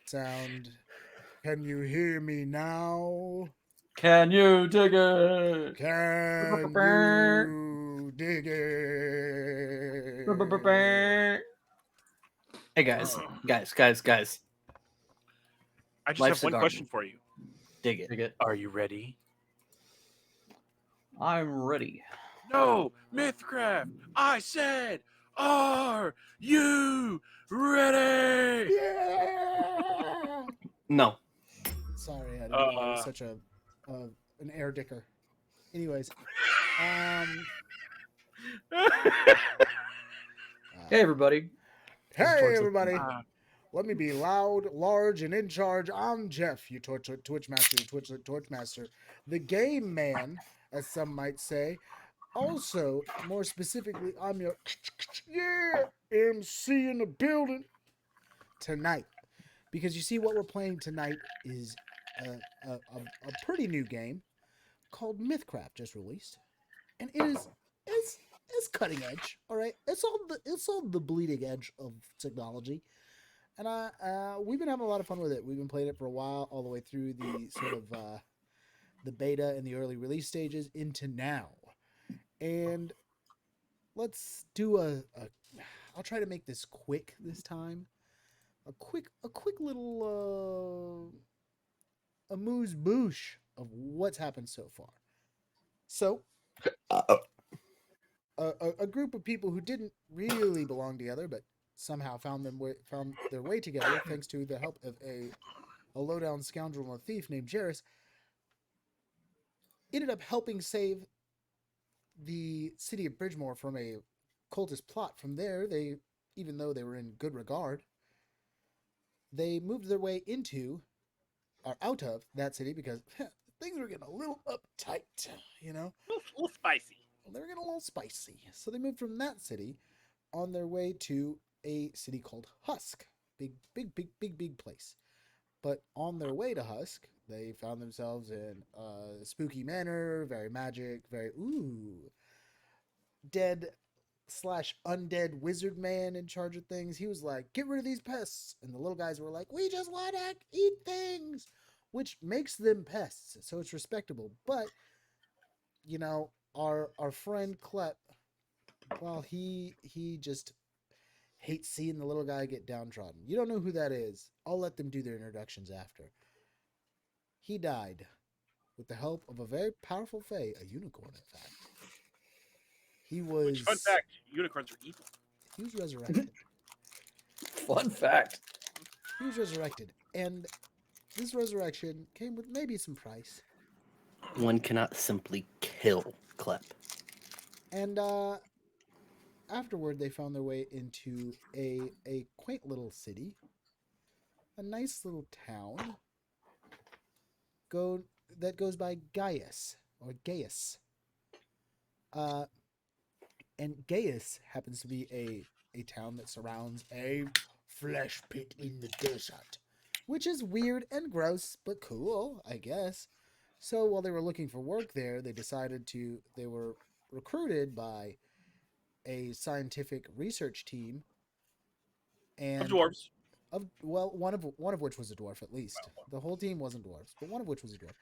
sound. Can you hear me now? Can you dig it? Can you dig it? Hey guys, guys. I just have Life's a one question garden. for you. Dig it. Dig it. Are you ready? I'm ready. No, Mythcraft. I said, are you ready? Yeah. No. Sorry, I didn't know I was Uh, such a an air dicker. Anyways, um, Hey everybody. This is hey Torch. everybody. uh, Let me be loud, large, and in charge. I'm Jeff, you Twitch master, Torch master, the game man, as some might say. Also, more specifically, I'm your yeah MC in the building tonight. Because you see, what we're playing tonight is a pretty new game called Mythcraft, just released, and it's cutting edge. All right, it's on the bleeding edge of technology, and we've been having a lot of fun with it. We've been playing it for a while, all the way through the sort of the beta and the early release stages into now. And let's do a I'll try to make this quick this time. A quick little amuse bouche of what's happened so far. So, a group of people who didn't really belong together, but somehow found their way together thanks to the help of a low down scoundrel and a thief named Jarrus, ended up helping save the city of Bridgemore from a cultist plot. From there, even though they were in good regard, they moved their way into or out of that city because things were getting a little uptight, you know. a little spicy. They were getting a little spicy, so they moved from that city on their way to a city called Husk. Big place. But on their way to Husk, they found themselves in a spooky manor, very magic, very dead slash undead wizard man in charge of things. He was like, "Get rid of these pests," and the little guys were like, "We just want to eat things," which makes them pests, so it's respectable. But our friend Klep, well, he just hates seeing the little guy get downtrodden. You don't know who that is. I'll let them do their introductions after. He died with the help of a very powerful fae, a unicorn, in fact. He Which, fun was fact, unicorns are evil. he was resurrected. Fun fact. He was resurrected, and this resurrection came with maybe some price. One cannot simply kill Klep. And afterward, they found their way into a quaint little city, a nice little town, go that goes by Gaius or Gaius. Uh, and Gaius happens to be a town that surrounds a flesh pit in the desert, which is weird and gross, but cool, I guess. So while they were looking for work there, they were recruited by a scientific research team, Of and dwarves. one of which was a dwarf at least. The whole team wasn't dwarves, but one of which was a dwarf.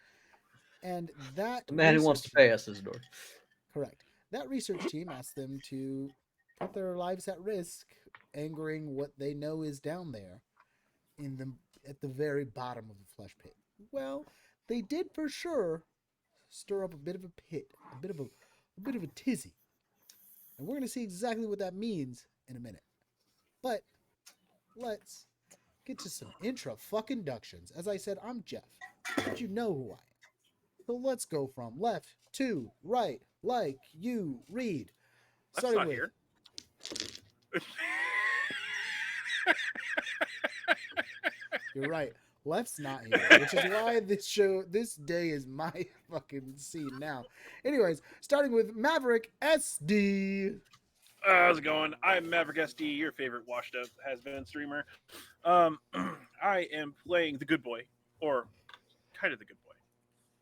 And that The man who wants to research pay team, us is door. correct. That research team asked them to put their lives at risk, angering what they know is down there in the at the very bottom of the flesh pit. Well, they did for sure stir up a bit of a pit, a bit of a tizzy. And we're going to see exactly what that means in a minute. But let's get to some intro fucking ductions. As I said, I'm Jeff, but you know who I am. So let's go from left to right, like you read. That's Starting not with, here. you're right, left's not here, which is why this day is my fucking scene now. Anyways, starting with Maverick SD. How's it going? I'm Maverick SD, your favorite washed up has been streamer. I am playing the good boy, or kind of the good boy.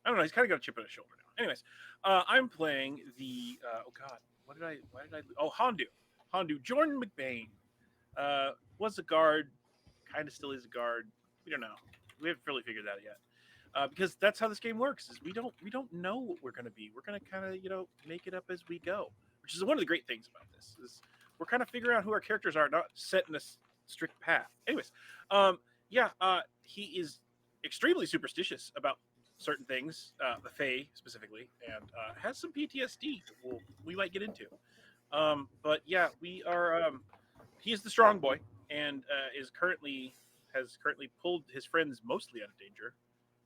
I don't know. He's kind of got a chip on his shoulder now. Anyways, I'm playing the. Oh God, what did I? Why did I? Oh, Hondu. Jordan McBain was a guard, kind of still is a guard. We don't know. We haven't really figured that yet. Because that's how this game works. Is we don't know what we're gonna be. We're gonna kind of make it up as we go, which is one of the great things about this. Is we're kind of figuring out who our characters are, not set in a strict path. Anyways, yeah, he is extremely superstitious about certain things, the Fae specifically, and has some PTSD that we might get into. But yeah, we are. He is the strong boy, and has currently pulled his friends mostly out of danger,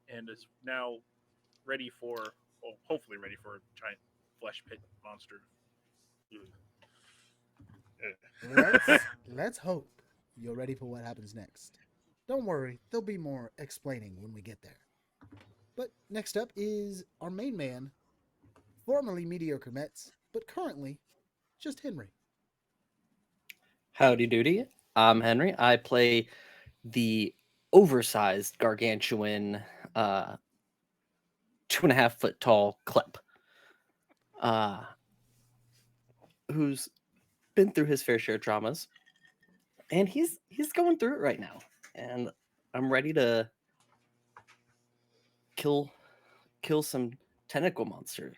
and is now ready for, well, hopefully ready for a giant flesh pit monster. Let's hope you're ready for what happens next. Don't worry, there'll be more explaining when we get there. But next up is our main man, formerly Mediocre Mets, but currently just Henry. Howdy doody. I'm Henry. I play the oversized gargantuan, 2.5 foot tall Klep, uh, who's been through his fair share of traumas, and he's going through it right now. And I'm ready to kill some tentacle monster.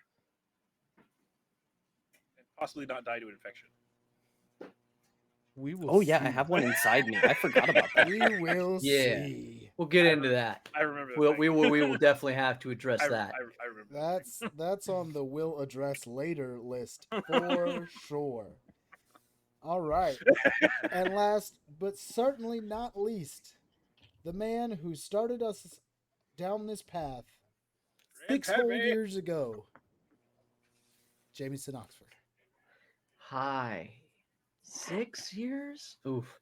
And possibly not die to an infection. We will Oh yeah, see. I have one inside me. I forgot about that. We will Yeah. see. We'll get into that. I remember. We will definitely have to address that. I remember. That's on the will address later list for sure. All right. And last but certainly not least, the man who started us down this path 6 whole Grandpappy. years ago, Jameson Oxford. Hi. 6 years? Oof.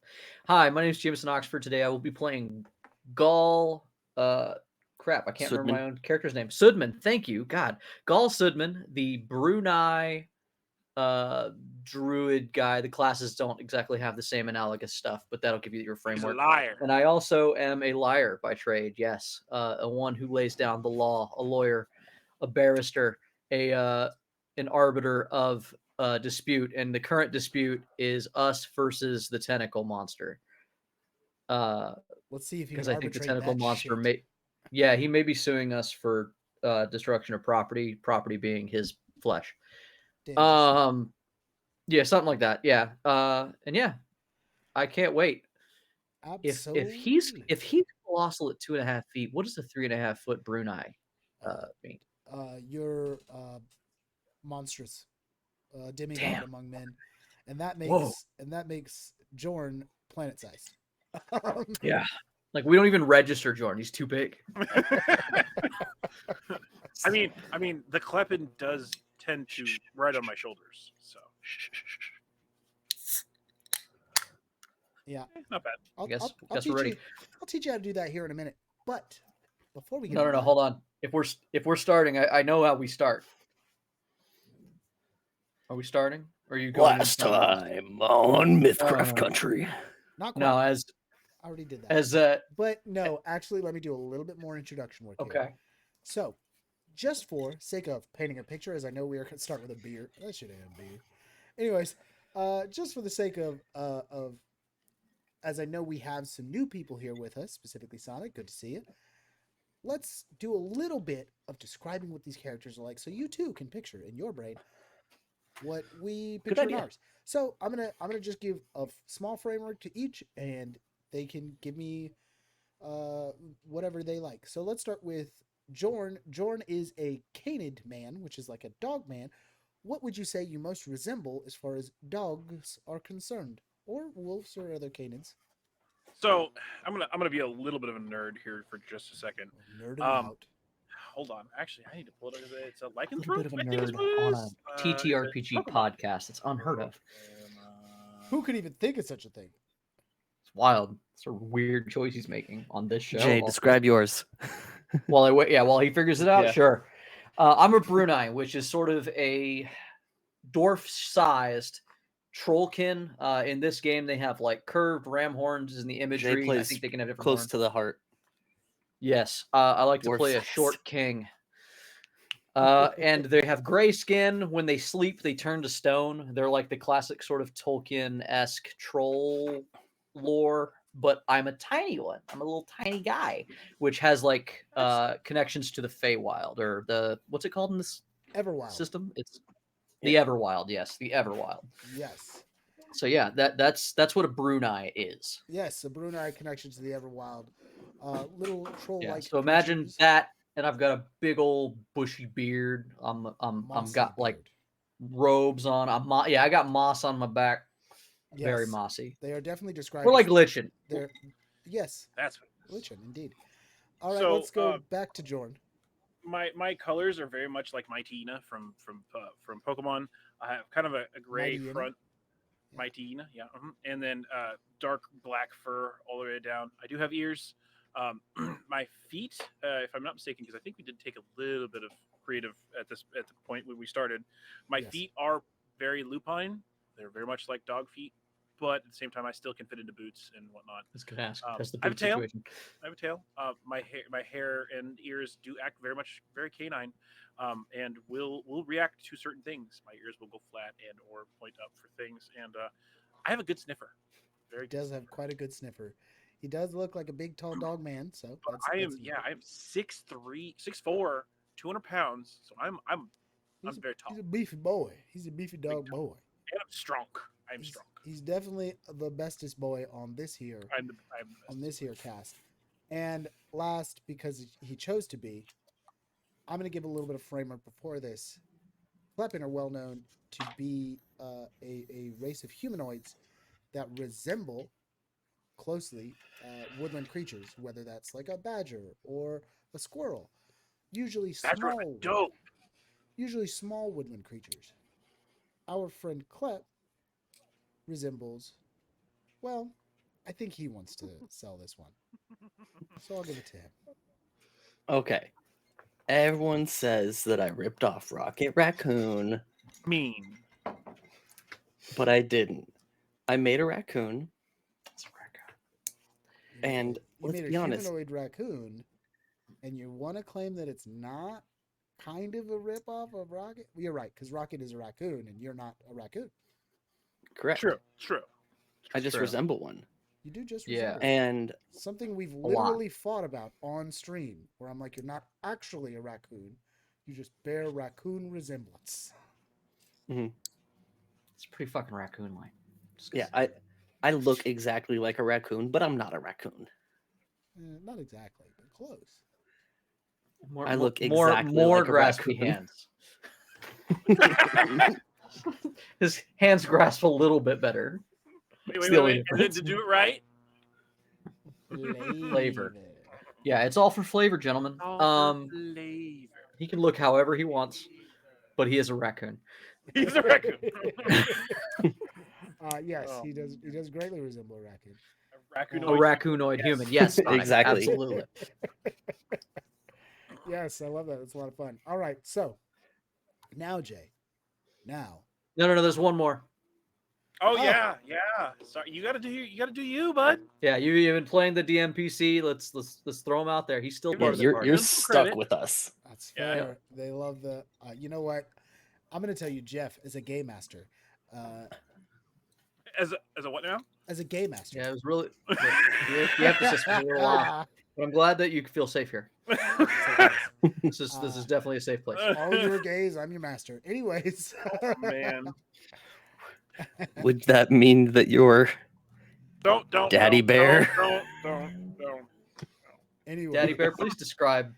Hi, my name is Jameson Oxford. Today I will be playing Gall. Crap, I can't remember my own character's name. Sudman. Thank you. God. Gall Sudman, the Brunei druid guy. The classes don't exactly have the same analogous stuff, but that'll give you your framework. He's a liar. And I also am a liar by trade. Yes, a one who lays down the law, a lawyer, a barrister, an arbiter of dispute. And the current dispute is us versus the tentacle monster. Let's see if you Because can I think the arbitrate tentacle that monster shit. he may be suing us for destruction of property being his flesh. Damn. Yeah, something like that. Yeah. And yeah, I can't wait. Absolutely. If he's colossal at 2.5 feet, what does a 3.5 foot Brunei mean? You're monstrous, demigod Damn. among men, and that Whoa. makes Jorn planet sized. Yeah. Like we don't even register Jordan. He's too big. I mean, the Kleppen does tend to ride on my shoulders, so Yeah, not bad. I guess I'll we're ready. I'll teach you how to do that here in a minute. But before we get No. Hold on. If we're starting, I know how we start. Are we starting? Or are you going? Last time on Mythcraft Country. Not quite. No, I already did that. But no, actually, let me do a little bit more introduction work here. Okay. So, just for sake of painting a picture, as I know we are going to start with a beer. That should have a beer. Anyways, just for the sake of as I know we have some new people here with us, specifically Sonic. Good to see you. Let's do a little bit of describing what these characters are like, so you too can picture in your brain what we picture in ours. So I'm gonna just give a small framework to each, and they can give me whatever they like. So let's start with Jorn. Jorn is a canid man, which is like a dog man. What would you say you most resemble as far as dogs are concerned, or wolves or other canids? So I'm gonna be a little bit of a nerd here for just a second. Nerding out. Hold on. Actually, I need to pull it up. It's a A lycanthrope. little bit of a I think is nerd what it on is. a TTRPG podcast. It's unheard of. Who could even think of such a thing? It's wild. It's a weird choice he's making on this show. Jay, describe yours. While he figures it out, Yeah. sure. I'm a Brunei, which is sort of a dwarf-sized trollkin. In this game, they have like curved ram horns in the Jay imagery. I plays think they can have different close horns. to the heart. Yes, I like to play a Dwarf-sized. short king. And they have gray skin. When they sleep, they turn to stone. They're like the classic sort of Tolkien-esque troll lore but I'm a tiny one. I'm a little tiny guy, which has like connections to the Feywild or the what's it called in this Everwild. system? It's the Everwild. Yes, the Everwild. Yes. So yeah, that's what a Brunei is. Yes, a Brunei connection to the Everwild. Little troll-like So imagine creatures. that, and I've got a big old bushy beard. I'm Mossy got like beard. robes on. I got moss on my back. Very Yes, mossy. they are definitely described. We're like as Lichen. they're yes, That's Lichen indeed. All right, So, let's go back to Jordan. my colors are very much like Mightyena from Pokemon. I have kind of a gray Mightyena? front, Yeah. Mightyena, yeah, and then dark black fur all the way down. I do have ears. My feet, if I'm not mistaken, because I think we did take a little bit of creative at the point when we started. My Yes. feet are very lupine. They're very much like dog feet, but at the same time, I still can fit into boots and whatnot. That's good ask. Um, That's the I have a boot tail. situation. I have a tail. My hair and ears do act very much very canine, and will react to certain things. My ears will go flat and or point up for things, and I have a good sniffer. Very He good. does have quite a good sniffer. He does look like a big, tall dog man. So But that's, I that's am I am 6'3", 6'4", 200 pounds. So I'm very tall. he's a beefy boy. He's a beefy Big dog tall. boy. And I'm strong. I'm He's, strong. he's definitely the bestest boy on this here I'm the on best. this here cast. And last, because he chose to be, I'm going to give a little bit of framework before this. Fleppin are well known to be a race of humanoids that resemble closely woodland creatures, whether that's like a badger or a squirrel. Usually Badger small, dope. usually small woodland creatures. Our friend Klep resembles, well, I think he wants to sell this one, so I'll give it to him. Okay. Everyone says that I ripped off Rocket Raccoon, Mean. but I didn't. I made a raccoon, It's a raccoon. and You let's made a be honest. humanoid raccoon, and you want to claim that it's not kind of a ripoff of Rocket? Well, you're right, because Rocket is a raccoon, and you're not a raccoon. Correct. True. I just True. resemble one. You do just Yeah. resemble And something we've lot. literally fought about on stream, where I'm like, you're not actually a raccoon, you just bear raccoon resemblance. It's pretty fucking raccoon-like. yeah, I look exactly like a raccoon, but I'm not a raccoon. Not exactly, but close. More, I look more, exactly more like a graspy raccoon. hands. His hands grasp a little bit better. It's the only Wait. difference. To do it right. Flavor. Yeah, it's all for flavor, gentlemen. Flavor. He can look however he wants, but he is a raccoon. He's a raccoon. Yes, Oh. he does. He does greatly resemble a raccoon. A raccoon. A raccoon-oid human. Yes, Sonic, Exactly. Absolutely. Yes, I love that. It's a lot of fun. All right, so now Jay, now No. There's one more. Oh Oh. yeah. Sorry, you gotta do you, bud. Yeah, you've been playing the DMPC. Let's throw him out there. He's still Yeah, part of the you're party. you're Give him some stuck credit. with us. that's Yeah. fair. They love the. You know what? I'm going to tell you, Jeff, as a game master, As a what now? as a game master. Yeah, it was really the emphasis was a little off. But I'm glad that you feel safe here. This is definitely a safe place. All you are gays. I'm your master. Anyways, Man, Would that mean that you're don't Daddy Bear? Don't. Anyway, Daddy Bear, please describe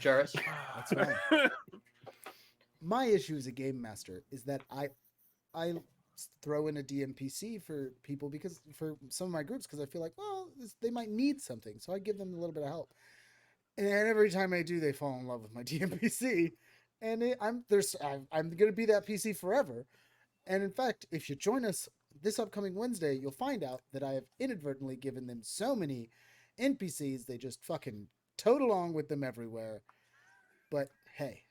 Jarrus. That's fine. My issue as a game master is that I throw in a DMPC for people because for some of my groups because I feel like they might need something, so I give them a little bit of help. And every time I do, they fall in love with my DMPC, and I'm gonna be that PC forever. And in fact, if you join us this upcoming Wednesday, you'll find out that I have inadvertently given them so many NPCs they just fucking toad along with them everywhere. But hey,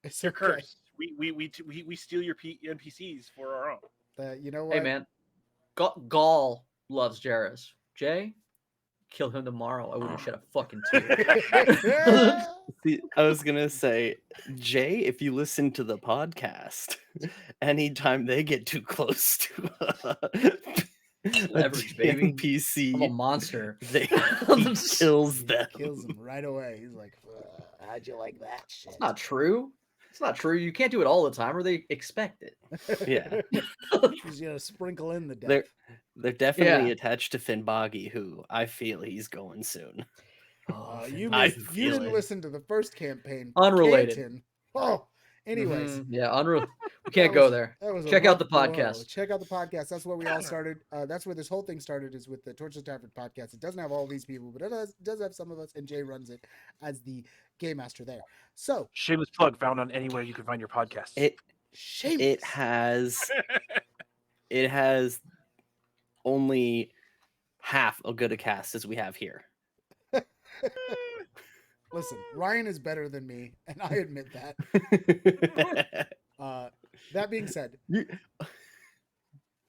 it's You're okay. cursed. We steal your NPCs for our own. You know what? Hey man, Gaul loves Jarrus. Jay, kill him tomorrow. I wouldn't shed a fucking tear. See, I was gonna say, Jay, if you listen to the podcast, anytime they get too close to Leverage, baby. I'm a NPC. monster. He kills He them. kills him right away. He's like, how'd you like that shit? It's not true. It's not true. You can't do it all the time, or they expect it. Yeah. He's gonna sprinkle in the death. They're definitely Yeah. attached to Finnboggy, who I feel he's going soon. Oh, You I you feel didn't it. listen to the first campaign. Unrelated. Canton. Oh, anyways. Yeah, unreal. We can't That go was- there. That was a Check out rough the blow. podcast. Check out the podcast. That's where we all started. That's where this whole thing started, is with the Torches Tavern podcast. It doesn't have all these people, but it does have some of us, and Jay runs it as the game master there. So Shameless plug found on anywhere you can find your podcasts. It has only half as good a cast as we have here. Listen, Ryan is better than me, and I admit that. That being said,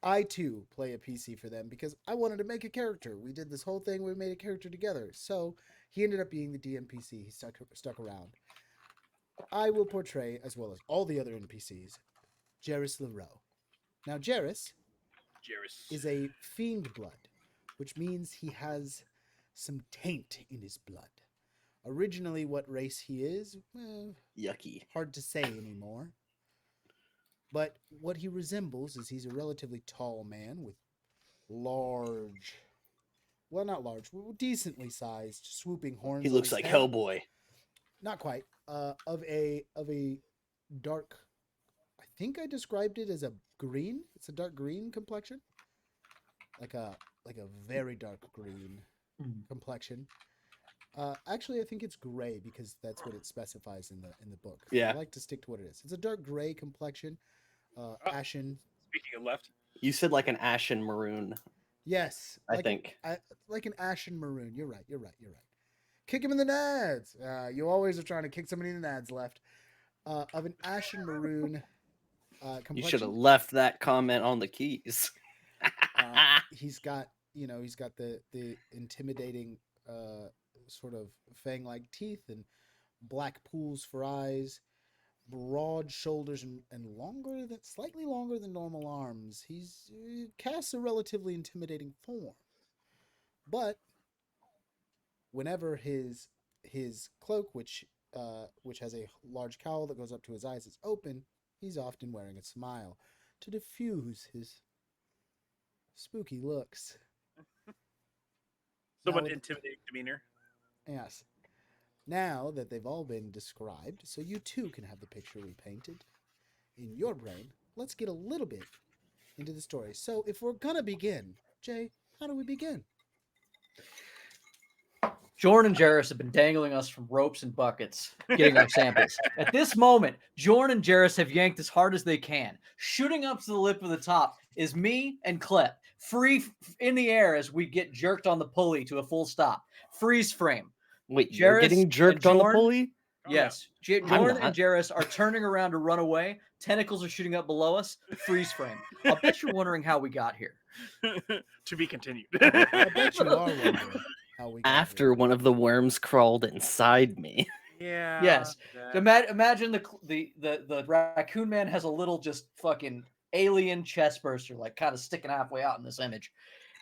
I too play a PC for them because I wanted to make a character. We did this whole thing. We made a character together. So he ended up being the DMPC. He stuck around. I will portray, as well as all the other NPCs, Jairus Leroux. Now, Jairus is a fiend blood, which means he has some taint in his blood. Originally, what race he is, Yucky. hard to say anymore. But what he resembles is he's a relatively tall man with large, well, not large, decently sized, swooping horns. He on looks his like head. Hellboy. Not quite. Of a dark. I think I described it as a green. It's a dark green complexion, like a very dark green complexion. Actually, I think it's gray because that's what it specifies in the book. Yeah. I like to stick to what it is. It's a dark gray complexion, ashen. Speaking of left, You said like an ashen maroon, Yes, I think. like an ashen maroon. You're right. Kick him in the nads. You always are trying to kick somebody in the nads left. Of an ashen maroon complexion. You should have left that comment on the keys. He's got the intimidating sort of fang-like teeth and black pools for eyes, broad shoulders, and slightly longer than normal arms. He casts a relatively intimidating form, but whenever his cloak, which has a large cowl that goes up to his eyes, is open, he's often wearing a smile to diffuse his spooky looks. somewhat Now- intimidating demeanor. Yes. Now that they've all been described, so you too can have the picture repainted in your brain, let's get a little bit into the story. So if we're gonna begin, Jay, how do we begin? Jordan and Jairus have been dangling us from ropes and buckets, getting our samples. At this moment, Jordan and Jairus have yanked as hard as they can. Shooting up to the lip of the top is me and Klep, free in the air as we get jerked on the pulley to a full stop. Freeze frame. Wait, you're Jairus getting and jerked on the Jordan- pulley? Oh, Yes. I'm Jordan not. and Jairus are turning around to run away. Tentacles are shooting up below us. Freeze frame. I'll bet you're wondering how we got here. To be continued. I bet you are wondering how we got After here. one of the worms crawled inside me. Yeah. Yes. that- Imagine the raccoon man has a little just fucking alien chest burster, like kind of sticking halfway out in this image.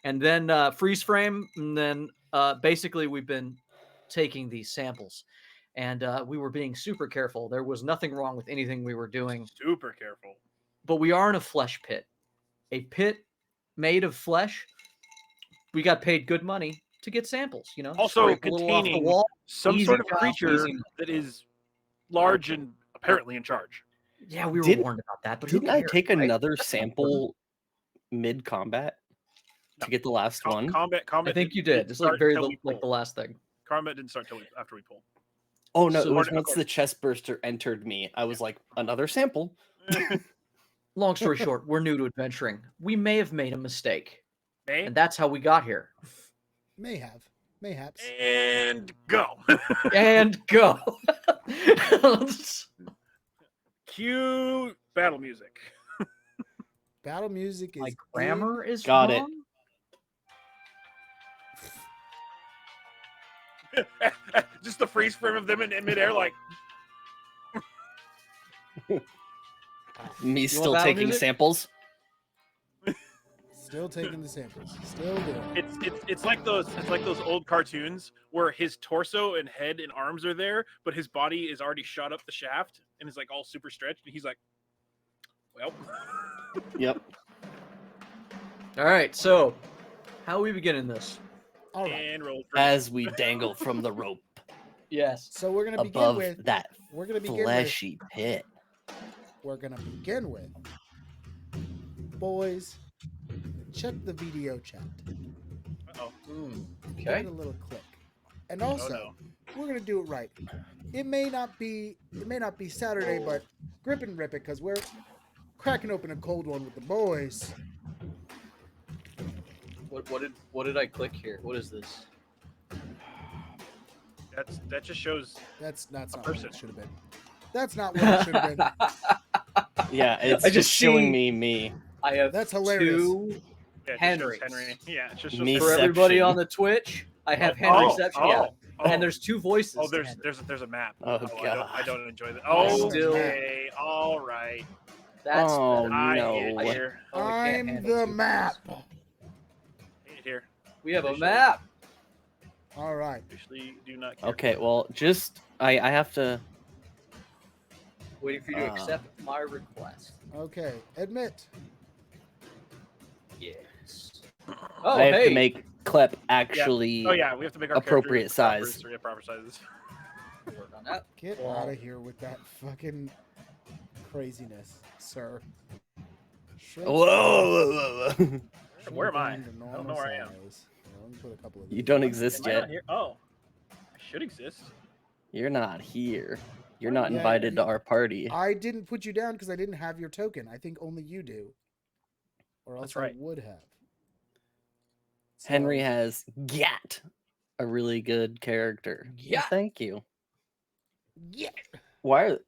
And then freeze frame. And then basically we've been taking these samples. And we were being super careful. There was nothing wrong with anything we were doing. Super careful. But we are in a flesh pit. A pit made of flesh. We got paid good money to get samples, you know. Also scrape a little off the containing wall. Some Easy sort of job, creature easy. that is large and apparently in charge. Yeah, we were Didn't- warned about that. But who Didn't I cares, take right? another That's not sample mid-combat No. to get the last one? Combat. I think you didn't did. It's like start very till the, we like the pulled. last thing. Combat didn't start till after we pulled. Oh no, So- it was Of once course. the chest burster entered me. I was like, another sample. Long story short, we're new to adventuring. We may have made a mistake, May and that's how we got here. Mayhaps. and go. And go. Cue battle music. Battle music is My grammar is Got it. wrong. Just the freeze frame of them in midair, like Me want still battle taking music? samples. Still taking the samples. Still doing it. It's like those old cartoons where his torso and head and arms are there, but his body is already shot up the shaft and is like all super stretched, and he's like, well, Yep. All right, so how are we beginning this? All right. and roll. As we dangle from the rope Yes. So we're gonna begin above with that we're gonna begin with fleshy pit. we're gonna begin with boys. Check the video chat. Oh, Give Okay. it a little click. And also, no. we're gonna do it right. It may not be Saturday, but grip and rip it because we're cracking open a cold one with the boys. What did I click here? What is this? that just shows. That's not what person. it should have been. That's not what it should have been. Yeah, it's I just just showing see- me. I have That's hilarious. two Yeah, it just shows Henrys. Henry. Yeah, it just shows Me Henry. for everybody Reception. on the Twitch. I have Oh, Henry oh, reception. oh, Yeah. oh. And there's two voices. Oh, to Henry. there's a map. Oh, I God. don't enjoy that. Oh, Okay, all right. That's Oh, better. I no. hit here. Oh, I can't I'm handle the two map. voices. Hit here. We have a Officially. map. All right. Actually, do not care. Okay, well, just I have to. Waiting for you to accept my request. Okay. Admit. Yes. Oh, I have hey. to make Klep actually. Oh yeah, we have to make our appropriate characters size. proper sizes. Work on that. Get Wow. out of here with that fucking craziness, sir. Shrink Whoa, whoa, whoa, whoa. Where am I? down to I don't normal know where I am. size. Yeah, let me put a couple of You these. don't exist Am I not yet. here? Oh, I should exist. You're not here. You're not Yeah, invited to you- our party. I didn't put you down because I didn't have your token. I think only you do. Or else That's right. I would have. So, Henry has Gat, a really good character. Well, Yeah. thank you. Yeah. Why are?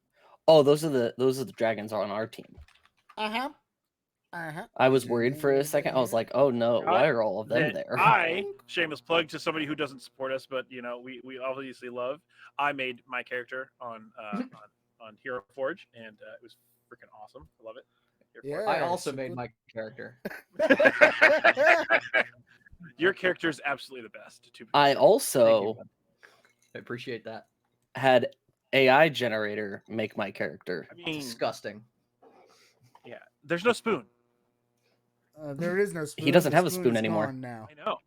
Oh, those are the dragons on our team. Uh-huh. Uh-huh. I was worried for a second. I was like, oh no, why are all of them That there? I, shameless plug to somebody who doesn't support us, but you know we obviously love. I made my character on on Hero Forge, and it was freaking awesome. I love it. Hero Yeah. I also Yes, made good. my character. Forge. Your character is absolutely the best. I Thank you, also bud. I appreciate that. had AI generator make my character. I mean, Disgusting. yeah. There's no spoon. There is no spoon. He doesn't The have a spoon is anymore. gone now. I know,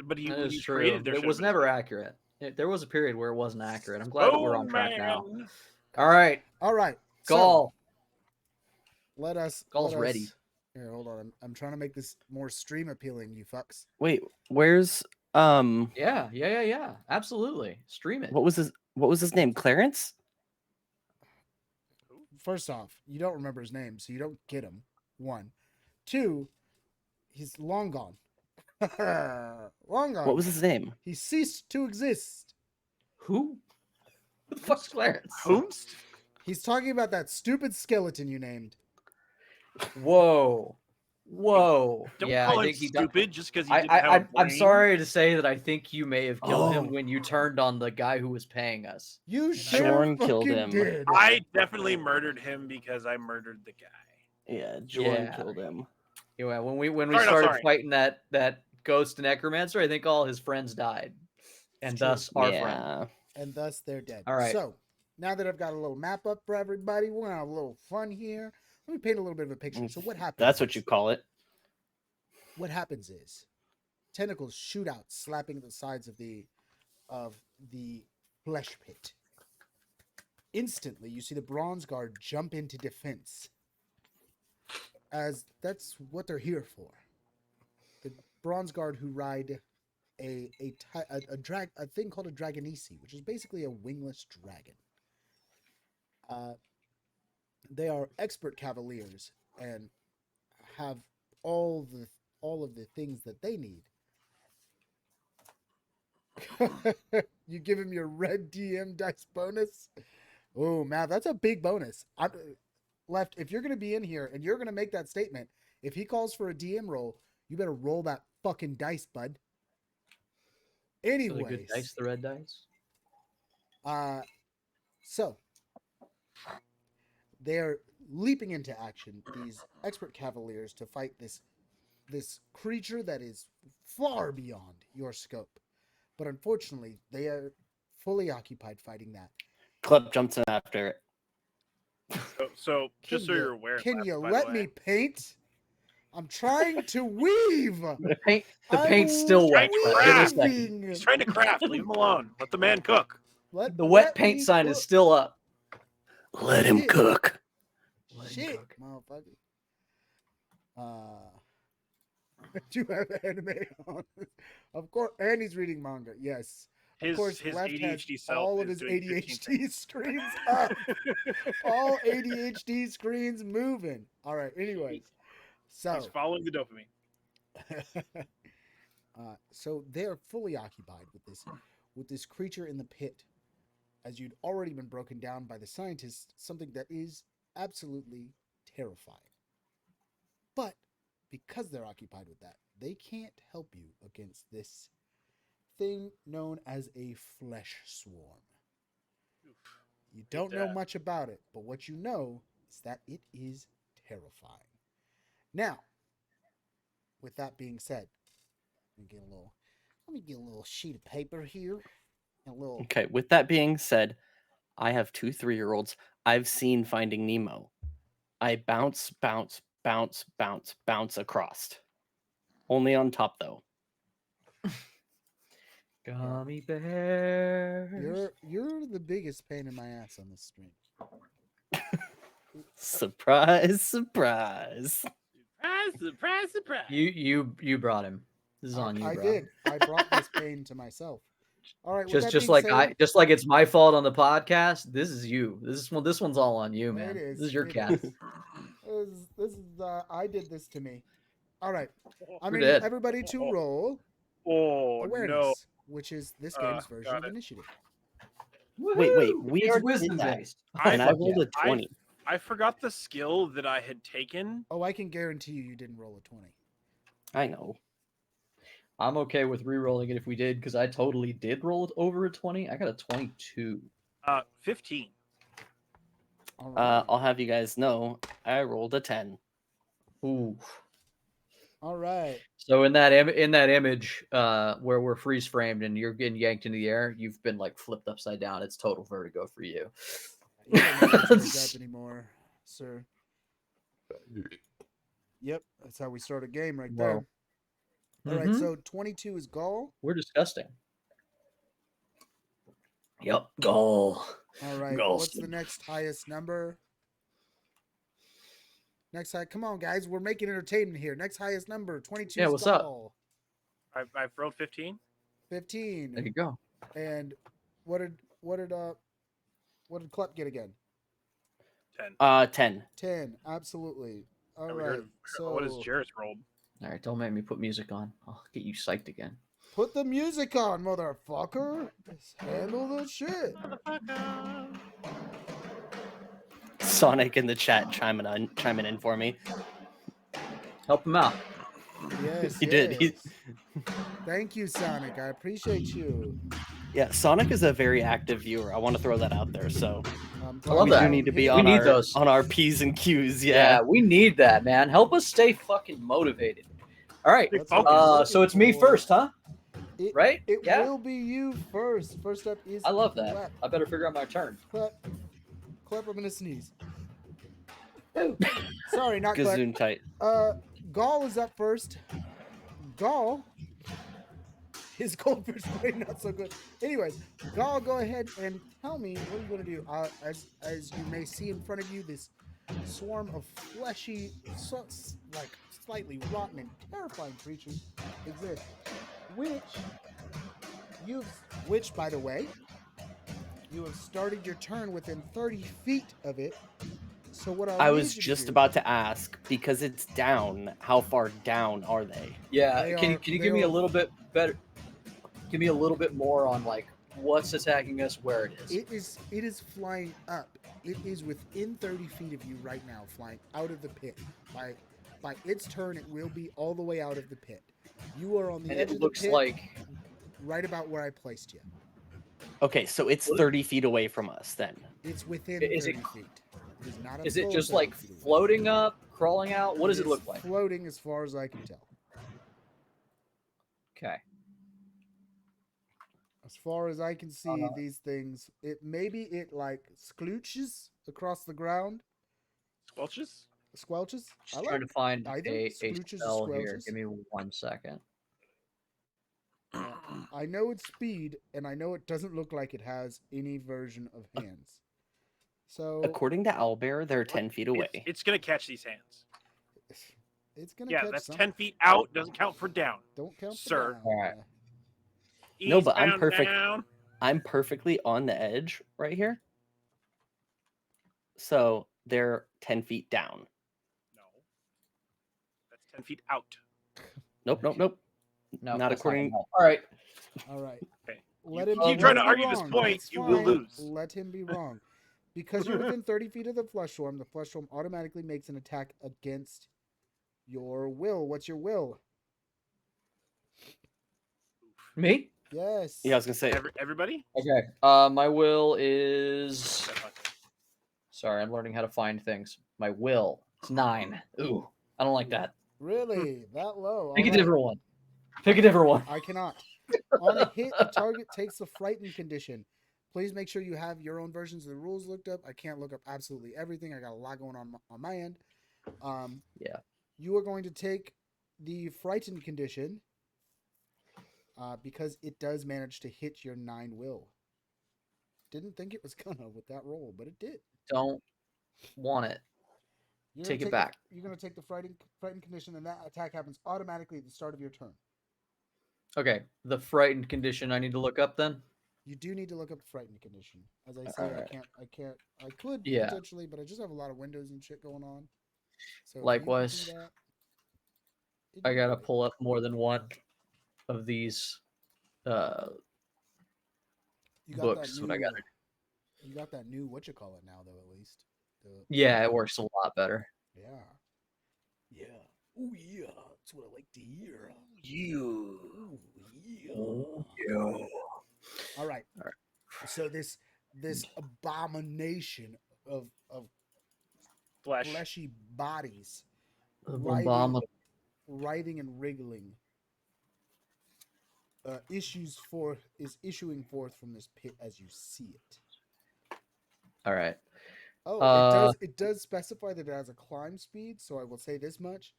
but That he is true. created. There It should was have been a never spoon. accurate. There was a period where it wasn't accurate. I'm glad that we're on Oh, track now. man. All right, All right. So, Gaul. let us. Gaul's let us- ready. Here, hold on. I'm trying to make this more stream appealing, you fucks. Wait, where's Yeah. Absolutely. Stream it. what was his name? Clarence? First off, you don't remember his name, so you don't get him. One. Two, he's long gone. Long gone. What was his name? He ceased to exist. Who? Who the fuck's Clarence? Whomst? He's talking about that stupid skeleton you named. Whoa. Don't Yeah, call I him think he stupid just because he I, didn't have a I'm brain. sorry to say that I think you may have killed him Oh. when you turned on the guy who was paying us. You Jorn sure killed fucking him. did. I definitely murdered him because I murdered the guy. Yeah, Jordan Yeah. killed him. Yeah, when we Sorry, no, started sorry. fighting that ghost necromancer, I think all his friends died, and true. thus our friend. Yeah. And thus they're dead. All right. So, now that I've got a little map up for everybody, we're going to have a little fun here. Let me paint a little bit of a picture. So, what happens? That's what is- you call it. What happens is tentacles shoot out, slapping the sides of the flesh pit. Instantly, you see the bronze guard jump into defense, as that's what they're here for. The bronze guard who ride a thing called a dragonisi, which is basically a wingless dragon. They are expert cavaliers and have all of the things that they need. You give him your red DM dice bonus. Oh, man, that's a big bonus. Left, if you're going to be in here and you're going to make that statement, if he calls for a DM roll, you better roll that fucking dice, bud. So the Anyways, good dice, the red dice. So they're leaping into action, these expert cavaliers, to fight this this creature that is far beyond your scope. But unfortunately, they are fully occupied fighting that. Club jumps in after it. So just so you're aware, Can you by let the me way, paint? I'm trying to weave. The I'm paint's still wet. trying to Give it a craft. second. He's trying to craft. Leave him alone. Let the man cook. The wet paint sign is still up. Let him Shit. cook. Shit, motherfucker. I do have anime on. Of course, and he's reading manga. Yes. Of course, His left ADHD has self all of is his doing 15 ADHD screens up. All ADHD screens moving. All right. Anyways, so He's following the dopamine. so they are fully occupied with this creature in the pit, as you'd already been broken down by the scientists. Something that is absolutely terrifying. But because they're occupied with that, they can't help you against this thing known as a flesh swarm. You don't know much about it, but what you know is that it is terrifying. Now, with that being said, let me get a little sheet of paper here. And a little Okay, with that being said, I have 2 3-year-olds. I've seen Finding Nemo. I bounce across. Only on top though. Gummy bears. You're the biggest pain in my ass on this stream. Surprise. Surprise! Surprise! You brought him. This is on you, I bro. did. I brought this pain to myself. All right. with that Just being said, like it's my fault on the podcast. This is you. This one's all on you, man. It is. This is your It cat. is. This is I did this to me. All right. I Who mean, did? everybody to roll Oh awareness, no! which is this game's version got of it. initiative. Wait, we It's already wisdom did that. based. And I Fuck rolled yeah. a 20. I forgot the skill that I had taken. Oh, I can guarantee you didn't roll a 20. I know. I'm okay with re-rolling it if we did, because I totally did roll it over a 20. I got a 22. 15. All right. I'll have you guys know I rolled a 10. Ooh. All right. So in that image where we're freeze framed and you're getting yanked into the air, you've been like flipped upside down. It's total vertigo for you. You don't know which way's up anymore, sir. Yep, that's how we start a game right there. Whoa. All right, Mhm. so 22 is Gaul. We're disgusting. Yep, goal. All right, what's the next highest number? Next high, come on, guys, we're making entertainment here. Next highest number, 22 Yeah, is what's up? Gaul. I've rolled 15. 15. There you go. And what did Klep get again? 10. 10. 10, absolutely. All And we right, heard- so what is Jarrett's rolled? All right, don't make me put music on. I'll get you psyched again. put the music on, motherfucker. Let's handle the shit. Sonic in the chat chiming in for me. Help him out. Yes, He did. yes. Thank you, Sonic. I appreciate you. Yeah, Sonic is a very active viewer. I want to throw that out there. So I love we that. do need to be We on need our those. on our P's and Q's. Yeah, Yeah. we need that, man. Help us stay fucking motivated. All right. Big That's what focus. we're So it's me looking for. first, huh? It, Right? It Yeah. will be you first. First up is I love that. Klep. I better figure out my turn. Klep, I'm gonna sneeze. Sorry, not Klep. Gazoon tight. Gaul is up first. Gaul, his goldfish brain not so good. Anyways, Gaul, go ahead and tell me what are you gonna do. As you may see in front of you, this swarm of fleshy, like slightly rotten and terrifying creatures exist. Which, by the way, you have started your turn within 30 feet of it. So what I need was you to just do- about to ask, because it's down, how far down are they? Yeah. They Can are- you they give me a are- little bit better? Give me a little bit more on like what's attacking us, where it is. It is flying up. It is within 30 feet of you right now, flying out of the pit. By its turn, it will be all the way out of the pit. You are on the And edge it of the looks pit, like right about where I placed you. Okay, so it's 30 feet away from us then. It's within Is 30 it- feet. It is not a is it full just 30 like feet away. floating up, crawling out? What does it is look like? Floating, as far as I can tell. Okay. As far as I can see, these things, maybe it like sklooches across the ground. Squelches? Squelches? I Just like trying to find either a sklooches or spell here. squelches. Give me 1 second. I know it's speed, and I know it doesn't look like it has any version of hands. So According to Owlbear, they're 10 feet away. It's going to catch these hands. it's gonna Yeah, catch that's some. 10 feet out. Doesn't count for down. Don't count for Sir. down. Alright. No, but I'm Eastbound perfect. down. I'm perfectly on the edge right here. So they're 10 feet down. No. That's 10 feet out. Nope. No, Not that's not according. gonna help. All right. All right. Okay. Let You him keep let trying him to be argue this wrong. point, It's you will fine. lose. Let him be wrong. Because you're within 30 feet of the Fleshswarm, the Fleshswarm automatically makes an attack against your will. What's your will? Me? Yes. Yeah, I was gonna say. Everybody? Okay. My will is. That's not good. Sorry, I'm learning how to find things. My will. It's 9. Ooh, I don't like that. Really? That low? Pick a All right. different one. Pick a different one. I cannot. On a hit, the target takes the frightened condition. Please make sure you have your own versions of the rules looked up. I can't look up absolutely everything. I got a lot going on my end. Yeah. You are going to take the frightened condition because it does manage to hit your 9 will. Didn't think it was gonna with that roll, but it did. Don't want it. Take it back. You're going to take the frightened condition, and that attack happens automatically at the start of your turn. Okay. The frightened condition I need to look up then? You do need to look up the frightened condition. As I say, Alright. I could Yeah. potentially, but I just have a lot of windows and shit going on. So if you could Likewise. do that, it'd I be gotta great. pull up more than one of these You got books. that Is new, what I gotta. You got that new whatchamacallit now, though, at least. Yeah, it works a lot better. Yeah. Yeah. Oh, yeah. That's what I like to hear. You. Ooh, yeah. Yeah. All right. All right. So this abomination of Flesh. fleshy bodies Abominable. writhing and wriggling is issuing forth from this pit as you see it. All right. Oh, it does specify that it has a climb speed, so I will say this much.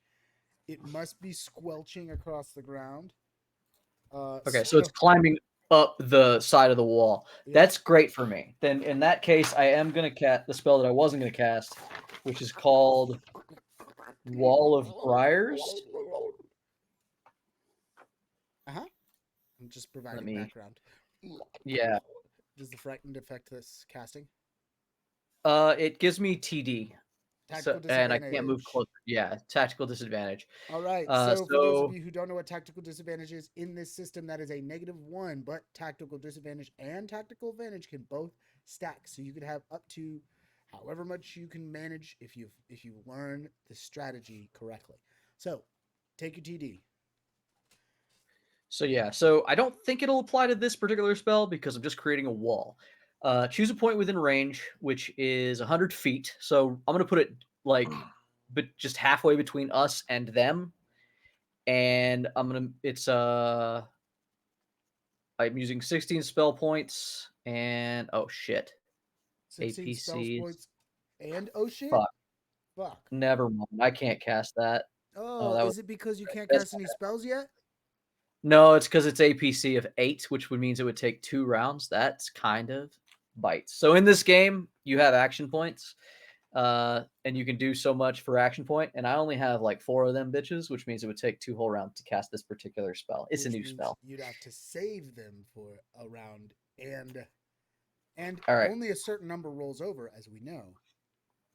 It must be squelching across the ground. Okay, so it's climbing up the side of the wall. Yeah. That's great for me. Then in that case, I am going to cast the spell that I wasn't going to cast, which is called Wall of Briars. Uh-huh. I'm just providing background. Yeah. Does the frightened affect this casting? It gives me TD. Tactical And I can't move disadvantage. closer. Yeah, tactical disadvantage. All right. So for those of you who don't know what tactical disadvantage is, in this system, that is a -1, but tactical disadvantage and tactical advantage can both stack. So you could have up to however much you can manage if you learn the strategy correctly. So take your TD. So yeah, so I don't think it'll apply to this particular spell because I'm just creating a wall. Choose a point within range, which is 100 feet. So I'm gonna put it like, but just halfway between us and them. And I'm using 16 spell points and oh shit, 16 spell APCs. points and oh shit. Fuck. Never mind. I can't cast that. Oh, that is it because you can't that's cast any spells yet? No, it's because it's APC of 8, which would means it would take 2 rounds. That's kind of bites. So in this game, you have action points, and you can do so much for action point. And I only have like 4 of them bitches, which means it would take 2 whole rounds to cast this particular spell. It's Which a new means spell. You'd have to save them for a round, and All right. only a certain number rolls over, as we know.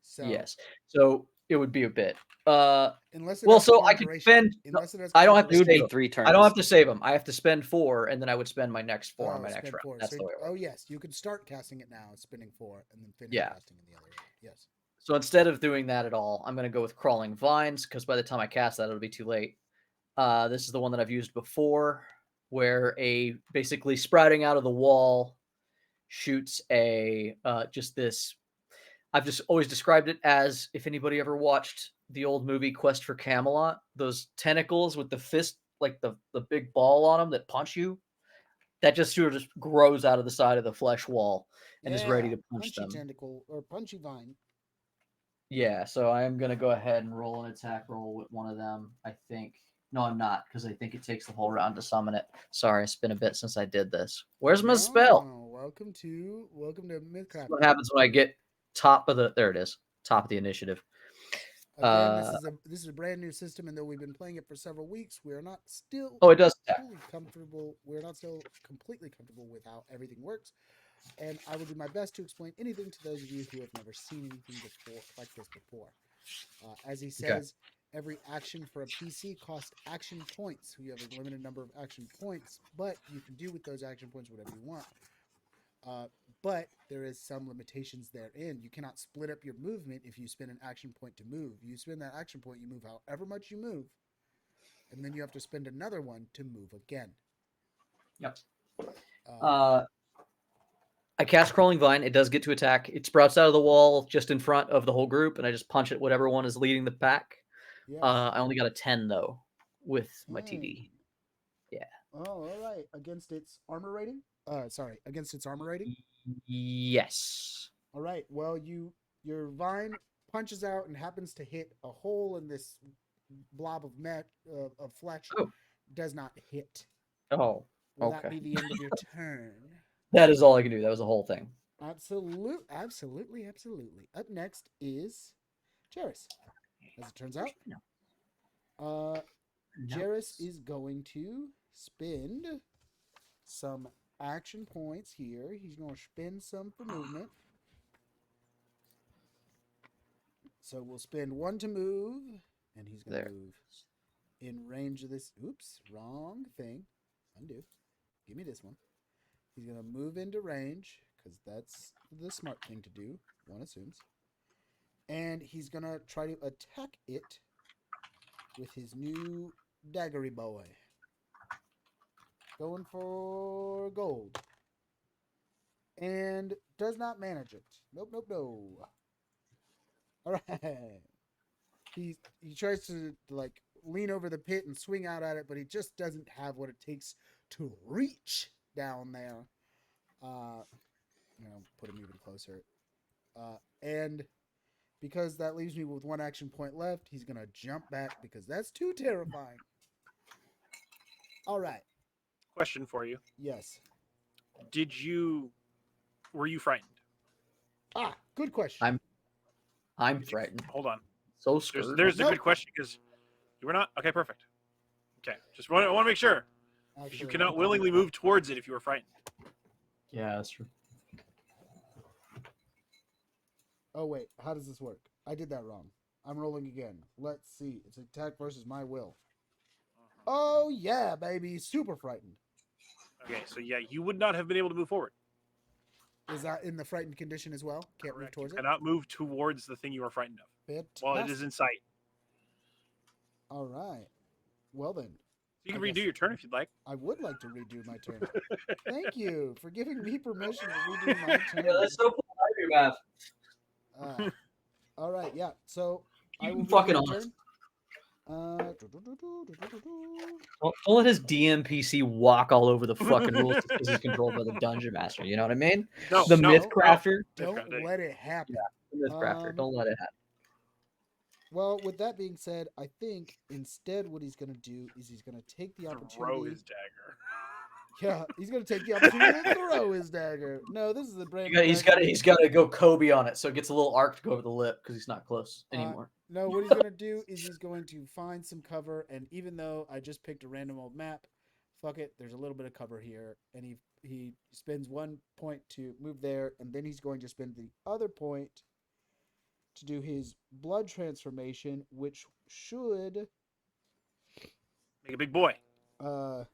So Yes. So it would be a bit. unless it Well, has so I climb could duration. spend. Unless it has I don't climb have to It would save be them. 3 turns. I don't have to save them. I have to spend 4, and then I would spend my next 4 on my next spend round. 4. That's the way it works. Oh yes, you can start casting it now, spending 4, and then finish Yeah. casting in the other round. Yes. So instead of doing that at all, I'm going to go with Crawling Vines because by the time I cast that, it'll be too late. This is the one that I've used before, where basically sprouting out of the wall shoots just this. I've just always described it as, if anybody ever watched the old movie Quest for Camelot, those tentacles with the fist like the big ball on them that punch you, that just sort of just grows out of the side of the flesh wall and is ready to punch punchy them. tentacle or punchy vine. Yeah, so I am gonna go ahead and roll an attack roll with one of them. I think. No, I'm not, because I think it takes the whole round to summon it. Sorry, it's been a bit since I did this. Where's my spell? Welcome to Mythcraft. What happens when I get top of the? There it is, top of the initiative. Again, this is a brand new system, and though we've been playing it for several weeks, we are not still Oh, it does attack. fully comfortable. We're not still completely comfortable with how everything works, and I will do my best to explain anything to those of you who have never seen anything before like this before. As he says, every action for a PC costs action points. So you have a limited number of action points, but you can do with those action points whatever you want. But there is some limitations therein. You cannot split up your movement if you spend an action point to move. You spend that action point, you move however much you move, and then you have to spend another one to move again. Yep. I cast Crawling Vine. It does get to attack. It sprouts out of the wall just in front of the whole group, and I just punch it whatever one is leading the pack. Yes. I only got a 10, though, with my TD. Yeah. Oh, all right. Against its armor rating? Against its armor rating? Yes. All right. Well, your vine punches out and happens to hit a hole in this blob of flesh. Oh. Does not hit. Oh. Will Okay. that be the end of your turn? That is all I can do. That was the whole thing. Absolutely. Up next is Jairus. As it turns out, Jairus is going to spend some action points here. He's going to spend some for movement. So we'll spend one to move, and he's going to move in range of this. Oops, wrong thing. Undo. Give me this one. He's going to move into range, because that's the smart thing to do, one assumes. And he's going to try to attack it with his new daggery boy. Going for gold. And does not manage it. Nope. All right. He tries to like lean over the pit and swing out at it, but he just doesn't have what it takes to reach down there. Put him even closer. And because that leaves me with one action point left, he's going to jump back because that's too terrifying. All right. Question for you. Yes. Were you frightened? Good question. I'm frightened. Hold on. So scared. There's a good question because you were not. Okay, perfect. Okay, just want to make sure. Actually, you cannot willingly move towards it if you were frightened. Yeah, that's true. Oh, wait. How does this work? I did that wrong. I'm rolling again. Let's see. It's attack versus my will. Oh, yeah, baby. Super frightened. Okay, so yeah, you would not have been able to move forward. Is that in the frightened condition as well? Can't move towards it? Cannot move towards the thing you are frightened of. Fantastic. While it is in sight. All right. Well, then. You can redo your turn if you'd like. I would like to redo my turn. Thank you for giving me permission to redo my turn. Yeah, that's so polite, Matt. All right, yeah. So I will fucking redo my honest. turn. Don't let his DMPC walk all over the fucking rules because he's controlled by the dungeon master. You know what I mean? No, the Mythcrafter. Don't let it happen. Yeah, the Mythcrafter. Don't let it happen. Well, with that being said, I think instead what he's going to do is he's going to take the opportunity. Throw his dagger. Yeah, he's going to take the opportunity to throw his dagger. No, this is the brand. He's got to go Kobe on it, so it gets a little arc to go over the lip because he's not close anymore. No, what he's going to do is he's going to find some cover, and even though I just picked a random old map, fuck it, there's a little bit of cover here, and he spends 1 point to move there, and then he's going to spend the other point to do his blood transformation, which should make a big boy. I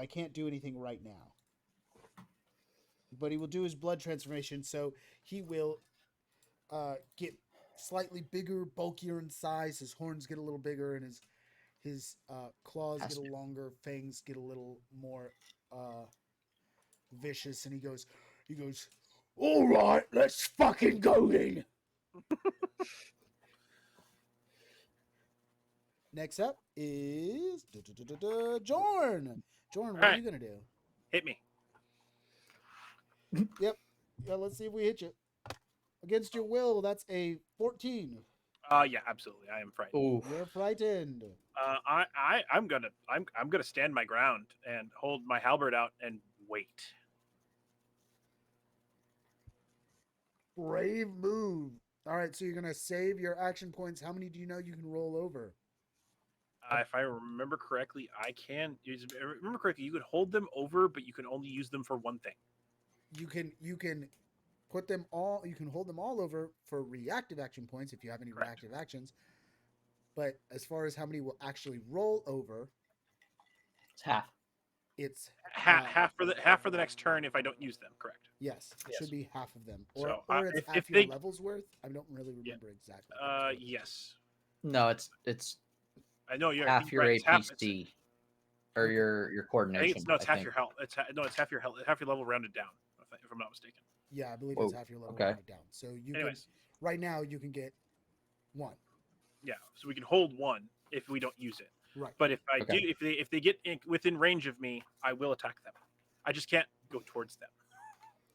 can't do anything right now. But he will do his blood transformation, so he will get slightly bigger, bulkier in size. His horns get a little bigger, and his claws get a longer, fangs get a little more vicious, and he goes, all right, let's fucking go then. Next up is Jorn. Jorn, what are Alright. you gonna do? Hit me. Yep. Yeah, let's see if we hit you. Against your will, that's a 14. Yeah, absolutely. I am frightened. Ooh. You're frightened. I'm gonna stand my ground and hold my halberd out and wait. Brave move. All right, so you're gonna save your action points. How many do you know you can roll over? If I remember correctly, I can. Remember correctly, you could hold them over, but you can only use them for one thing. You can put them all. You can hold them all over for reactive action points if you have any Correct. reactive actions. But as far as how many will actually roll over, It's half. it's Half for the next turn if I don't use them. Correct. yes, it Yes. should be half of them, or So, or it's if half your they- levels worth. I don't really remember exactly. Yes. No, it's I know you're half your right. It's half, APC or Okay. your I think coordination. it's half your health. It's half your health, half your level rounded down. If I'm not mistaken. Yeah, I believe Whoa, it's half your level okay. rounded down. So you Anyways, can right now you can get one. yeah. So we can hold one if we don't use it. Right. But if I Okay. do, if they get within range of me, I will attack them. I just can't go towards them.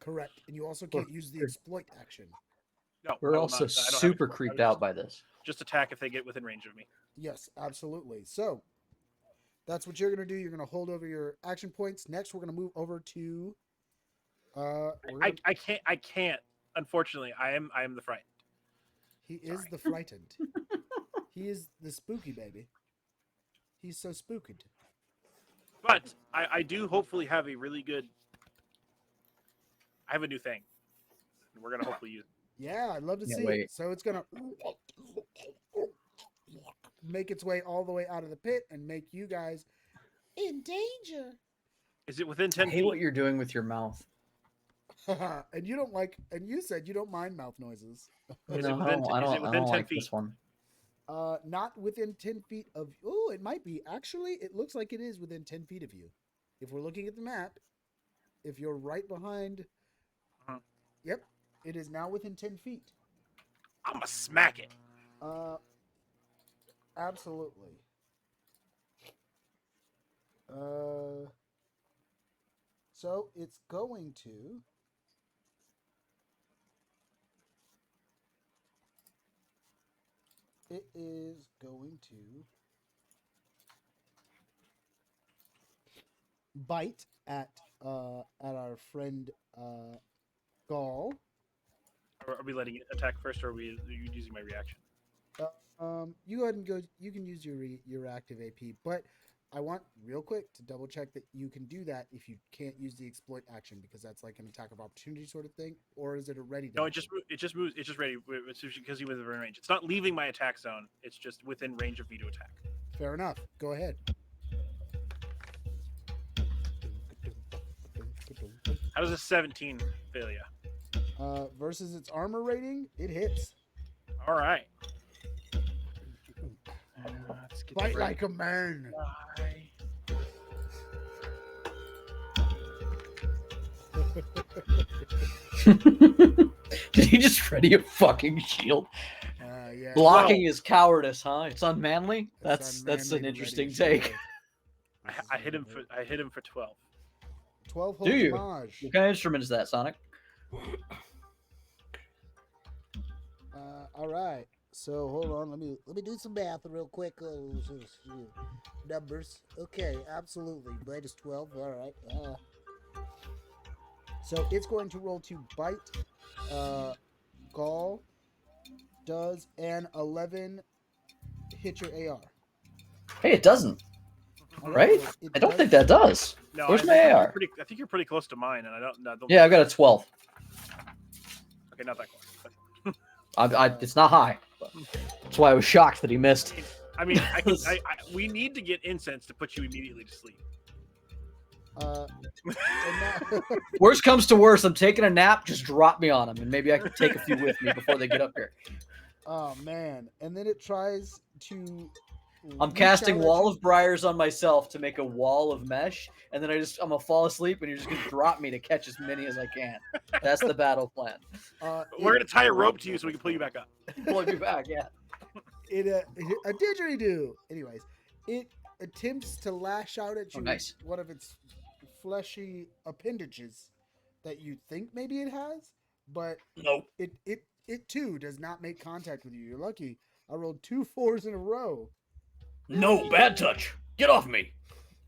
Correct. And you also can't use the exploit action. No, I We're will also not, I don't have super exploit. I creeped would out by this. just attack if they get within range of me. Yes, absolutely. So that's what you're gonna do. You're gonna hold over your action points. Next, we're gonna move over to. I can't. Unfortunately, I am the frightened. He is the frightened. He is the spooky baby. He's so spooked. But I do hopefully have a really good. I have a new thing. And we're gonna hopefully use. Yeah, I'd love to Can't see wait. it. So it's gonna make its way all the way out of the pit and make you guys in danger. Is it within I 10 hate feet? what you're doing with your mouth. And you don't like, and you said you don't mind mouth noises. Is No, it within? I Is don't, it I within don't 10 like feet? this one. Not within 10 feet of. Oh, it might be. Actually, it looks like it is within 10 feet of you. If we're looking at the map, if you're right behind. Uh-huh. Yep, it is now within 10 feet. I'm gonna smack it. Absolutely. So it's going to. It is going to bite at our friend Gaul. Are we letting it attack first, or are you using my reaction? You go ahead and go. You can use your active AP, but I want real quick to double check that you can do that if you can't use the exploit action because that's like an attack of opportunity sort of thing, or is it a ready? No, it just moves. It's just ready. It's because you within range. It's not leaving my attack zone. It's just within range of me to attack. Fair enough. Go ahead. How does a 17 fail you? Versus its armor rating, it hits. All right. Let's get Bite that like a man. Did he just ready a fucking shield? Yeah. Blocking is cowardice, huh? It's unmanly. It's That's unmanly an to interesting ready take. I hit him for 12. 12 Do hold you? damage. What kind of instrument is that, Sonic? All right. So hold on. Let me do some math real quick. Numbers. Okay, absolutely. Minus 12. All right. So it's going to roll to bite. Gaul does an 11 hit your AR. Hey, it doesn't. All Right? well, it I don't does- think that does. No, Where's I my think AR? I think you're pretty close to mine, and I don't. Yeah, I've got a 12. Okay, not that close. It's not high. That's why I was shocked that he missed. I mean, we need to get incense to put you immediately to sleep. and now- Worst comes to worst, I'm taking a nap. Just drop me on him, and maybe I can take a few with me before they get up here. Oh man! And then it tries to. I'm casting Wall of Briars on myself to make a wall of mesh, and then I'm gonna fall asleep, and you're just gonna drop me to catch as many as I can. That's the battle plan. We're gonna tie a rope to you so we can pull you back up. Pull me back, yeah. a didgeridoo. Anyways, it attempts to lash out at Oh, you nice. with one of its fleshy appendages that you think maybe it has, but Nope. it too does not make contact with you. You're lucky. I rolled 2 4s in a row. No, bad touch. Get off me.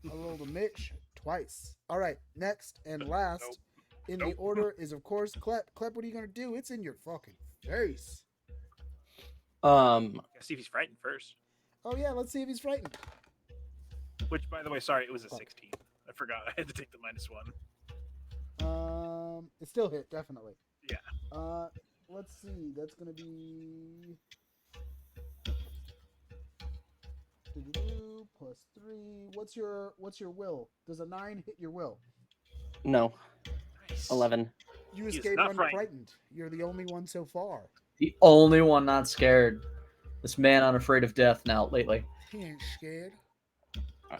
I rolled a Mitch twice. All right, next and last in the Nope. order is of course Clep. Clep, what are you gonna do? It's in your fucking face. Um, Gotta see if he's frightened first. Oh yeah, let's see if he's frightened. Which, by the way, sorry, it was a 16. I forgot. I had to take the -1. It still hit definitely. Yeah. Let's see. That's gonna be +3. What's your will? Does a 9 hit your will? no, Nice. 11. You He is escaped not unfrightened. You're the only one so far. The only one not scared. This man unafraid of death now lately. He ain't scared.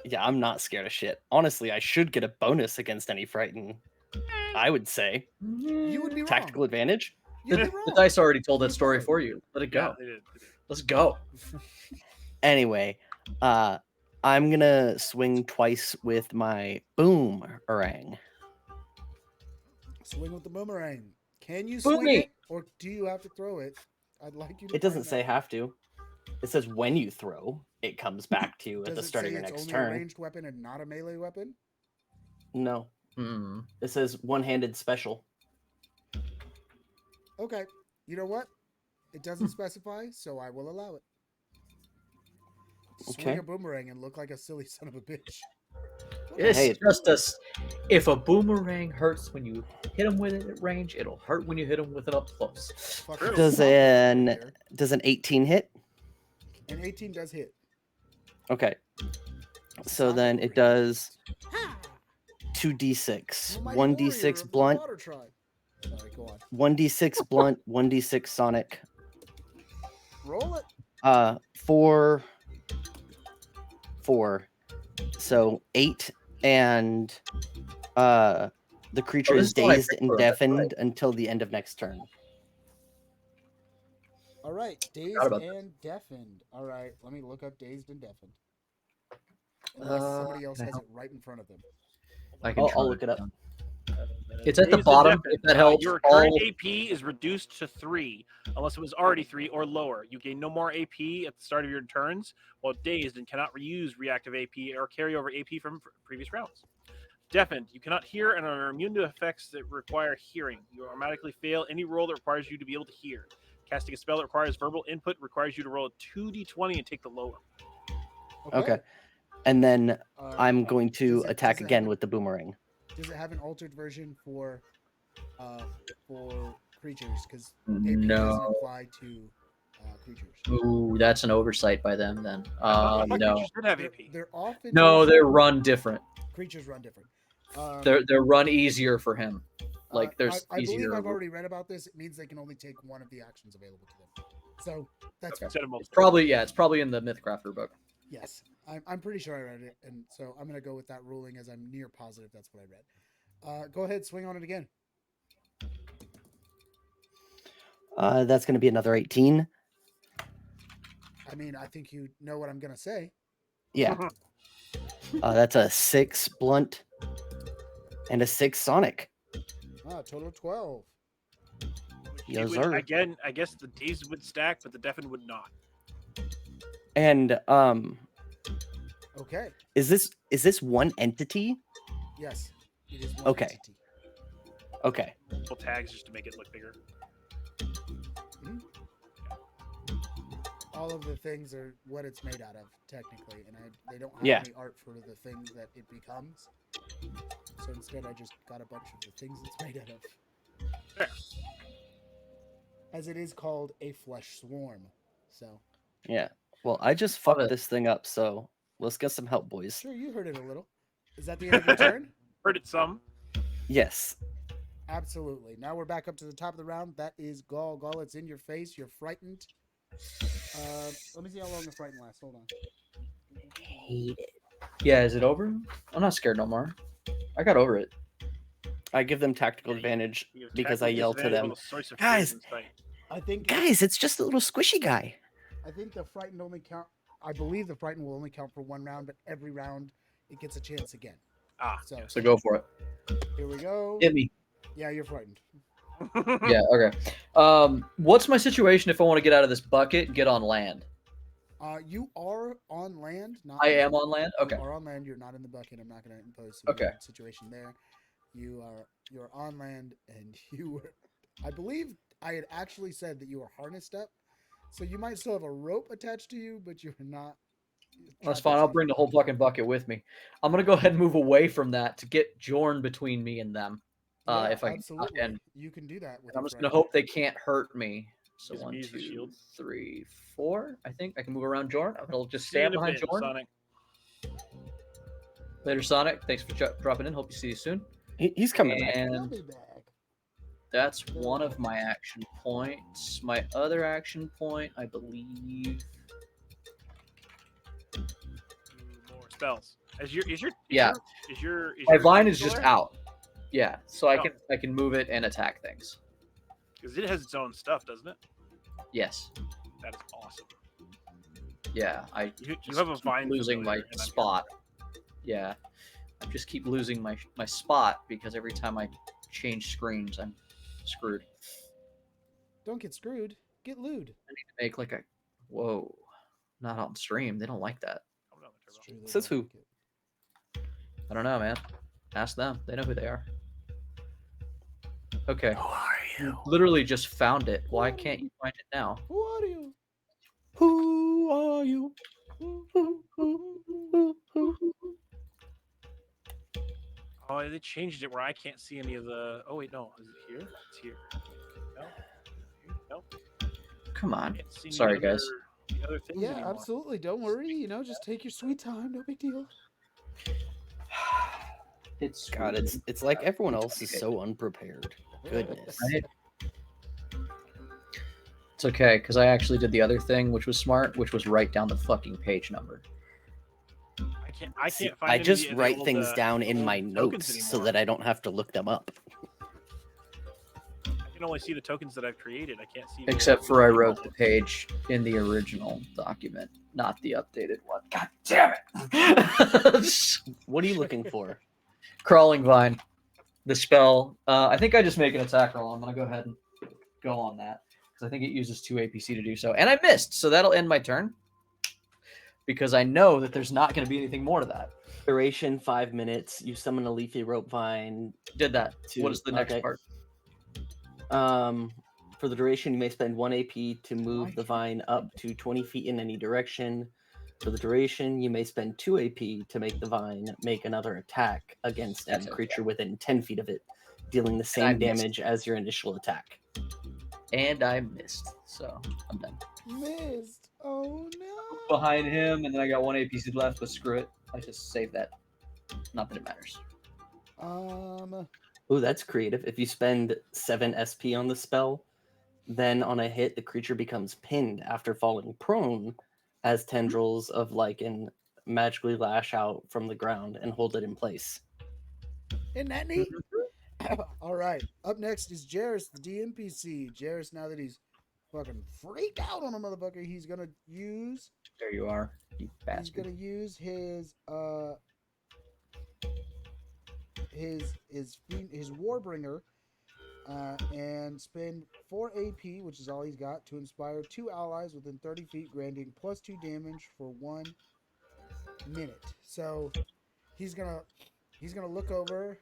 Yeah, I'm not scared of shit. Honestly, I should get a bonus against any frighten. I would say You would be wrong. tactical advantage. You'd be The wrong. dice already told that You're story right. for you. Let it go. Yeah, they did. Let's go. Anyway, I'm gonna swing twice with my boomerang. Swing with the boomerang. Can you Boom swing me. it, or do you have to throw it? I'd like you to. It doesn't find say out. have to. It says when you throw, it comes back to you at Does the it start say of your it's next only turn. a ranged weapon and not a melee weapon? No, Hmm. it says one-handed special. Okay. You know what? It doesn't specify, so I will allow it. Swing Okay. a boomerang and look like a silly son of a bitch. It's Hey. just if a boomerang hurts when you hit him with it at range, it'll hurt when you hit him with it up close. Fucking Does stop it over an here. does an 18 hit? An 18 does hit. Okay. So Stop then over it here. does Ha! 2d6. I'm a mighty warrior 1d6 of the blunt, Water Tribe. Sorry, go on. 1d6 blunt, 1d6 sonic. Roll it. 4 So 8, and the creature this is is the one I dazed picked and for him, that's deafened right. until the end of next turn. All right. Dazed about and deafened. All right. Let me look up dazed and deafened. Unless somebody else can I has help? it right in front of them. I can I'll try look it up. It's at the Dazed and bottom, deafened. if that helps. Your current All- AP is reduced to 3, unless it was already 3 or lower. You gain no more AP at the start of your turns while dazed and cannot reuse reactive AP or carry over AP from previous rounds. Deafened. You cannot hear and are immune to effects that require hearing. You automatically fail any roll that requires you to be able to hear. Casting a spell that requires verbal input requires you to roll a 2d20 and take the lower. Okay. And then Um, I'm going to does it- attack does it again have with the boomerang. Does it have an altered version for creatures? Because AP No. doesn't apply to creatures. Ooh, that's an oversight by them then. I thought No. creatures did have AP. They're often No, they're run different. creatures run different. They're run easier for him. Like there's I believe easier. I've already read about this. It means they can only take one of the actions available to them. So that's fair. Instead of It's multiple. probably it's probably in the Mythcrafter book. Yes, I'm pretty sure I read it, and so I'm gonna go with that ruling as I'm near positive that's what I read. Go ahead, swing on it again. That's going to be another 18. I mean, I think you know what I'm gonna say. Yeah. That's a 6 blunt and a 6 sonic. Total of 12. Yes, Would, sir. again, I guess the dazed would stack, but the deafened would not. And Okay. is this one entity? Yes, it is one Okay. entity. Okay. Multiple tags just to make it look bigger. All of the things are what it's made out of, technically, and they don't have Yeah. any art for the things that it becomes. So instead, I just got a bunch of the things it's made out of. Fair. As it is called a flesh swarm. So, Yeah. Well, I just Love fucked it. this thing up, so let's get some help, boys. sure, you heard it a little. Is that the end of your turn? Heard it some. Yes. Absolutely. Now we're back up to the top of the round. That is Gall. Gall, it's in your face. You're frightened. Let me see how long the frighten lasts. Hold on. Hate it. Yeah, is it over? I'm not scared no more. I got over it. I give them tactical advantage You have because I tactical yell to disadvantage them, on the source of "Guys, poison sight. I think guys, it's just a little squishy guy." I think the frightened only count. I believe the frightened will only count for 1 round, but every round it gets a chance again. So yes. So go for it. here we go. Hit me. Yeah, you're frightened. Yeah. Okay. What's my situation if I want to get out of this bucket and get on land? You are on land. Not I in the am on land. Okay. You are on land. You're not in the bucket. I'm not going to impose some Okay. weird situation there. You're on land, and you were. I believe I had actually said that you were harnessed up, so you might still have a rope attached to you, but you're not. That's fine. I'll bring the whole fucking bucket with me. I'm gonna go ahead and move away from that to get Jorn between me and them. Yeah, If I absolutely, can. you can do that. With I'm your just gonna friend. hope they can't hurt me. So Use 1, me as the 2, shield. 3, 4. I think I can move around Jorn. I'll just See you stand in a behind bit, Jorn. Sonic. Later, Sonic. Thanks for dropping in. Hope you see you soon. He's coming back. I'll And be back. that's one of my action points. My other action point, I believe. More spells. Yeah. Is your My vine thing is still just there? out. Yeah, so Oh. I can move it and attack things. Because it has its own stuff, doesn't it? Yes. That is awesome. Yeah, I You just have a keep vine losing my familiar, and I'm here. spot. Yeah, I just keep losing my spot because every time I change screens, I'm screwed. Don't get screwed. Get lewd. I need to make like a whoa, not on stream. They don't like that. Oh, no, the It's turbo. true, they Says don't who? like it. I don't know, man. Ask them. They know who they are. Okay. Who are You literally just found it. Why can't you find it now? Who are you? Who are you? Oh, they changed it where I can't see any of the. Oh wait, no. Is it here? It's here. No. Here? No. Come I on. can't see any Sorry, other, guys. the other things Yeah, anymore. absolutely. Don't worry. You know, just take your sweet time. No big deal. It's God, it's like everyone else is so unprepared. Goodness. Right? It's okay because I actually did the other thing, which was smart, which was write down the fucking page number. I See, can't find. I any just of the write old, things down in old my tokens notes so anymore. that I don't have to look them up. I can only see the tokens that I've created. I can't see. the Except ones for I that wrote came the out. page in the original document, not the updated one. God damn it! What are you looking for? Crawling vine, the spell. I think I just make an attack roll. I'm gonna go ahead and go on that because I think it uses 2 APC to do so, and I missed, so that'll end my turn because I know that there's not going to be anything more to that. Duration 5 minutes. You summon a leafy rope vine. Did that? What is the next Okay. part? For the duration, you may spend 1 AP to move the vine up to 20 feet in any direction. For the duration, you may spend 2 AP to make the vine make another attack against That's any okay. creature within 10 feet of it, dealing the I same missed. damage as your initial attack. And I missed, so I'm done. Missed. Oh no. Behind him, and then I got 1 APC left, but screw it. I just saved that. Not that it matters. Oh, that's creative. If you spend 7 SP on the spell, then on a hit, the creature becomes pinned after falling prone as tendrils of lichen magically lash out from the ground and hold it in place. Isn't that neat? All right. Up next is Jairus, the DMPC. Jairus, now that he's fucking freaked out on a motherfucker, he's gonna use. There you are, you He's bastard. gonna use his Warbringer and spend 4 AP, which is all he's got, to inspire 2 allies within 30 feet, granting +2 damage for 1 minute. So he's gonna look over.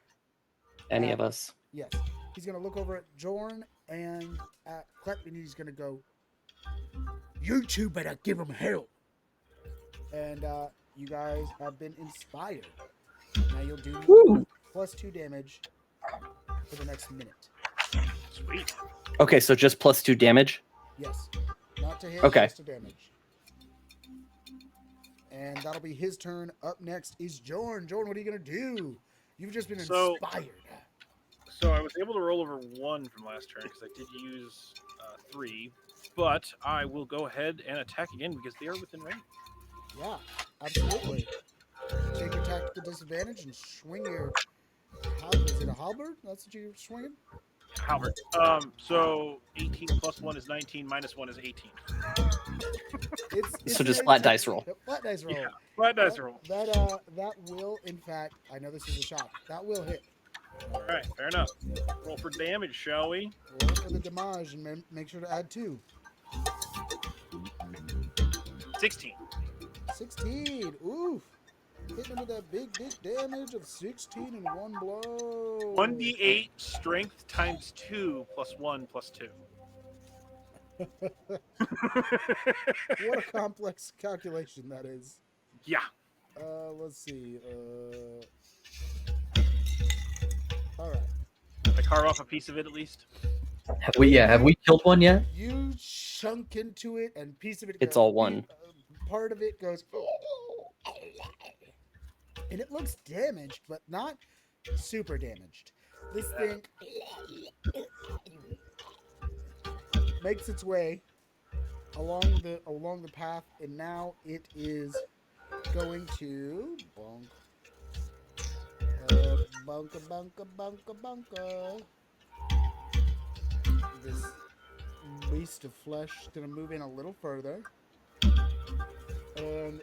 Any of us. Yes, he's gonna look over at Jorn and at Klep, and he's gonna go, "You two better give him hell." And you guys have been inspired. Now you'll do +2 damage for the next minute. Sweet. Okay, so just +2 damage? Yes, not to hit, Okay. just to damage. And that'll be his turn. Up next is Jorn. Jorn, what are you gonna do? You've just been inspired. So I was able to roll over 1 from last turn because I did use 3, but I will go ahead and attack again because they are within range. Yeah, absolutely. Take your tactical disadvantage and swing your. Is it a halberd? That's what you're swinging? Halbert. So 18 plus 1 is 19, minus 1 is 18. It's So just an flat 18. dice roll. Flat dice roll. Yeah, flat dice roll. That will, in fact, I know this is a shock. That will hit. All right, fair enough. Roll for damage, shall we? Roll for the damage and make sure to add 2. 16. 16. Oof. Hitting him with that big dick damage of 16 in one blow. 1d8 strength times 2 plus 1 plus 2. What a complex calculation that is. Yeah. Let's see. All right. I carve off a piece of it at least. Have we killed one yet? You chunk into it, and piece of it. It's all one. Part of it goes, and it looks damaged, but not super damaged. This thing makes its way along the path, and now it is going to bonk. Bunka bunka bunka bunka. This beast of flesh is going to move in a little further, and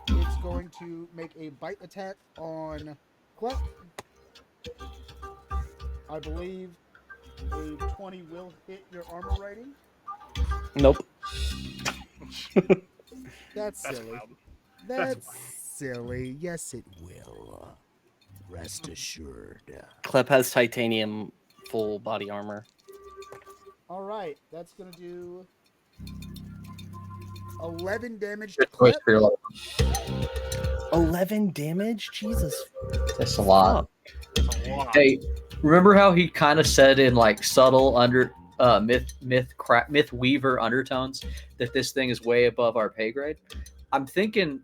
it's going to make a bite attack on Clef. I believe a 20 will hit your armor rating. Nope. That's That's silly. wild. That's silly. Yes, it will. Rest assured. Klep has titanium full body armor. All right, that's gonna do 11 damage to Good choice Klep. for your life. 11 damage? Jesus. That's a lot. That's a lot. Hey, remember how he kind of said in like subtle myth weaver undertones that this thing is way above our pay grade? I'm thinking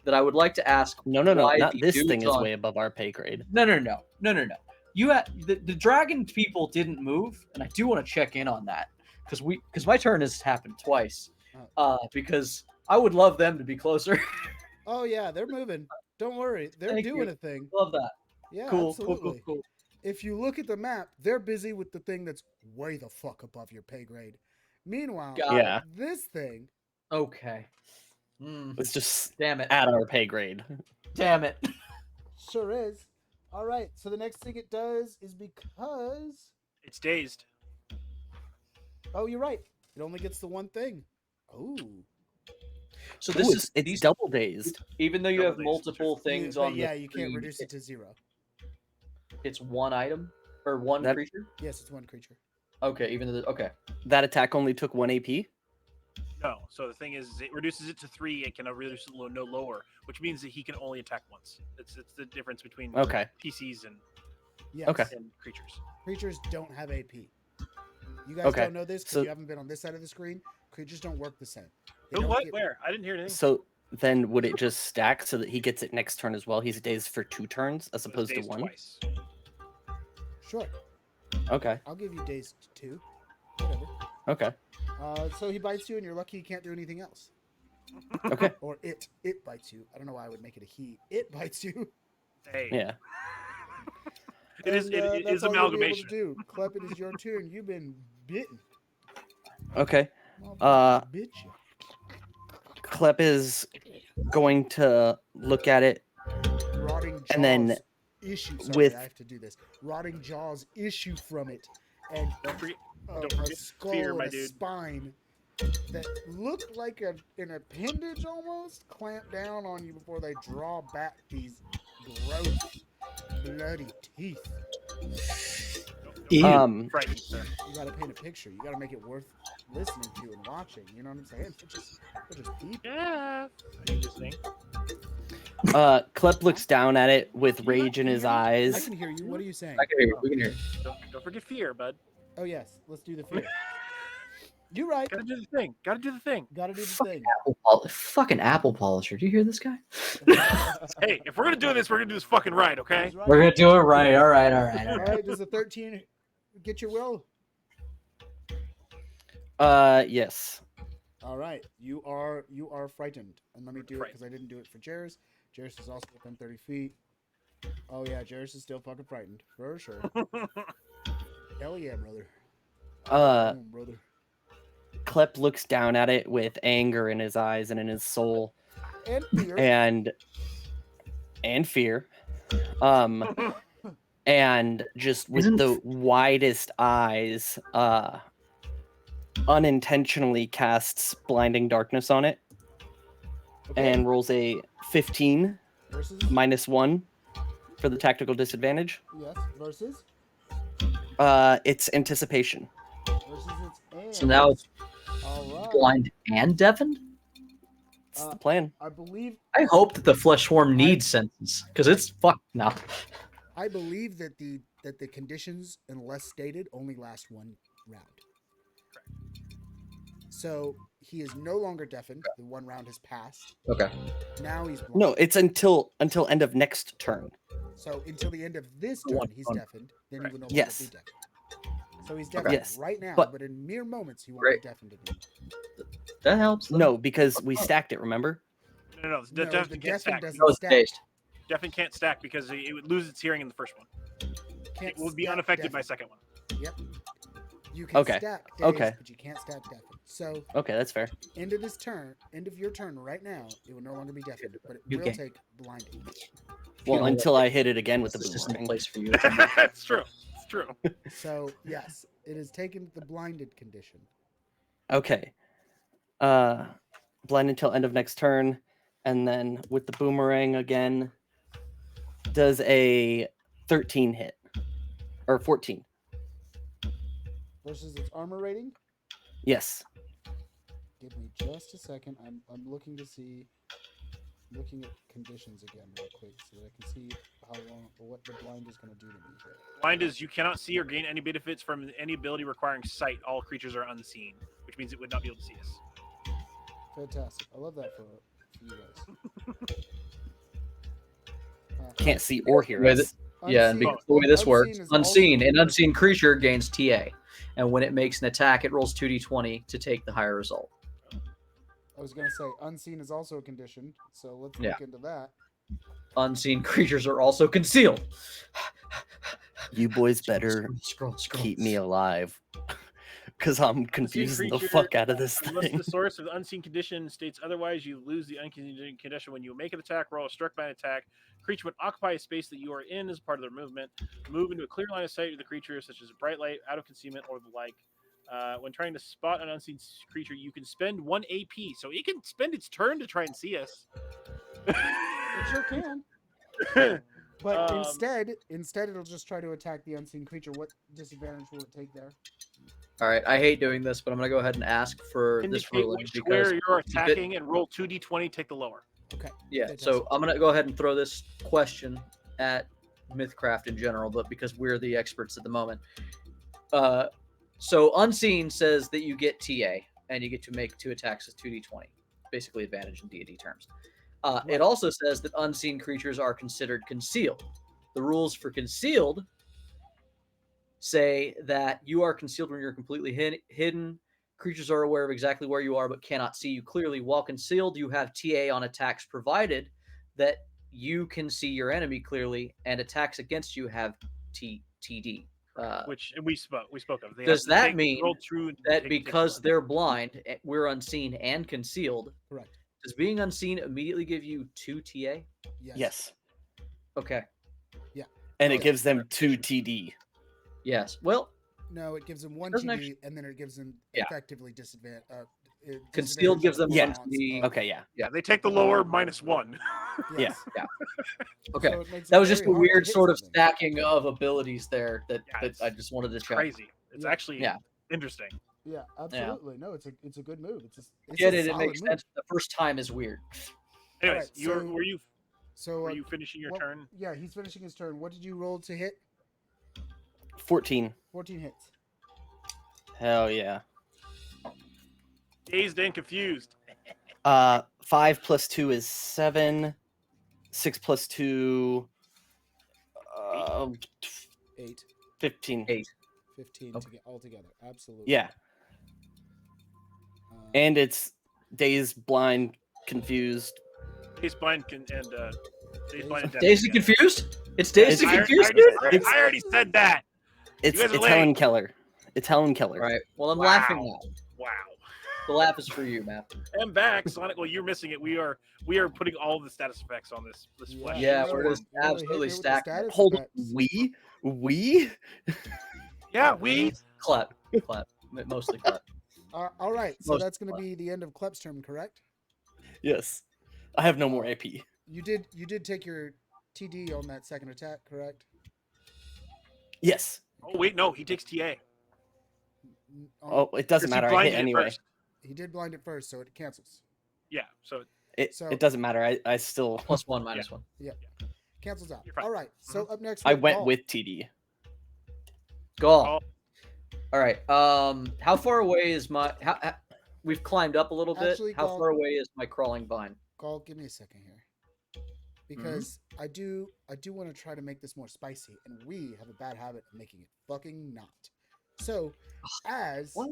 that I would like to ask. No. why Not the this dudes thing is on- way above our pay grade. No. You had the dragon people didn't move, and I do want to check in on that because my turn has happened twice. Because I would love them to be closer. Oh yeah, they're moving. Don't worry, they're Thank doing you. a thing. Love that. Yeah, Cool. absolutely. If you look at the map, they're busy with the thing that's way the fuck above your pay grade. Meanwhile, Got Yeah. this thing, Okay. It's just Damn it. at our pay grade. Damn it. sure is. All right, so the next thing it does is because It's dazed. oh, you're right. It only gets the one thing. Oh, So Ooh, this it's, is it's these, double dazed. even though you double have dazed, multiple things on yeah, the you can't screen, reduce it to 0. it's one item or one That- creature. Yes, it's one creature. Okay, even though okay. That attack only took 1 AP. No. So the thing is, it reduces it to 3. It can reduce it no lower, which means that he can only attack once. It's the difference between Okay. PCs and, Yes. Okay. and creatures. Creatures don't have AP. You guys Okay, don't know this because so- you haven't been on this side of the screen. Creatures don't work the same. They Who? don't What? get- Where? I didn't hear anything. So then would it just stack so that he gets it next turn as well? He's dazed for 2 turns as It was opposed to dazed 1? twice. Sure, Okay. I'll give you days 2. Whatever. Okay. So he bites you, and you're lucky you can't do anything else. Okay. Or it bites you. I don't know why I would make it a he. It bites you. Hey. Yeah. It is. And, It that's is all you'll be able amalgamation. to do. Clep, it is your turn. You've been bitten. Okay. Motherfucker bit you. Klep is going to look at it. Rotting jaws And then issue. Sorry, with- I have to do this. Rotting jaws issue from it, and Don't forget. a Don't forget skull fear, and my a dude. spine that look like an appendage almost clamp down on you before they draw back these gross bloody teeth. Frightened, sir. You gotta paint a picture. You gotta make it worth listening to and watching. You know what I'm saying? They're just people. Yeah. Are you listening? Klep looks down at it with You rage in can his hear me? I eyes. can hear you. What are you saying? I can hear you. We can hear you. Don't forget fear, bud. Oh yes, let's do the fear. You're right. Gotta do the thing. Gotta do the thing. Gotta do the thing. Fucking apple polisher. Do you hear this guy? Hey, if we're gonna do this, we're gonna do this fucking right, okay? He's right. We're gonna do it right. All right. All right. Does the 13 get your will? Yes. All right. You are frightened. And let me do it because I didn't do it for Jairus. Jairus is also within 30 feet. Oh yeah, Jairus is still fucking frightened for sure. Hell yeah, brother. Brother. Klep looks down at it with anger in his eyes and in his soul, And fear. and fear. And just with the widest eyes, unintentionally casts blinding darkness on it, and rolls a 15 versus -1 for the tactical disadvantage. yes versus It's anticipation. versus its and. So now it's All right. blind and deafened. It's the plan. I believe I hope that the flesh swarm needs senses because it's fucked now. I believe that the conditions, unless stated, only last one round. So he is no longer deafened. The one round has passed. Okay. Now he's blind. No, it's until end of next turn. So until the end of this One turn, he's turn. deafened. Then he will no longer Yes. be deafened. So he's deafened Yes, right now, but- but in mere moments he won't Great. be deafened anymore. That helps. though. No, because we stacked it. Remember? No, No, the the deafened can't deafened stack. doesn't Oh, it's stack. dazed. Deafened can't stack because it would lose its hearing in the first one. Can't It would be stack unaffected by deafened. second one. Yep. You can Okay. stack dazed, Okay. but you can't stack deafened. So Okay, that's fair. end of your turn right now, it will no longer be deafened, but it You will can. take blinding. Well, know until I hit it again with the This isn't the boomerang. place for you. It's true. It's true. So yes, it has taken the blinded condition. Okay. Blind until end of next turn, and then with the boomerang again, does a 13 hit or 14? Versus its armor rating. Yes. Give me just a second. I'm looking to see, looking at conditions again real quick so that I can see how long or what the blind is going to do to me here. Blind is you cannot see or gain any benefits from any ability requiring sight. All creatures are unseen, which means it would not be able to see us. Fantastic. I love that for you guys. Can't see or hear With us. Yeah, and Unseen- because the way this unseen works, is also- unseen, an unseen creature gains TA, and when it makes an attack, it rolls 2d20 to take the higher result. I was going to say unseen is also a condition, so let's Yeah. look into that. Unseen creatures are also concealed. You boys better Scroll. keep me alive, because I'm confusing the fuck out of this Unless thing. the source of the unseen condition states otherwise, you lose the unseen condition when you make an attack roll, struck by an attack. Creature would occupy a space that you are in as part of their movement. Move into a clear line of sight of the creature, such as a bright light, out of concealment, or the like. When trying to spot an unseen creature, you can spend 1 AP, so it can spend its turn to try and see us. It sure can. But instead it'll just try to attack the unseen creature. What disadvantage will it take there? All right, I hate doing this, but I'm gonna go ahead and ask for this Indicate ruling which because square you're attacking and roll 2d20, take the lower. Okay. yeah. Fantastic. So I'm gonna go ahead and throw this question at Mythcraft in general, but because we're the experts at the moment. So unseen says that you get TA and you get to make 2 attacks with 2d20, basically advantage in D&D terms. It also says that unseen creatures are considered concealed. The rules for concealed say that you are concealed when you're completely hidden. Creatures are aware of exactly where you are but cannot see you clearly. While concealed, you have TA on attacks provided that you can see your enemy clearly, and attacks against you have TD. Which we spoke of. They Does have to that take- mean roll true and that take because the they're blind, we're unseen and concealed? Correct. Does being unseen immediately give you 2 TA? Yes. Okay. And it Okay. gives them 2 TD. Yes. Well, No, it gives them 1 Doesn't TD, actually- and then it gives them Yeah. effectively disadvantage. Concealed gives them Yeah. Okay, yeah. Yeah, they take the lower -1. Yes. okay. So it makes That it was just a very hard to weird hit sort of something. stacking of abilities there that, Yeah, that I just wanted to It's check. crazy. It's Yeah. actually Yeah. interesting. Yeah, absolutely. No, it's a good move. It's Get a it? It solid makes move. sense. The first time is weird. Anyways, Alright, you were, so- were you So were you finishing your turn? Yeah, he's finishing his turn. What did you roll to hit? 14. 14 hits. Hell yeah. Dazed and confused. 5 plus 2 is 7. 6 plus 2, 8, 15. 8. 15 Okay. to get all together. Absolutely. Yeah. And it's dazed, blind, confused. Dazed, blind, and dazed, blind, and deaf Dazed and together. confused? It's dazed and It's- confused, I dude? already said that. It's guys are it's Helen late. Keller. It's Helen Keller. All right. Well, I'm Wow. laughing now. Wow. The laugh is for you, Matt. I'm back, Sonic. Well, you're missing it. We are putting all the status effects on this Yeah, flesh. Yeah, you we're really- just you really absolutely hit it with the stacking it. status Hold on. effects. We? Yeah, we. Clap. Mostly clap. All right, so Most that's going to clap. be the end of Klep's term, correct? Yes. I have no more AP. You did take your TD on that second attack, correct? Yes. Oh wait, no, he takes TA. Oh, it doesn't Because he matter. I hit blinded it anyway. first. He did blind it first, so it cancels. Yeah, so So- It doesn't matter. I still +1, -1. Cancels out. You're fine. All right, so up next, I we have went Gaul. with TD. Gaul. All right. How far away is my? We've climbed up a little bit. Actually, How Gaul- far away is my crawling vine? Gaul, give me a second here, because I do want to try to make this more spicy, and we have a bad habit of making it fucking not. So, as What?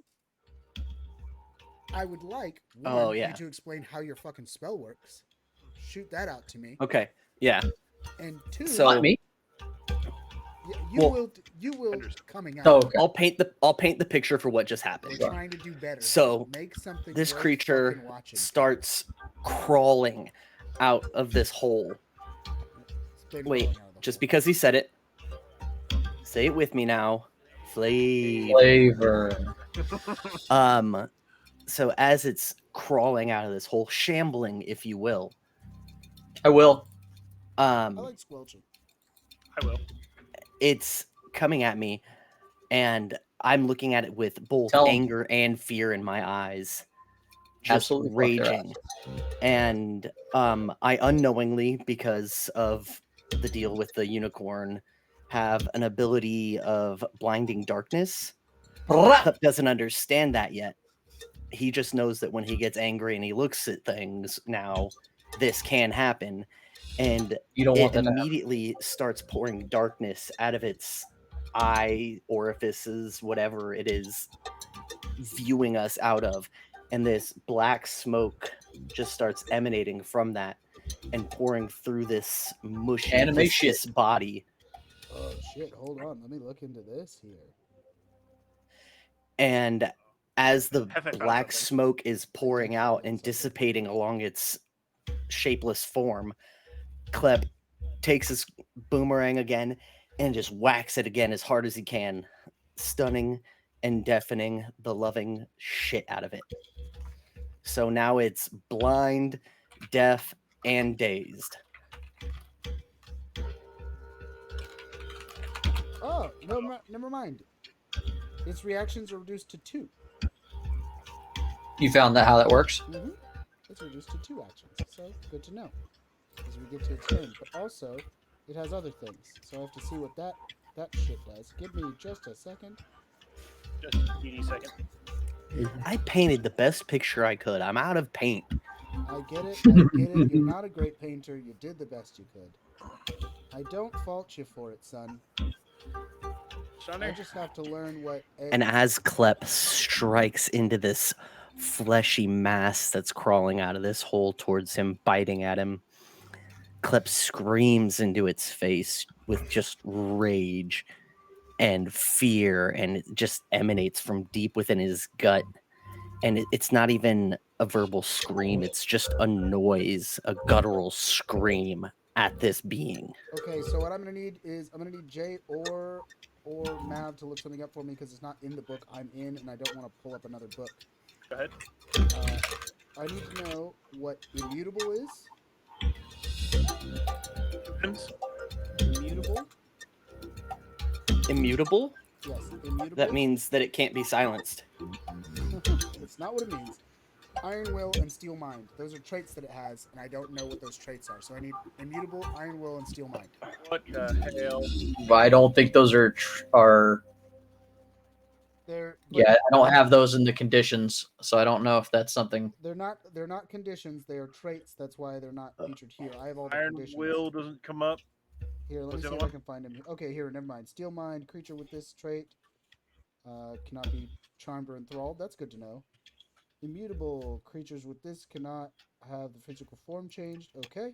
I would like Oh, you yeah. to explain how your fucking spell works. Shoot that out to me. Okay. Yeah. And two, So- Not me. you well- will Understood. coming out. Oh, okay. I'll paint the picture for what just We're happened. trying to do better. So, make something. This worth creature fucking watching. starts crawling out of this hole. It's been Wait, crawling out of the just hole. because he said it. Say it with me now. Flavor. Flavor. So as it's crawling out of this hole, shambling, if you will, I will. I like squelching. I will. it's coming at me, and I'm looking at it with both Tell 'em. anger and fear in my eyes. Just Absolutely fuck their raging. And I unknowingly, because of the deal with the unicorn, have an ability of blinding darkness. Pup doesn't understand that yet. He just knows that when he gets angry and he looks at things now, this can happen. And You don't it want that to happen. immediately starts pouring darkness out of its eye orifices, whatever it is viewing us out of. And this black smoke just starts emanating from that and pouring through this mushy Anime viscous shit. body. Oh shit! Hold on, let me look into this here. And as the Have I found black something? smoke is pouring out and dissipating along its shapeless form, Klep takes his boomerang again and just whacks it again as hard as he can, stunning and deafening the loving shit out of it. So now it's blind, deaf, and dazed. Oh, no, never mind. Its reactions are reduced to 2. You found that how that works? Mm-hmm. It's reduced to 2 actions, so good to know as we get to its turn. But also, it has other things, so I have to see what that shit does. Give me just a second. Just a teeny second. I painted the best picture I could. I'm out of paint. I get it. I get it. You're not a great painter. You did the best you could. I don't fault you for it, son. I Shunner? just have to learn what. And as Klep strikes into this fleshy mass that's crawling out of this hole towards him, biting at him, Klep screams into its face with just rage and fear, and it just emanates from deep within his gut. And it's not even a verbal scream, it's just a noise, a guttural scream at this being. Okay, so what I'm gonna need is Jay or Mav to look something up for me because it's not in the book I'm in, and I don't want to pull up another book. Go ahead. I need to know what immutable is. Immutable. Immutable? Yes, immutable. That means that it can't be silenced. It's not what it means. Iron Will and Steel Mind. Those are traits that it has, and I don't know what those traits are. So I need immutable, Iron Will, and Steel Mind. What the hell? But I don't think those are They're yeah, I don't have those in the conditions, so I don't know if that's something. They're not conditions. They are traits. That's why they're not featured here. I have all the Iron conditions. Will doesn't come up. Here, let me What's see the if other I can find him. Okay, here, never mind. Steel Mind, creature with this trait cannot be charmed or enthralled. That's good to know. Immutable, creatures with this cannot have the physical form changed. Okay.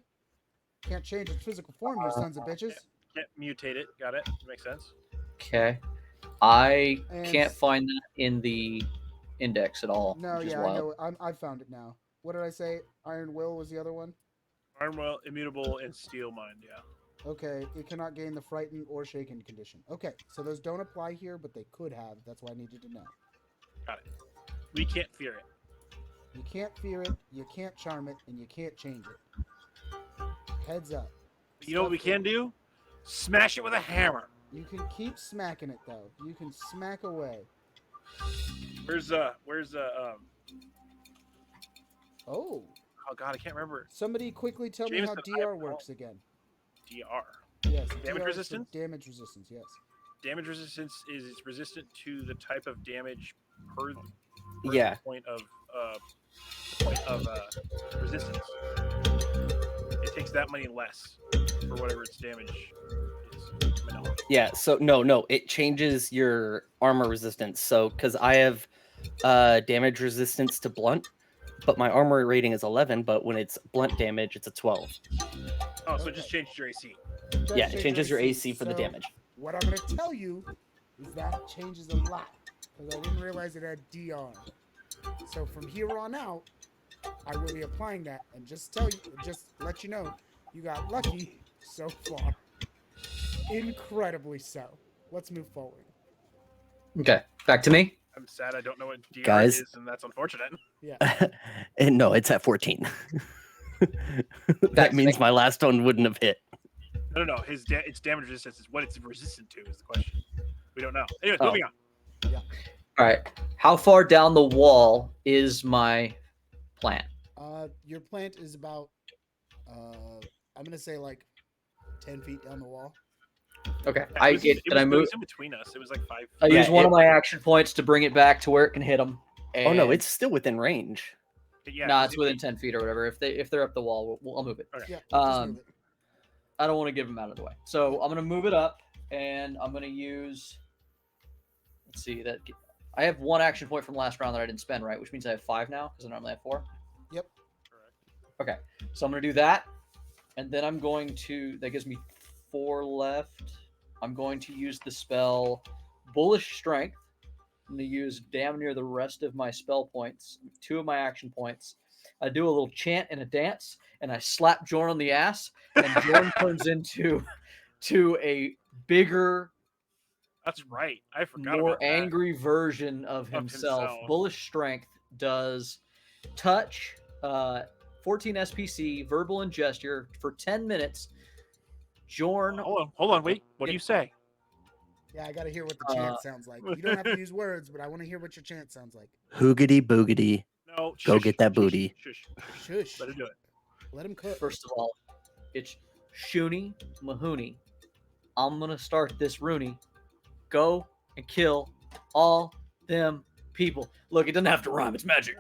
Can't change its physical form, you sons of bitches. Can't mutate it. Got it. Makes sense. Okay. I And can't find that in the index at all. No, which is yeah, I wild. know. I found it now. What did I say? Iron Will was the other one. Armwell, Immutable, and Steel Mind. Yeah. Okay, it cannot gain the frightened or shaken condition. Okay, so those don't apply here, but they could have. That's why I needed to know. Got it. We can't fear it. You can't fear it, you can't charm it, and you can't change it. Heads up. You know what we can do? Smash it with a hammer. You can keep smacking it though. You can smack away. Where's Oh, oh god, I can't remember. somebody quickly tell me how Jameson, DR works again. DR. Yes, Damage DR is for resistance? Damage resistance. Yes. Damage resistance is resistant to the type of damage per Yeah. point of resistance. It takes that many less for whatever its damage is. Yeah, so no, it changes your armor resistance. So because I have damage resistance to blunt, but my armor rating is 11, but when it's blunt damage, it's a 12. Oh, so it just changed your AC. Does Yeah, it change changes your AC for the So, damage. What I'm gonna tell you is that changes a lot because I didn't realize it had DR. So from here on out, I will be applying that and just let you know, you got lucky so far. Incredibly so. Let's move forward. Okay, back to me. I'm sad I don't know what DR Guys. is, and that's unfortunate. Yeah. And no, it's at 14. That That's means me. my last one wouldn't have hit. No. Its damage resistance is what it's resistant to is the question. We don't know. Anyways, Oh. moving on. All right. How far down the wall is my plant? Your plant is about I'm gonna say like 10 feet down the wall. Okay. Yeah, it was I move? in between us. It was like 5. I Yeah, use one it- of my action points to bring it back to where it can hit them. Oh no, it's still within range. Yeah, no, it's within 10 feet or whatever. If they're up the wall, I'll move it. Okay. Yeah. Just Um, move it. I don't want to give them out of the way, so I'm gonna move it up, and I'm gonna use. Let's see that. I have one action point from last round that I didn't spend, right? Which means I have 5 now because I normally have 4. Yep. Okay, so I'm gonna do that, and then I'm going to. That gives me 4 left. I'm going to use the spell Bullish Strength. I'm going to use damn near the rest of my spell points, 2 of my action points. I do a little chant and a dance, and I slap Jorn on the ass, and Jorn turns into a bigger, That's right. I forgot more about that. angry version of himself. himself. Bullish Strength does touch, 14 SPC, verbal and gesture for 10 minutes. Jorn, Hold on, wait. What do you say? Yeah, I gotta hear what the chant sounds like. You don't have to use words, but I want to hear what your chant sounds like. Hoogity boogity. No, Go shush, get that shush, booty. Shush. Shush. Let her do it. Let him cook. first of all, it's Shuni Mahuni. I'm going to start this Rooney. Go and kill all them people. Look, it doesn't have to rhyme. It's magic.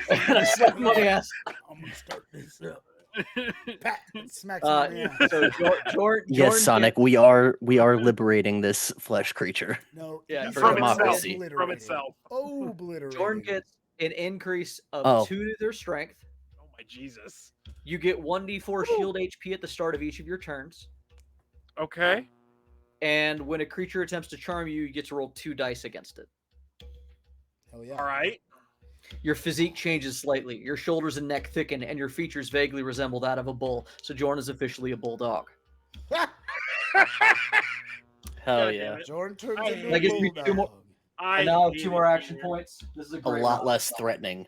And I slap him on the ass. I'm gonna start this up. Pat smacks him on the ass. So Jordan, Yes, Sonic, we are liberating this flesh creature. No, Yeah, he's from already itself. obliterated. From itself. Obliterated. Jordan gets an increase of Oh. 2 to their strength. Oh my Jesus. You get 1d4 shield HP at the start of each of your turns. Okay. And when a creature attempts to charm you, you get to roll 2 dice against it. Hell yeah. All right. Your physique changes slightly. Your shoulders and neck thicken, and your features vaguely resemble that of a bull. So Jordan is officially a bulldog. Hell God yeah. damn it. Jordan turns I into That a gives me 2 bulldog. more- I And now I have hate 2 more it action here. points. This is a A great lot round. less threatening.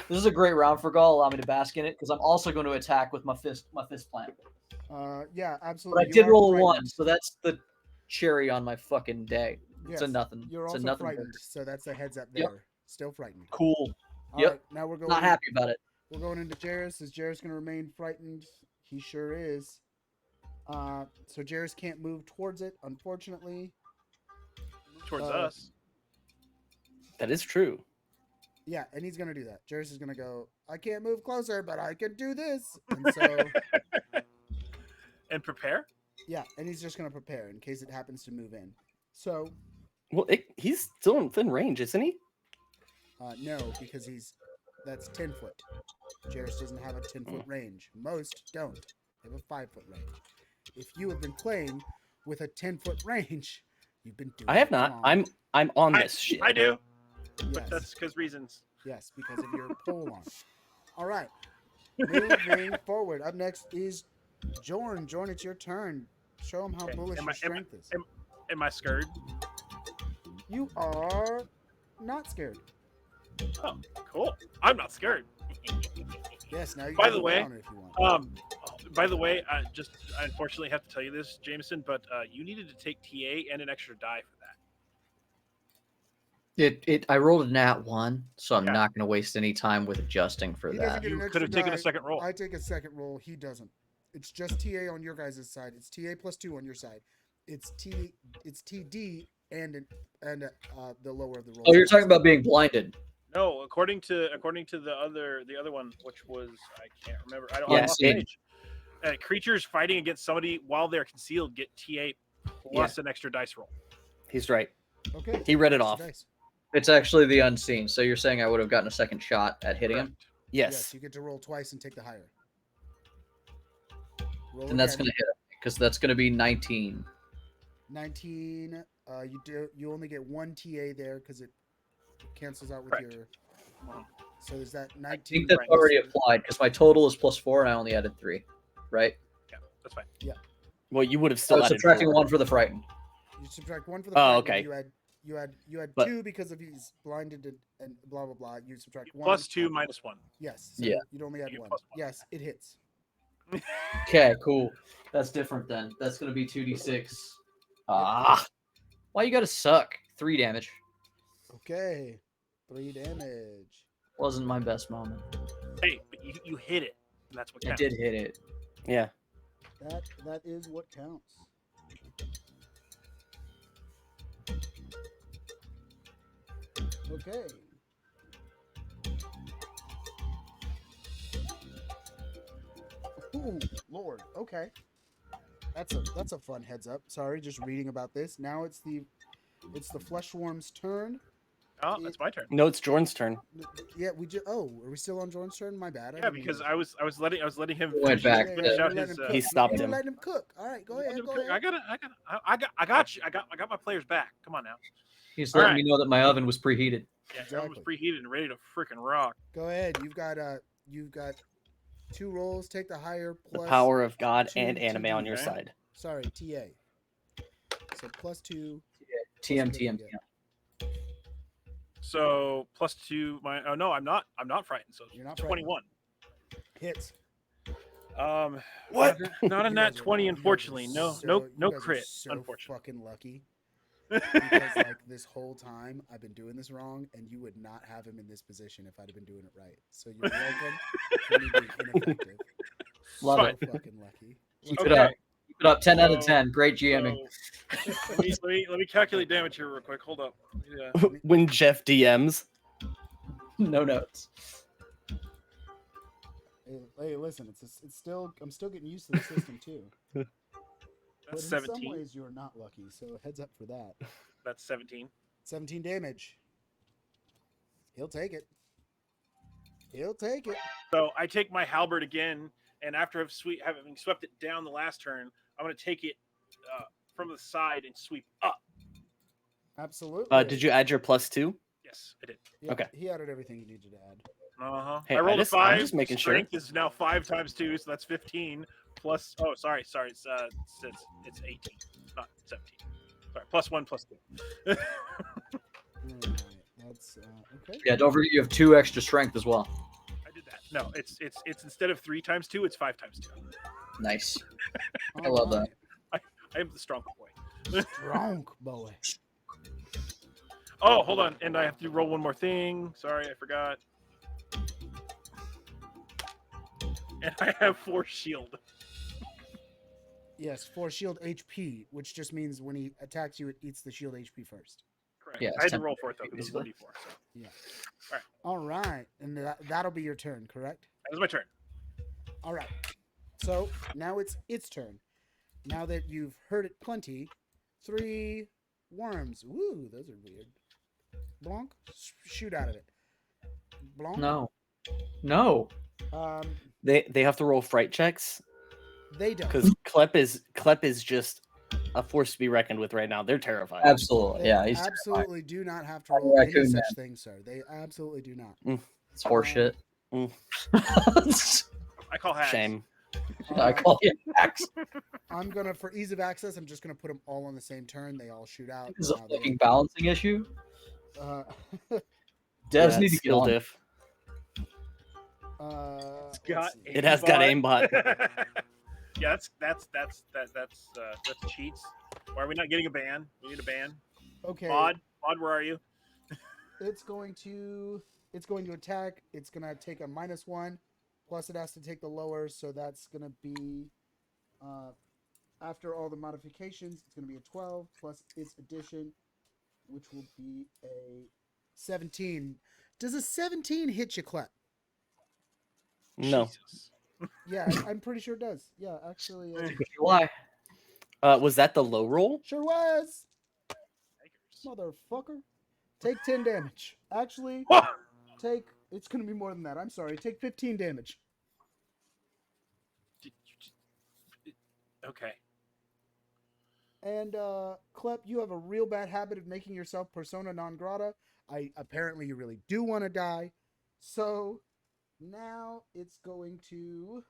This is a great round for Gaul. Allow me to bask in it because I'm also going to attack with my fist plant. Yeah, But absolutely. I You did are roll a frightened. 1, so that's the cherry on my fucking day. It's a Yes, nothing. You're It's a also nothing. frightened, so that's a heads up Yep. there. Still frightened. Cool. All Yep. right, now we're going. Not happy about it. We're going into Jairus. Is Jairus going to remain frightened? He sure is. So Jairus can't move towards it, unfortunately. Towards Uh, us. That is true. Yeah, and he's going to do that. Jairus is going to go, I can't move closer, but I can do this. And so, And prepare? yeah, and he's just going to prepare in case it happens to move in. So, Well, he's still within range, isn't he? no, because that's 10 foot. Jairus doesn't have a 10-foot range. Most don't. They have a 5-foot range. If you have been playing with a 10-foot range, You've been doing I have it not. wrong. I'm on this shit. I do, Yes. but that's because reasons. Yes, because of your pole arm. All right. Moving forward. Up next is Jorn. Jorn, it's your turn. Show him how Okay, bullish am your I- strength is. Am I scared? You are not scared. Oh, cool. I'm not scared. Yes, now you By can the go way, on it if you want. By the way, I unfortunately have to tell you this, Jameson, but you needed to take TA and an extra die for that. I rolled a nat 1, so I'm Yeah. not going to waste any time with adjusting for He doesn't that. get You an could extra have taken a die. second roll. I take a second roll. He doesn't. It's just TA on your guys' side. It's TA plus 2 on your side. It's TD and the lower of the roll. Oh, you're talking about being blinded. No, according to the other one, which was I can't remember. I don't Yeah, I lost the it- page. Creatures fighting against somebody while they're concealed get TA plus an extra dice roll. He's right. Okay. He read it Extra off. dice. It's actually the unseen. So you're saying I would have gotten a second shot at hitting him? Correct. Yes. You get to roll twice and take the higher. Roll And that's again. going to hit him because that's going to be 19. 19. You only get one TA there because it cancels out with Correct. your. So is that I 19? think that's Right. already applied because my total is +4 and I only added 3. Right? Yeah, that's fine. Well, you would have So still added subtracting 4. 1 for the frightened. You subtract 1 for the. Oh, frightened, okay. You had But- 2 because of he's blinded and blah blah blah. You subtract 1 Plus 2 minus 1. Yes. So Yeah. You'd only You add get 1. plus 1. Yes, it hits. Okay, cool. That's different then. That's going to be 2d6. Ah. Why you got to suck? 3 damage. Okay. 3 damage. Wasn't my best moment. Hey, but you hit it. And that's what I counts. did hit it. Yeah. That is what counts. Okay. Ooh, Lord. Okay. That's a fun heads up. Sorry, just reading about this. Now it's the Fleshworm's turn. Oh, that's my turn. No, it's Jordan's turn. Yeah, are we still on Jordan's turn? My bad. I Yeah, didn't because know. I was letting him Went back. finish You're out letting his. him He cook. stopped You're him. letting him cook. All right, go ahead. Go ahead. I got my players back. Come on now. He's All letting right. me know that my oven was preheated. Yeah, Exactly. everyone was preheated and ready to freaking rock. Go ahead. You've got 2 rolls. Take the higher The plus. power of God 2 and anime on TD, your okay? side. Sorry, TA. So plus 2. TM, What's it TM, gonna TM. So plus 2. Oh no, I'm not frightened. So You're not 21. Hits. What? Not a You nat guys are- 20, you guys are unfortunately. so- No you guys are crit. so Unfortunately. fucking lucky. Because like this whole time I've been doing this wrong, and you would not have him in this position if I'd have been doing it right. So you're welcome for me being ineffective. Love so it. fucking lucky. Keep Okay. it up. Keep it up. 10 out of So- 10. Great GMing. So, let me calculate damage here real quick. Hold up. Yeah. When Jeff DMs. No notes. Hey, listen, it's still I'm still getting used to the system too. But That's in some 17. ways you're not lucky, so heads up for that. That's 17. 17 damage. He'll take it. He'll take it. So I take my halberd again, and after having swept it down the last turn, I'm going to take it from the side and sweep up. Absolutely. Did you add your +2? Yes, I did. Yeah, Okay. He added everything he needed to add. Uh-huh. Hey, I rolled I'm a 5. just making sure. Strength is now 5 times 2, so that's 15. Plus, oh, sorry. It's 18, not 17. Sorry, plus 1, plus 2. Alright, that's okay. Yeah, don't forget you have 2 extra strength as well. I did that. No, it's instead of 3 times 2, it's 5 times 2. Nice. I love that. I am the strong boy. Strong boy. Oh, hold on, and I have to roll one more thing. Sorry, I forgot. And I have 4 shield. Yes, 4 shield HP, which just means when he attacks you, it eats the shield HP first. Correct. Yeah, I had to 10 roll for it though because it was basically. 1d4. So All right, and that'll be your turn, correct? that was my turn. All right. So now it's its turn. Now that you've heard it plenty, 3 worms. Woo, those are weird. Blanc, shoot out of it. Blanc. No. No. They have to roll fright checks They don't. because Klep is just a force to be reckoned with right now. They're terrifying. Absolutely, They yeah. He's absolutely do not have to I'm a roll any raccoon such man. thing, sir. They absolutely do not. It's horseshit. I call hacks. Shame. I call you hacks. I'm gonna, for ease of access, I'm just gonna put them all on the same turn. They all shoot out. This is a Now they fucking balancing issue. uh, Devs Yeah, need to get skill on. diff. It's got let's see. It has got aimbot. aimbot. Yeah, that's cheats. Why are we not getting a ban? We need a ban. Okay, Mod, where are you? it's going to attack. It's gonna take a -1, plus it has to take the lower, so that's gonna be after all the modifications, it's gonna be a 12 plus its addition, which will be a 17. Does a 17 hit you, Clep? No. Jesus. Yeah, I'm pretty sure it does. Yeah, actually, Why? Was that the low roll? sure was. Motherfucker. Take 10 damage. Actually, it's gonna be more than that. I'm sorry. Take 15 damage. Okay. And Clep, you have a real bad habit of making yourself persona non grata. Apparently you really do want to die. So now it's going to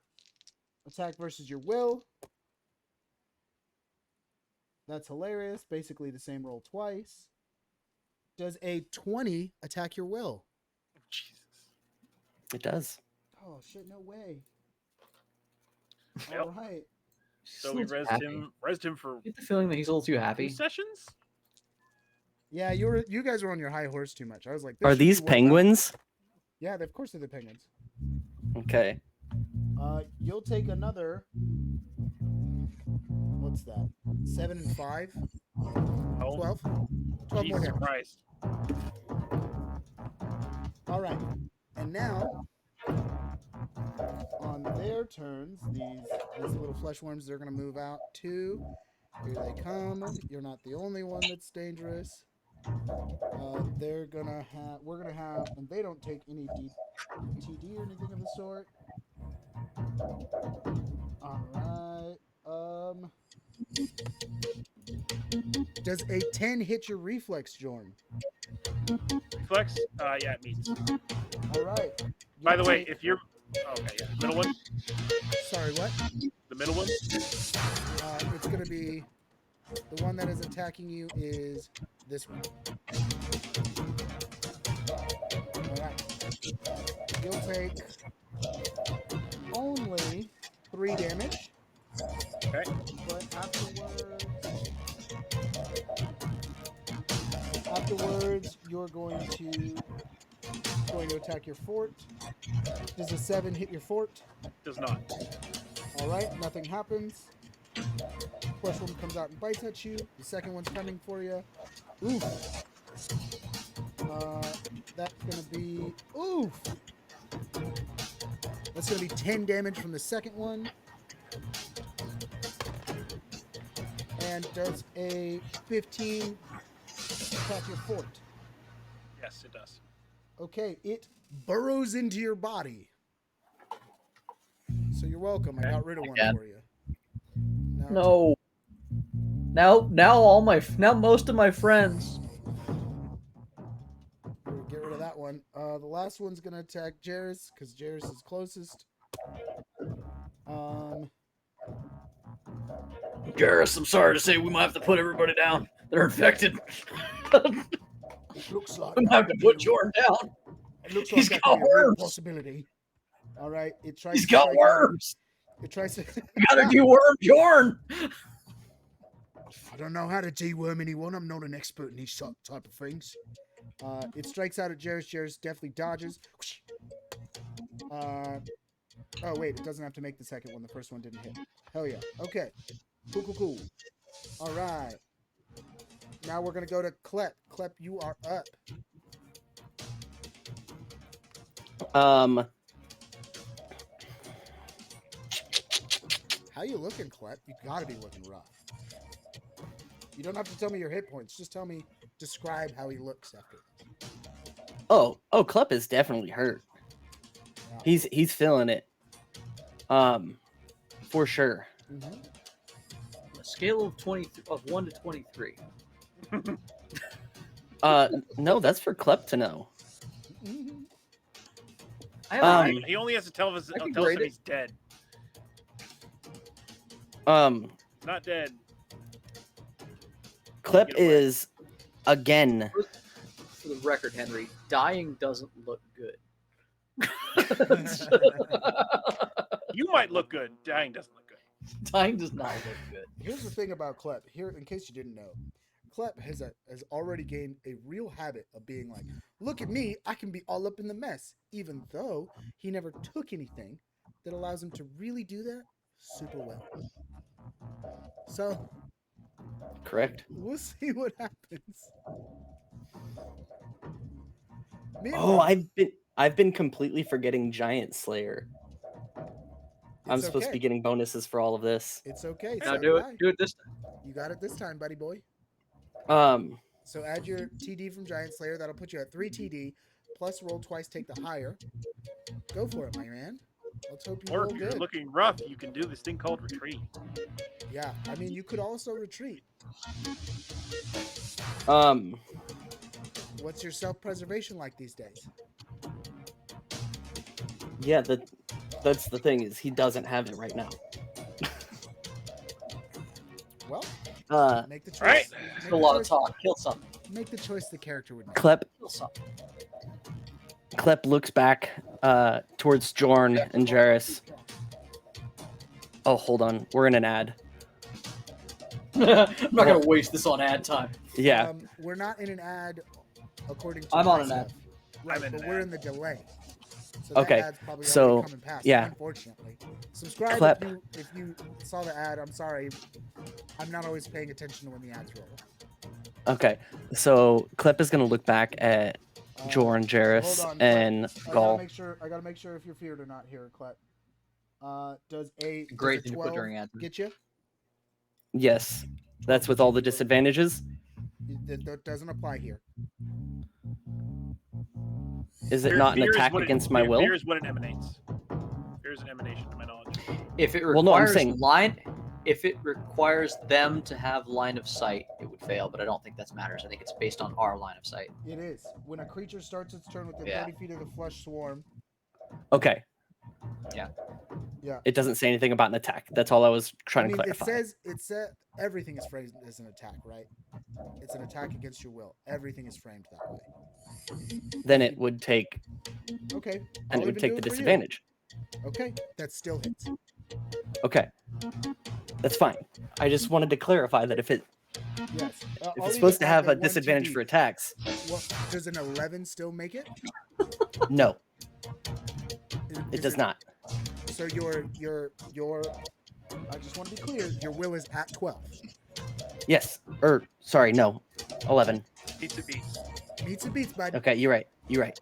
attack versus your will. That's hilarious. Basically the same roll twice. Does a 20 attack your will? Jesus. It does. Oh shit, no way. Yep. All right. So we resed him for I get the feeling that he's a little too 2 happy. sessions. Yeah, you guys were on your high horse too much. I was like, this Are should be these well done. penguins? Yeah, of course they're the penguins. Okay. You'll take another. What's that? 7 and 5? Oh, 12? 12 more Jesus damage. Christ. All right. And now, on their turns, these little flesh worms, they're going to move out too. Here they come. You're not the only one that's dangerous. We're going to have, and they don't take any TD or anything of the sort. All right. Does a 10 hit your reflex, Jorn? Reflex? Yeah, it meets. All right. By the way, if you're... okay, yeah. Middle one? Sorry, what? The middle one? It's going to be... The one that is attacking you is this one. All right. You'll take only 3 damage. Okay. But afterwards, you're going to attack your fort. Does a 7 hit your fort? Does not. All right, nothing happens. First one comes out and bites at you. The second one's coming for you. Oof. That's gonna be oof. That's gonna be 10 damage from the second one. And does a 15 attack your fort? Yes, it does. Okay, it burrows into your body. So you're welcome. I got rid of one for you. No. Now most of my friends. Get rid of that one. The last one's gonna attack Jairus because Jairus is closest. Garrus, I'm sorry to say we might have to put everybody down. They're infected. It looks like We might have to put Jordan down. It looks He's like got that could be a real worms. possibility. All right, it tries. He's to got strike worms. It tries to. We gotta deworm Jordan. I don't know how to deworm anyone. I'm not an expert in these type of things. It strikes out at Jairus. Jairus definitely dodges. Oh wait, it doesn't have to make the second one. The first one didn't hit. Hell yeah. Okay. Cool. All right. Now we're gonna go to Klep. Klep, you are up. How you looking, Klep? You gotta be looking rough. You don't have to tell me your hit points. Just describe how he looks after. Oh, Klep is definitely hurt. Yeah. He's feeling it. For sure. Mm-hmm. scale of 1 to 23. No, that's for Klep to know. I have He only has to tell us I can tell us grade if it. he's dead. Not dead. Klep Get away. is again. For the record, Henry, dying doesn't look good. You might look good. Dying doesn't look good. Dying does not look good. Here's the thing about Klep. Here, in case you didn't know, Klep has already gained a real habit of being like, "Look at me, I can be all up in the mess," even though he never took anything that allows him to really do that super well. So Correct. we'll see what happens. Oh, Meanwhile, I've been completely forgetting Giant Slayer. I'm it's supposed to okay. be getting bonuses for all of this. It's okay. Now So do did I. it. Do it this time. You got it this time, buddy boy. So add your TD from Giant Slayer. That'll put you at 3 TD. Plus roll twice, take the higher. Go for it, my man. Let's hope you Or roll if you're good. looking rough, you can do this thing called retreat. Yeah, I mean, you could also retreat. What's your self-preservation like these days? yeah, that's the thing is he doesn't have it right now. Well, make the choice. Alright. Make A the lot of choice- talk. Kill something. Make the choice the character would make. Kill something. Klep looks back towards Jorn and Jarrus. Oh, hold on. We're in an ad. I'm not gonna waste this on ad time. Yeah. We're not in an ad, according to I'm my on an ad. stuff. Right, I'm in but an we're ad. in the delay. So Okay, that ad's probably so, already coming past, yeah. unfortunately. Subscribe Klep. if you saw the ad. I'm sorry. I'm not always paying attention to when the ads roll. Okay. So Klep is gonna look back at Jorn, Hold Jarrus, on, and I Gall. gotta make sure if you're feared or not here, Klep. Does a Great does a thing to put 12 during ad time. get you? Yes. That's with all the disadvantages. That doesn't apply here. Is it Fear- not an fear is attack what it- against my fear- will? Fear is what it emanates. Fear is an emanation, to my knowledge. If it Well, no, I'm requires saying- if it requires them to have line of sight, it would fail. But I don't think that matters. I think it's based on our line of sight. It is. When a creature starts its turn within Yeah. 30 feet of the flesh swarm. Okay. Yeah. Yeah. It doesn't say anything about an attack. That's all I was trying to it clarify. says everything is framed as an attack, right? It's an attack against your will. Everything is framed that way. Then it would take, Okay. and I'll it would even take do the it for you. disadvantage. Okay. That still hits. Okay. That's fine. I just wanted to clarify that if Yes. it's supposed to have a disadvantage for attacks, Well, does an 11 still make it? no, it Is does not. So your I just want to be clear, your will is at 12. Yes. Or sorry, no. 11. Pizza beats. Meets and beats, bud. Okay, you're right. You're right.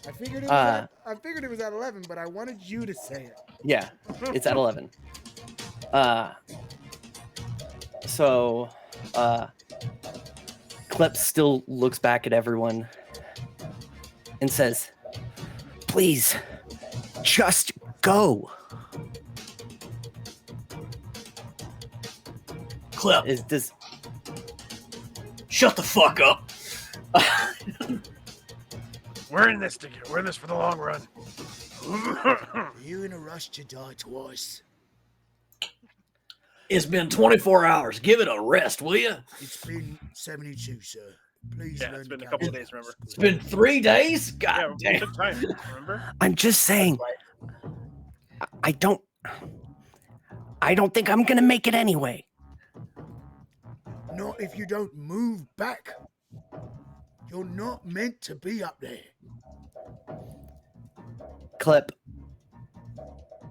I figured it was at 11, but I wanted you to say it. Yeah, it's at 11. So Klep still looks back at everyone and says, "Please, just go." Klep, Is this shut the fuck up. We're in this together. We're in this for the long run. Are you in a rush to die twice? It's been 24 hours. Give it a rest, will you? It's been 72, sir. Please Yeah, learn it's to been a count couple of to days, remember? It's been 3 days. Yeah, God we damn. took time, remember? I'm just saying. I don't think I'm gonna make it anyway. Not if you don't move back. You're not meant to be up there. Klep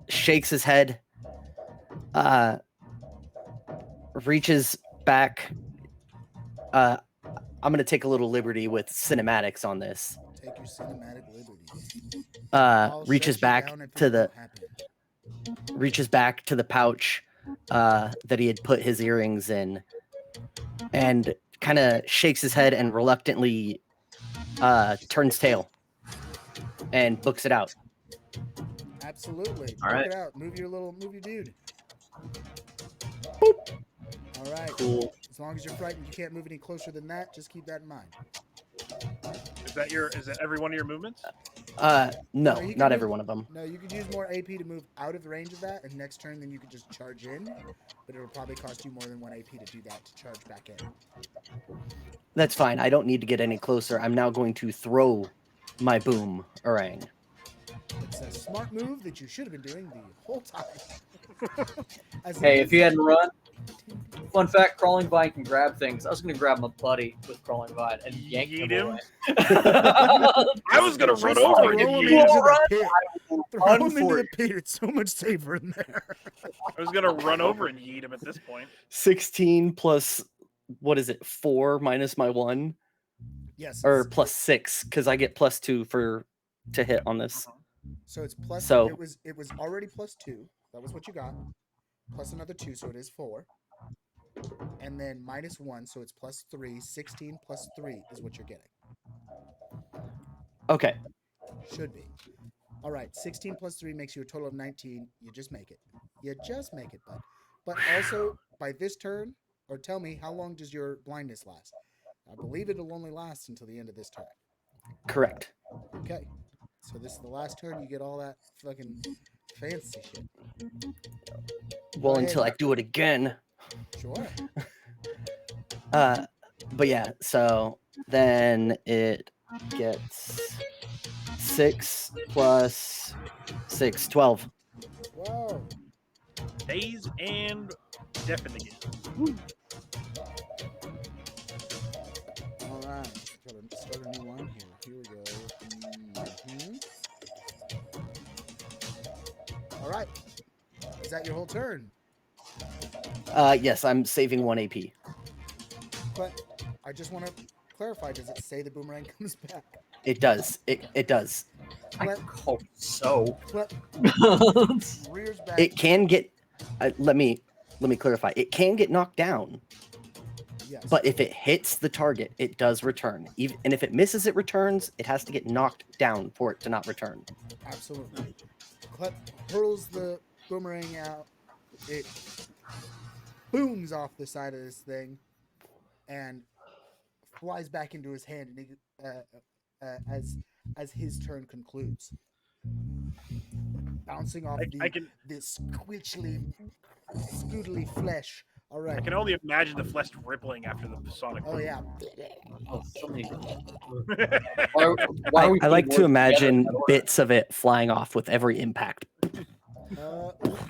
shakes his head, reaches back. I'm gonna take a little liberty with cinematics on this. Take your cinematic liberty. I'll Reaches shut you back down if to it the won't happen. reaches back to the pouch that he had put his earrings in, and kind of shakes his head and reluctantly turns tail and books it out. Absolutely. All Check right. it out. Move your dude. All right. Cool. As long as you're frightened, you can't move any closer than that. Just keep that in mind. Is that every one of your movements? No, No, you can not move- every one of them. No, you could use more AP to move out of the range of that, and next turn then you could just charge in. But it'll probably cost you more than 1 AP to do that to charge back in. That's fine. I don't need to get any closer. I'm now going to throw my boomerang. It's a smart move that you should have been doing the whole time. As it Hey, is- if he hadn't run, fun fact: crawling vine can grab things. I was gonna grab my buddy with crawling vine and yank Yeet him him? away. I was gonna run Just over throw and him yeet him. into Run, the pit. Throw run him into for the it. pit. It's so much safer in there. I was gonna run over and yeet him at this point. 16 plus, what is it, 4 minus my 1? Yes. Or plus 6, because I get +2 to hit on this. So it's plus. So- It was already +2. That was what you got. Plus another 2, so it is 4. And then -1, so it's +3. 16 plus 3 is what you're getting. Okay. Should be. All right. 16 plus 3 makes you a total of 19. You just make it. You just make it, bud. But also, by this turn, or tell me, how long does your blindness last? I believe it'll only last until the end of this turn. Correct. Okay. So this is the last turn. You get all that fucking fancy shit. Well, ahead. until I do it again. Sure. But yeah, so then it gets 6 plus 6, 12. Whoa. Daze and deafen again. All right. Gotta start a new one here. Here we go. All right. Is that your whole turn? Yes, I'm saving 1 AP. But I just want to clarify. Does it say the boomerang comes back? It does. It does. I But, hope so. but rears back. It can get. Let me clarify. It can get knocked down, Yes. but if it hits the target, it does return. Even and if it misses, it returns. It has to get knocked down for it to not return. Absolutely. Clep hurls the boomerang out. It booms off the side of this thing and flies back into his hand and he, as his turn concludes. Bouncing off this squitchly, scootly flesh. All right. I can only imagine the flesh rippling after the sonic. Oh yeah. Oh, so many. boom. Why are we I like putting to words imagine together in that order? bits of it flying off with every impact.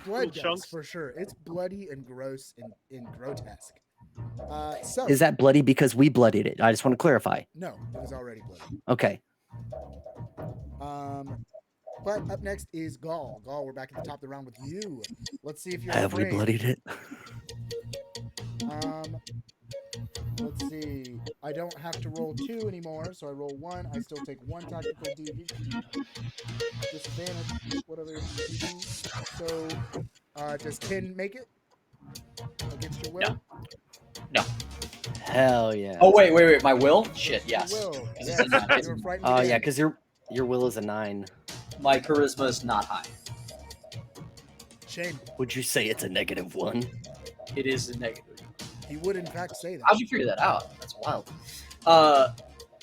Blood chunks. guts for sure. It's bloody and gross and grotesque. So Is that bloody because we bloodied it? I just want to clarify. no, it was already bloody. Okay. But up next is Gaul. Gaul, we're back at the top of the round with you. Let's see if you're Have we afraid. bloodied it? Let's see. I don't have to roll 2 anymore, so I roll 1. I still take 1 tactical disadvantage, whatever. So, does 10 make it against your will? No. Hell yeah. Oh wait. My will? Shit. Your Yes. will. 'Cause Yes. it's a 9. You're frightened Oh again. yeah, because your will is a 9. My charisma is not high. Shame. Would you say it's a -1? It is a negative. He would in fact say that. How'd you figure that out? That's wild.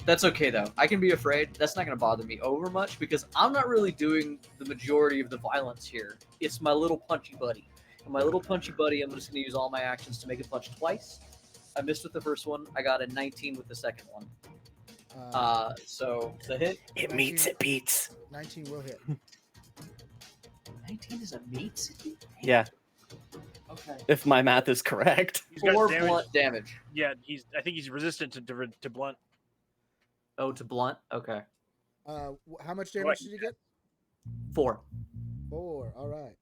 That's okay though. I can be afraid. That's not going to bother me over much because I'm not really doing the majority of the violence here. It's my little punchy buddy. And my little punchy buddy, I'm just going to use all my actions to make it punch twice. I missed with the first one. I got a 19 with the second one. So it's a hit. It meets, it beats. 19 will hit. 19 is a meat? Yeah, Okay. if my math is correct. He's got 4 damage. blunt damage. Yeah, I think he's resistant to blunt. Oh, to blunt? Okay. How much damage Right. did you get? 4. 4. All right.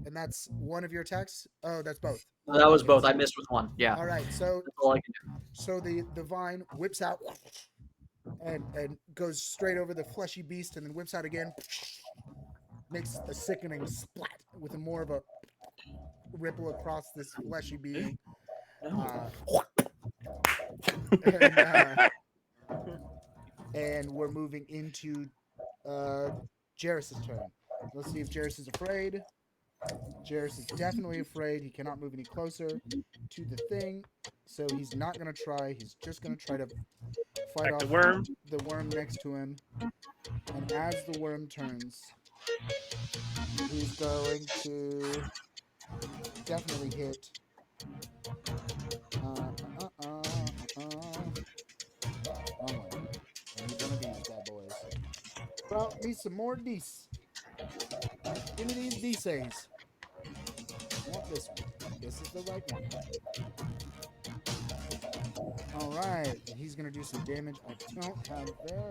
And that's one of your attacks? Oh, that's both. No, that was both. I missed with 1. Yeah. All right. So That's all I can do. So the vine whips out and goes straight over the fleshy beast and then whips out again. Makes a sickening splat with a more of a ripple across this fleshy being. And we're moving into Jairus' turn. Let's see if Jairus is afraid. Jairus is definitely afraid. He cannot move any closer to the thing, so he's not going to try. He's just going to try to fight Like off the worm. the worm next to him. And as the worm turns, he's going to definitely hit. Wrong one. I need one of these bad boys. Brought me some more D's. Give me these D-Says. I want this one. This is the right one. Alright, and he's gonna do some damage. I don't have their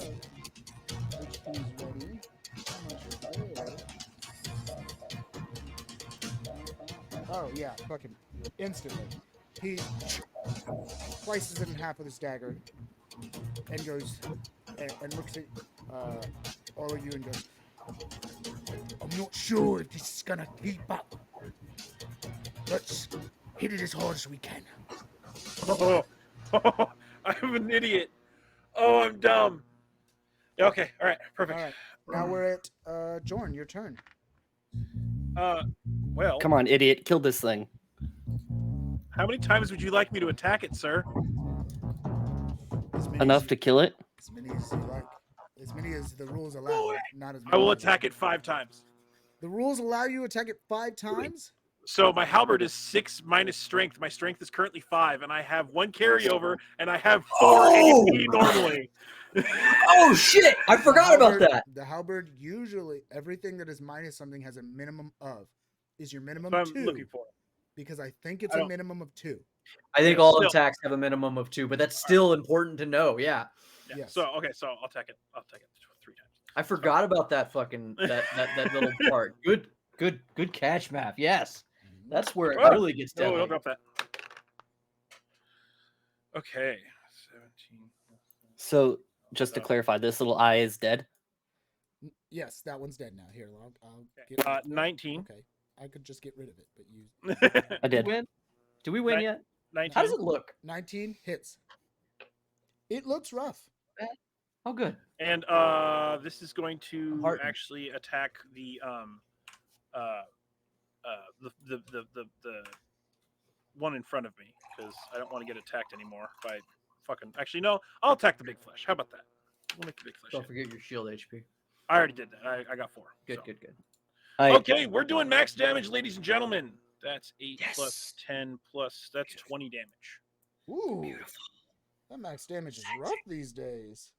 HPs ready. How much is there? Oh yeah, fucking instantly. He slices it in half with his dagger and goes and looks at all of you and goes, I'm not sure if this is gonna keep up. Let's hit it as hard as we can. Oh, I'm an idiot. Oh, I'm dumb. Yeah, okay, all right, perfect. All right, now we're at Jorn. Your turn. Well, Come on, idiot. Kill this thing. how many times would you like me to attack it, sir? As many Enough as to kill it? as many as you like. As many as the rules allow. Boy, Not as many. I will as- attack it 5 times. The rules allow you to attack it 5 times? So my halberd is 6 minus strength. My strength is currently 5, and I have 1 carryover, and I have 4 AP normally. Oh shit! I forgot about that. The halberd usually, everything that is minus something has a minimum of. Is your minimum That's what 2? I'm looking for. Because I think it's I a don't- minimum of 2. I think Yeah, all still- attacks have a minimum of 2, but that's still important to know. Yeah, Yeah. Yes. So okay, so I'll attack it. I'll attack it 3 times. I forgot about that fucking that little part. Good catch, Math. Yes, that's where it Oh, really gets No, deadly. don't drop that. Okay, 17. So, just to clarify, this little eye is dead. Yes, that one's dead now. Here, I'll Okay, get 19. Okay. I could just get rid of it, but you I Did did. we win? Do we win Ni- yet? 19. How does it look? 19 hits. It looks rough. Oh, good. And this is going to Heartened. actually attack the the one in front of me because I don't want to get attacked anymore by fucking. Actually, no, I'll attack the big flesh. How about that? We'll make the big flesh. Don't hit. forget your shield HP. I already did that. I got 4. Good, so. good, good. Okay, we're doing max damage, ladies and gentlemen. That's 8 plus Yes. 10 plus. That's 20 damage. Ooh. Beautiful. That max damage is rough these days.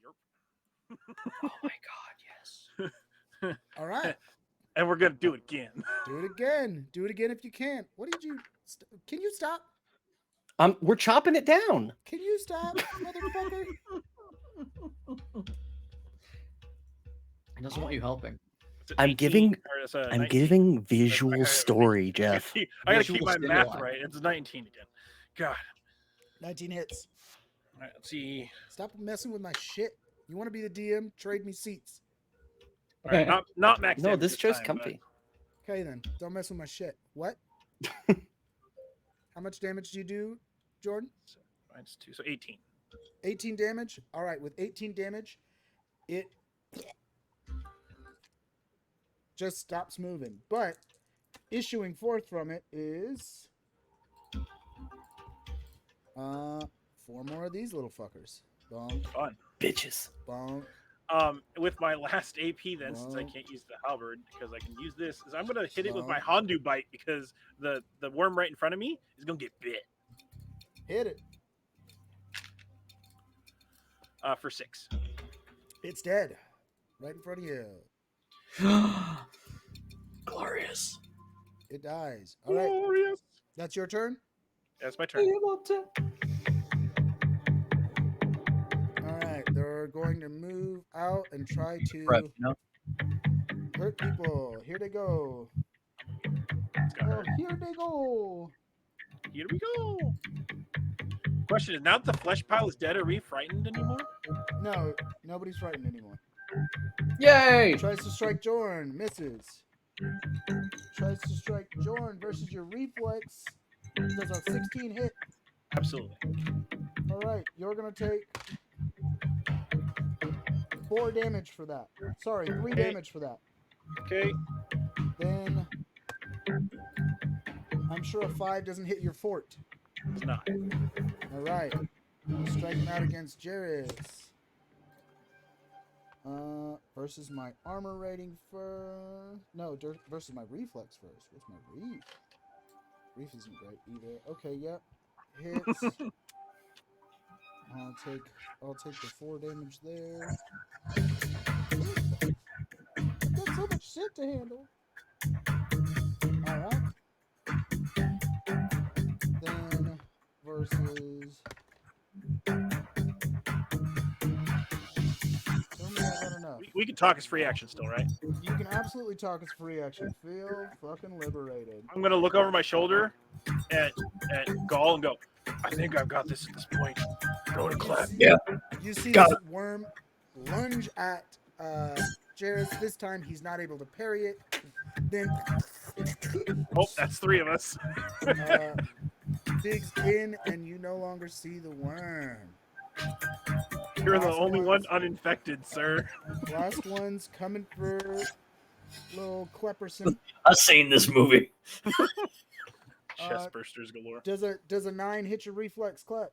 Yerp. Oh my god, yes. All right. And we're gonna do it again. Do it again. Do it again if you can. What did you... Can you stop? We're chopping it down. Can you stop, motherfucker? He doesn't want you helping. It's an I'm 18 giving- or it's a I'm 19. giving I visual gotta- story, Jeff. I gotta keep Visual my math stimuli. right. It's 19 again. God. 19 hits. All right, let's see. Stop messing with my shit. You want to be the DM? Trade me seats. All right, not max. No, damage this chair's time, but- comfy. Okay, then. Don't mess with my shit. What? How much damage do you do, Jordan? Minus 2, so 18. 18 damage? All right, with 18 damage, it just stops moving. But issuing forth from it is 4 more of these little fuckers. Bonk, Fun. Bitches. bonk. With my last AP, then, since I Well. can't use the halberd because I can use this, is I'm gonna hit it with my Hondu bite because the worm right in front of me is gonna get bit. Hit it. For 6. It's dead. Right in front of you. Glorious. It dies. All right, Glorious. that's your turn? That's my turn. All right, they're going to move out and try to Right, you know? hurt people. Here they go. It's got Oh, hurt. here they go. Here we go. Question is, now that the flesh pile is dead, are we frightened anymore? No, nobody's frightened anymore. Yay! Tries to strike Jorn, misses. Tries to strike Jorn versus your reflex. Does a 16 hit. Absolutely. All right, you're gonna take 4 damage for that. Sorry, 3 Okay. damage for that. Okay. Then I'm sure a 5 doesn't hit your fort. It's not. All right. Striking out against Jairus. Versus my armor rating first. No, versus my reflex first. What's my reef? Reef isn't great either. Okay, yep. Hits. I'll take the 4 damage there. I've got so much shit to handle. Alright. Then versus. Tell me I got enough. We can talk as free action still, right? You can absolutely talk as free action. Feel fucking liberated. I'm gonna look over my shoulder at Gall and go, I think I've got this at this point. Go to Clef. Yeah. You see Got this worm lunge at Jairus. This time he's not able to parry it. Then Oh, that's 3 of us. digs in, and you no longer see the worm. You're the Last only one ones. uninfected, sir. Last one's coming for little Klepperson. I've seen this movie. Chest bursters galore. Does a 9 hit your reflex, Klep?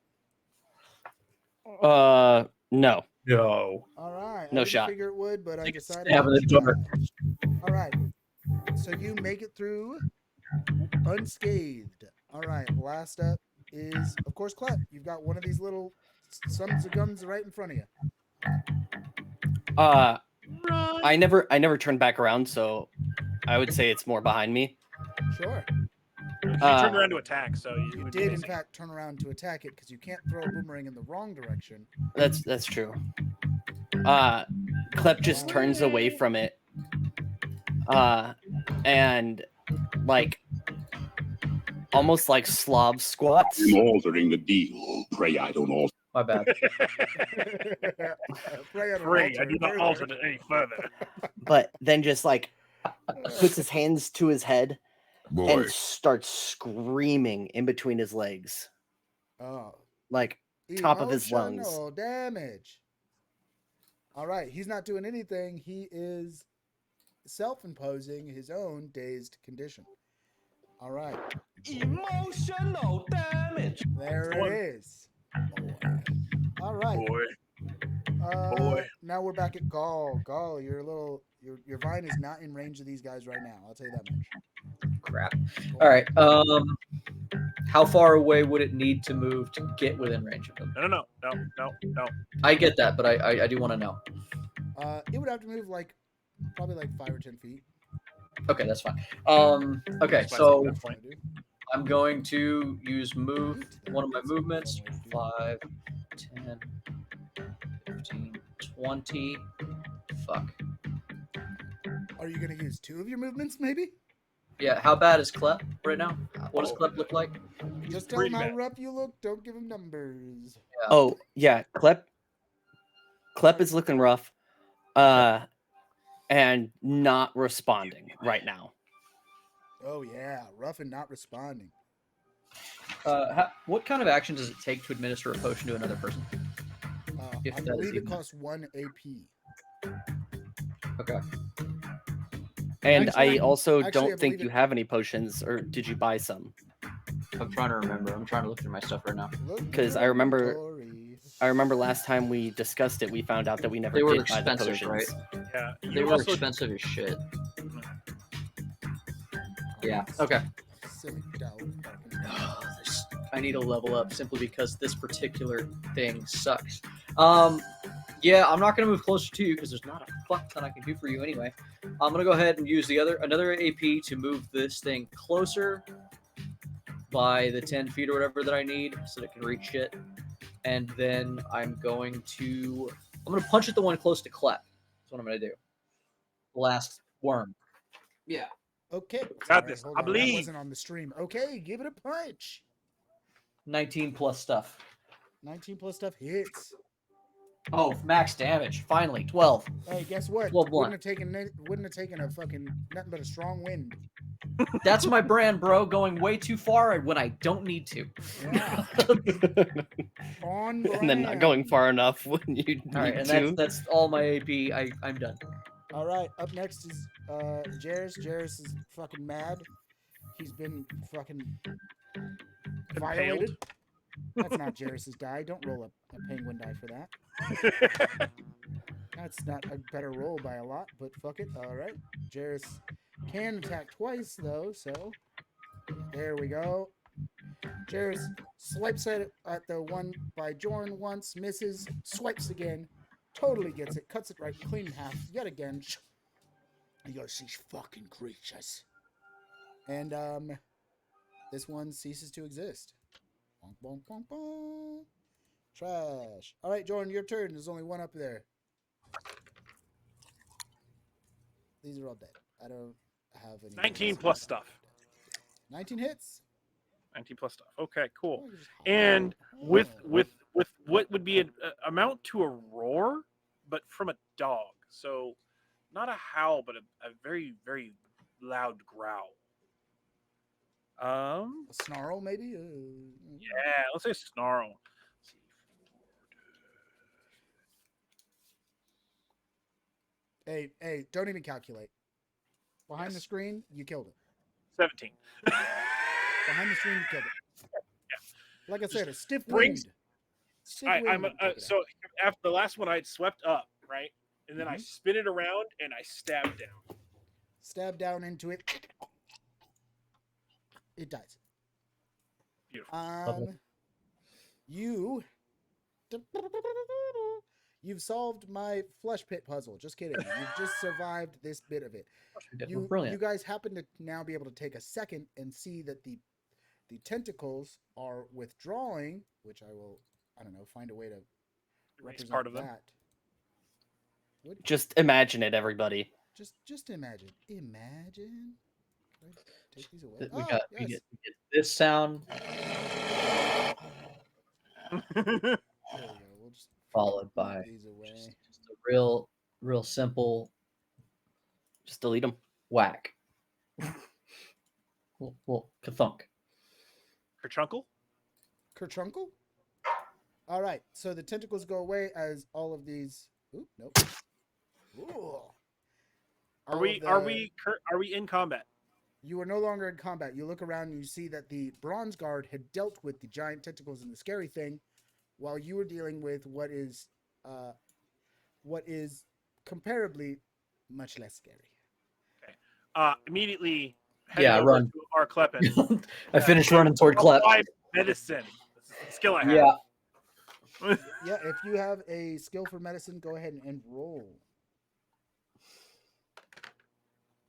No. No. All right. No I shot. Figure it would, but I decided. Stab in the to try. dark. All right. So you make it through unscathed. All right. Last up is, of course, Klep. You've got one of these little sons of guns right in front of you. I never turned back around, so I would say it's more behind me. Sure. You turned around to attack, so You would did, in basically- fact, turn around to attack it because you can't throw a boomerang in the wrong direction. That's true. Klep just turns away from it. And like almost like slob squats. I'm altering the deal. Pray I don't alter. My bad. Pray I don't Pray, alter I do it not further. alter it any further. But then just like puts his hands to his head Boy, and starts screaming in between his legs. Oh. Like top of his lungs. Emotional damage. All right, he's not doing anything. He is self-imposing his own dazed condition. All right, Emotional damage. there Boy. it is. All right. Boy. Boy. Now we're back at Gall. Gall, your vine is not in range of these guys right now. I'll tell you that much. Crap. All right. How far away would it need to move to get within range of them? No. I get that, but I do want to know. It would have to move probably 5 or 10 feet. Okay, that's fine. Okay, That's so fine. Point. I'm going to use move one of my movements. 5, 10, 15, 20. Fuck. Are you going to use 2 of your movements, maybe? Yeah, how bad is Klep right now? What does Klep look like? Just tell him pretty how bad. rough you look. Don't give him numbers. Yeah. Oh yeah, Klep is looking rough. And not responding right now. Oh, yeah. Rough and not responding. What kind of action does it take to administer a potion to another person? If I that is believe it even- costs 1 AP. Okay. And Actually, I also I don't think believe you it- have any potions, or did you buy some? I'm trying to remember. I'm trying to look through my stuff right now. Look at 'Cause your I remember- inventory. I remember last time we discussed it, we found out that we never They were did buy the expensive, potions. right? Yeah. They You were also expensive as shit. Yeah. Okay. Silly dog. I need to level up simply because this particular thing sucks. Yeah, I'm not gonna move closer to you because there's not a fuck ton I can do for you anyway. I'm gonna go ahead and use another AP to move this thing closer by the 10 feet or whatever that I need so that it can reach it. And then I'm gonna punch at the one close to Klep. That's what I'm gonna do. Last worm. Yeah. Okay. Got this. Hold I on, that believe. wasn't on the stream. Okay, give it a punch. 19 plus stuff. 19 plus stuff hits. Oh, max damage. Finally, 12. Hey, guess what? Well, Wouldn't have taken a fucking nothing but a strong wind. That's my brand, bro. Going way too far when I don't need to. Yeah. On And then not brand. going far enough when you need All right, and to. that's all my AP. I'm done. All right, up next is Jairus. Jairus is fucking mad. He's been fucking Impaled. violated. That's not Jairus's die. Don't roll a penguin die for that. That's not a better roll by a lot, but fuck it. All right. Jairus can attack twice, though, so there we go. Jairus swipes at the one by Jorn once, misses, swipes again, totally gets it, cuts it right clean in half yet again. He goes, these fucking creatures. And this one ceases to exist. Bonk, bonk, bonk, bonk. Trash. All right, Jordan, your turn. There's only one up there. These are all dead. I don't have any. 19 plus stuff. 19 hits. 19 plus stuff. Okay, cool. Oh, you just And oh. with what would be an amount to a roar, but from a dog. So not a howl, but a very, very loud growl. A snarl, maybe? Yeah, let's say snarl. Hey, don't even calculate. Behind the Yes. screen, you killed it. 17. Behind the screen, you killed it. Yeah. Like I said, a stiff brings- wind. Stiff wind I'm would take it so after the last one, I had swept up, right, and then I Mhm. spin it around and I stab down. out. Stab down into it. It dies. Beautiful. You've solved my Fleshpit puzzle. Just kidding. You've just survived this bit of it. We're You brilliant. guys happen to now be able to take a second and see that the tentacles are withdrawing, which I will, I don't know, find a way to Erase represent part of them. that. What? Just imagine it, everybody. Just imagine. Imagine. Can I take these away? We Oh, got yes. we get this sound There we go. We'll just followed move by these away. just a real simple Just delete them. whack. Well, kathunk. Kerchunkle? Kerchunkle? All right. So the tentacles go away as all of these. Oop, nope. Ooh. Are we in combat? You are no longer in combat. You look around and you see that the bronze guard had dealt with the giant tentacles and the scary thing, while you were dealing with what is comparably much less scary. Immediately head Yeah, over run. to our Kleppen. I finished running toward Klep. Apply medicine. This is the skill I have. Yeah. Yeah, if you have a skill for medicine, go ahead and roll.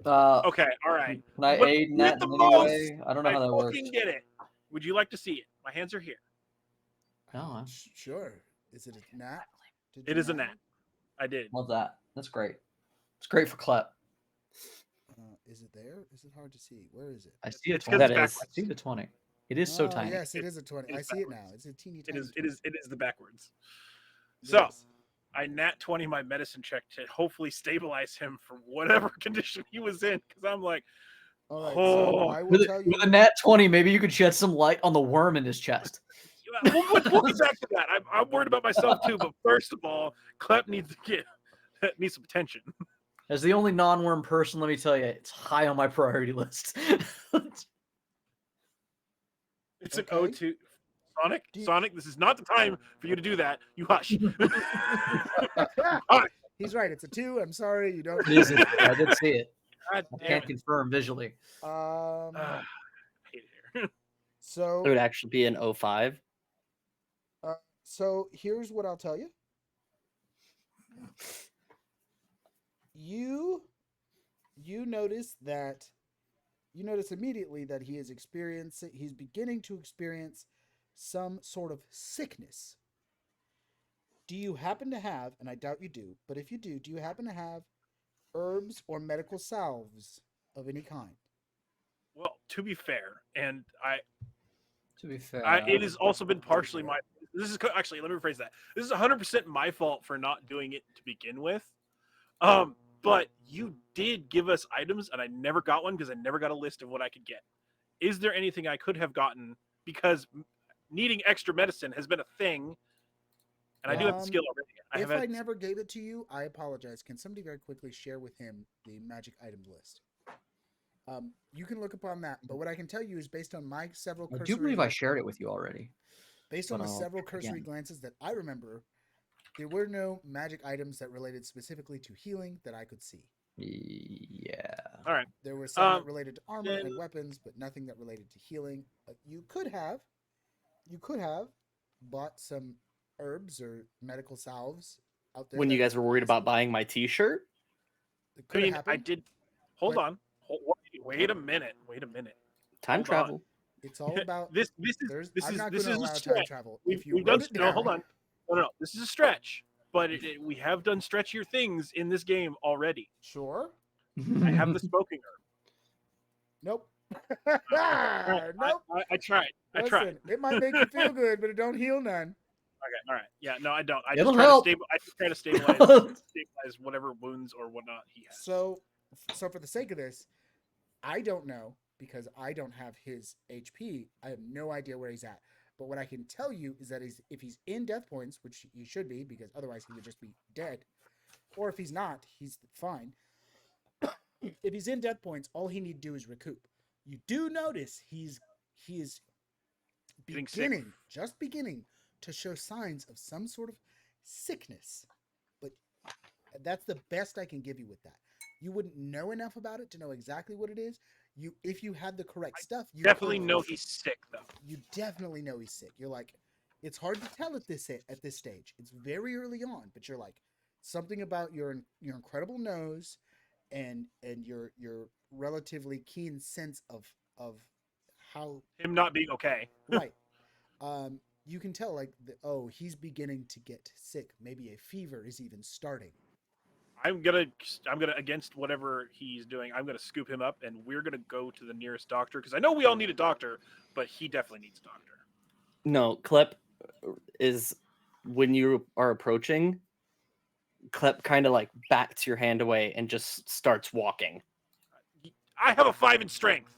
Okay, all right. Can I With- aid in with that the in any way? I don't know I how that works. fucking get it. Would you like to see it? My hands are here. No, I Sure. Is it a nat? Did It you is a nat. I did. love that. That's great. It's great for Klep. Is it there? Is it hard to see? Where is it? I see a It's 20. That it's is. I see the 20. It is so Oh, tiny. Yes, it is a 20. It I is see it now. backwards. It's a teeny It tiny. is. It is. It is the backwards. Yes. So I nat 20 my medicine check to hopefully stabilize him from whatever condition he was in. Because I'm like, All right. Oh. So I will With, tell you. with a nat 20, maybe you could shed some light on the worm in his chest. we'll get back to that. I'm worried about myself too. But first of all, Klep needs to needs some attention. As the only non-worm person, let me tell you, it's high on my priority list. It's Okay. an O2. Sonic, Do you- Sonic, this is not the time for you to do that. You hush. He's right. It's a 2. I'm sorry. You don't. It is. I did see it. God I damn can't it. confirm visually. I hate it here. So It would actually be an 05. So here's what I'll tell you. You notice immediately that he's beginning to experience some sort of sickness. Do you happen to have, and I doubt you do, but if you do you happen to have herbs or medical salves of any kind? Well, to be fair, and To be fair, it has also been partially my. This is actually, let me rephrase that. This is 100% my fault for not doing it to begin with. But you did give us items, and I never got one because I never got a list of what I could get. Is there anything I could have gotten? Because needing extra medicine has been a thing, and I do have the skill already. If I never gave it to you, I apologize. Can somebody very quickly share with him the magic items list? You can look upon that, but what I can tell you is based on my several I cursory, do believe I shared it with you already. based on but the I'll several check cursory again. glances that I remember, there were no magic items that related specifically to healing that I could see. Yeah. All right. There were some that Um, related to armor then- and weapons, but nothing that related to healing. You could have bought some herbs or medical salves out there. When you that guys were worried about possibly- buying my T-shirt, It I could mean, have I happened. did. Hold but- on. Wait a minute. Wait a minute. time Hold travel. It's all about This I'm not this going to is a allow time stretch. travel. We've, If you we've wrote done it no. down, Hold on. No. This is a stretch, but we have done stretchier things in this game already. Sure. I have the smoking herb. Nope. All right, Nope. I tried. I Listen, tried. it might make you feel good, but it don't heal none. Okay. All right. Yeah. No, I don't. I It'll just try help. to I just try to stabilize whatever wounds or whatnot he has. So for the sake of this, I don't know because I don't have his HP. I have no idea where he's at. But what I can tell you is that if he's in death points, which he should be, because otherwise he would just be dead, or if he's not, he's fine. If he's in death points, all he need to do is recoup. You do notice he is Getting sick. beginning to show signs of some sort of sickness. But that's the best I can give you with that. You wouldn't know enough about it to know exactly what it is. If you had the correct stuff, you Definitely could- know he's sick though. You definitely know he's sick. You're like, it's hard to tell at this stage. It's very early on, but you're like, something about your incredible nose and your relatively keen sense of how Him not being okay. right. You can tell like he's beginning to get sick. Maybe a fever is even starting. I'm gonna against whatever he's doing. I'm gonna scoop him up, and we're gonna go to the nearest doctor because I know we all need a doctor, but he definitely needs a doctor. No, Klep is when you are approaching. Klep kind of like backs your hand away and just starts walking. I have a 5 in strength.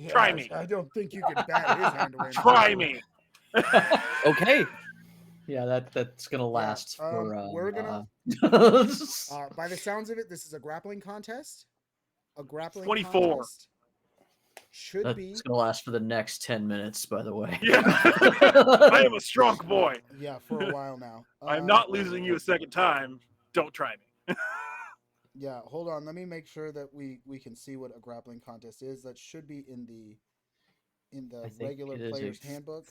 Try me. I don't think you can bat his hand away. Try me. Okay. Yeah, that's gonna last for. We're gonna. By the sounds of it, this is a grappling contest. A grappling 24. contest should be. That's gonna last for the next 10 minutes, by the way. Yeah. I am a strong boy. Yeah, for a while now. I'm not losing you a second time. Don't try me. Yeah, hold on. Let me make sure that we can see what a grappling contest is. That should be in the I think regular it is a player's handbook.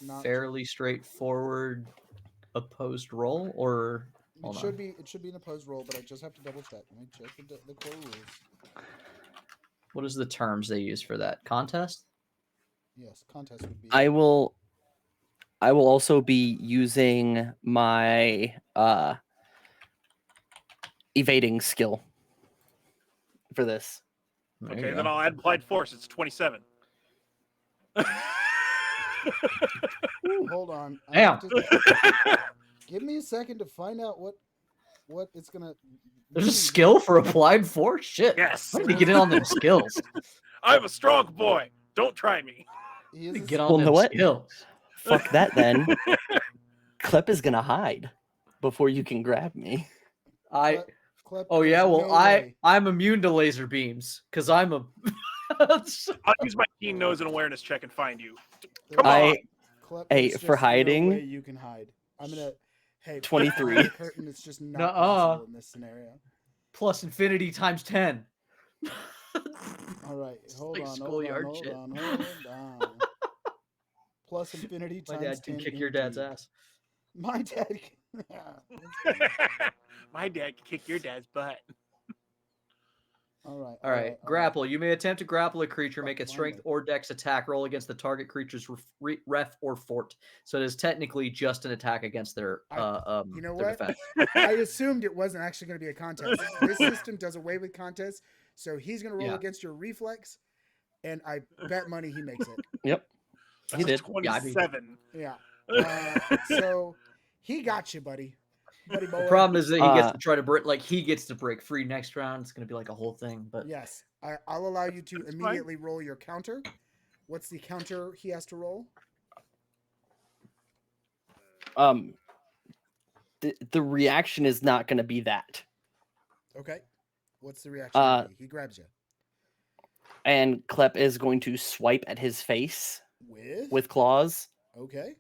Not Fairly straightforward opposed roll, or it should be an opposed roll, but I just have to double check. Let me check the core rules. what is the terms they use for that contest? Yes, contest would be. I will also be using my evading skill for this. There you Okay, go. then I'll add applied force. It's 27. Ooh, hold on. I Damn. have to- give me a second to find out what it's gonna. There's a mean. skill for applied force. Shit. Yes. I need to get in on them skills. I'm a strong boy. Don't try me. He is a Get on Well, them know what? skills. Fuck that then. Klep is gonna hide before you can grab me. Klep, Oh yeah, there's well no way. I'm immune to laser beams because I'm a. I'll use my keen nose and awareness check and find you. Come I- on. Klep, Hey, there's for just no hiding- way you can hide. I'm gonna. Hey, 23. behind the curtain, it's just not Nuh-uh. possible in this scenario. Plus infinity times 10. All right, hold like on, schoolyard hold shit. on. Plus infinity My times dad can 10 kick your dad's indeed. ass. My dad. My dad can kick your dad's butt. All right. All right, grapple. You may attempt to grapple a creature, Fuck, make a mine strength did. or dex attack roll against the target creature's ref or fort. So it is technically just an attack against their You know their what? defense. I assumed it wasn't actually going to be a contest. This system does away with contests, so he's going to roll Yeah. against your reflex, and I bet money he makes it. Yep. He That's a did. Yeah, I mean- 27. Yeah. So he got you, buddy boy. The problem is that he gets Uh, to try to break, he gets to break free next round. It's going to be like a whole thing. But Yes, I'll allow you to That's fine. immediately roll your counter. What's the counter he has to roll? The reaction is not gonna be that. Okay. What's the reaction? Gonna be? He grabs you. And Klep is going to swipe at his face with claws Okay.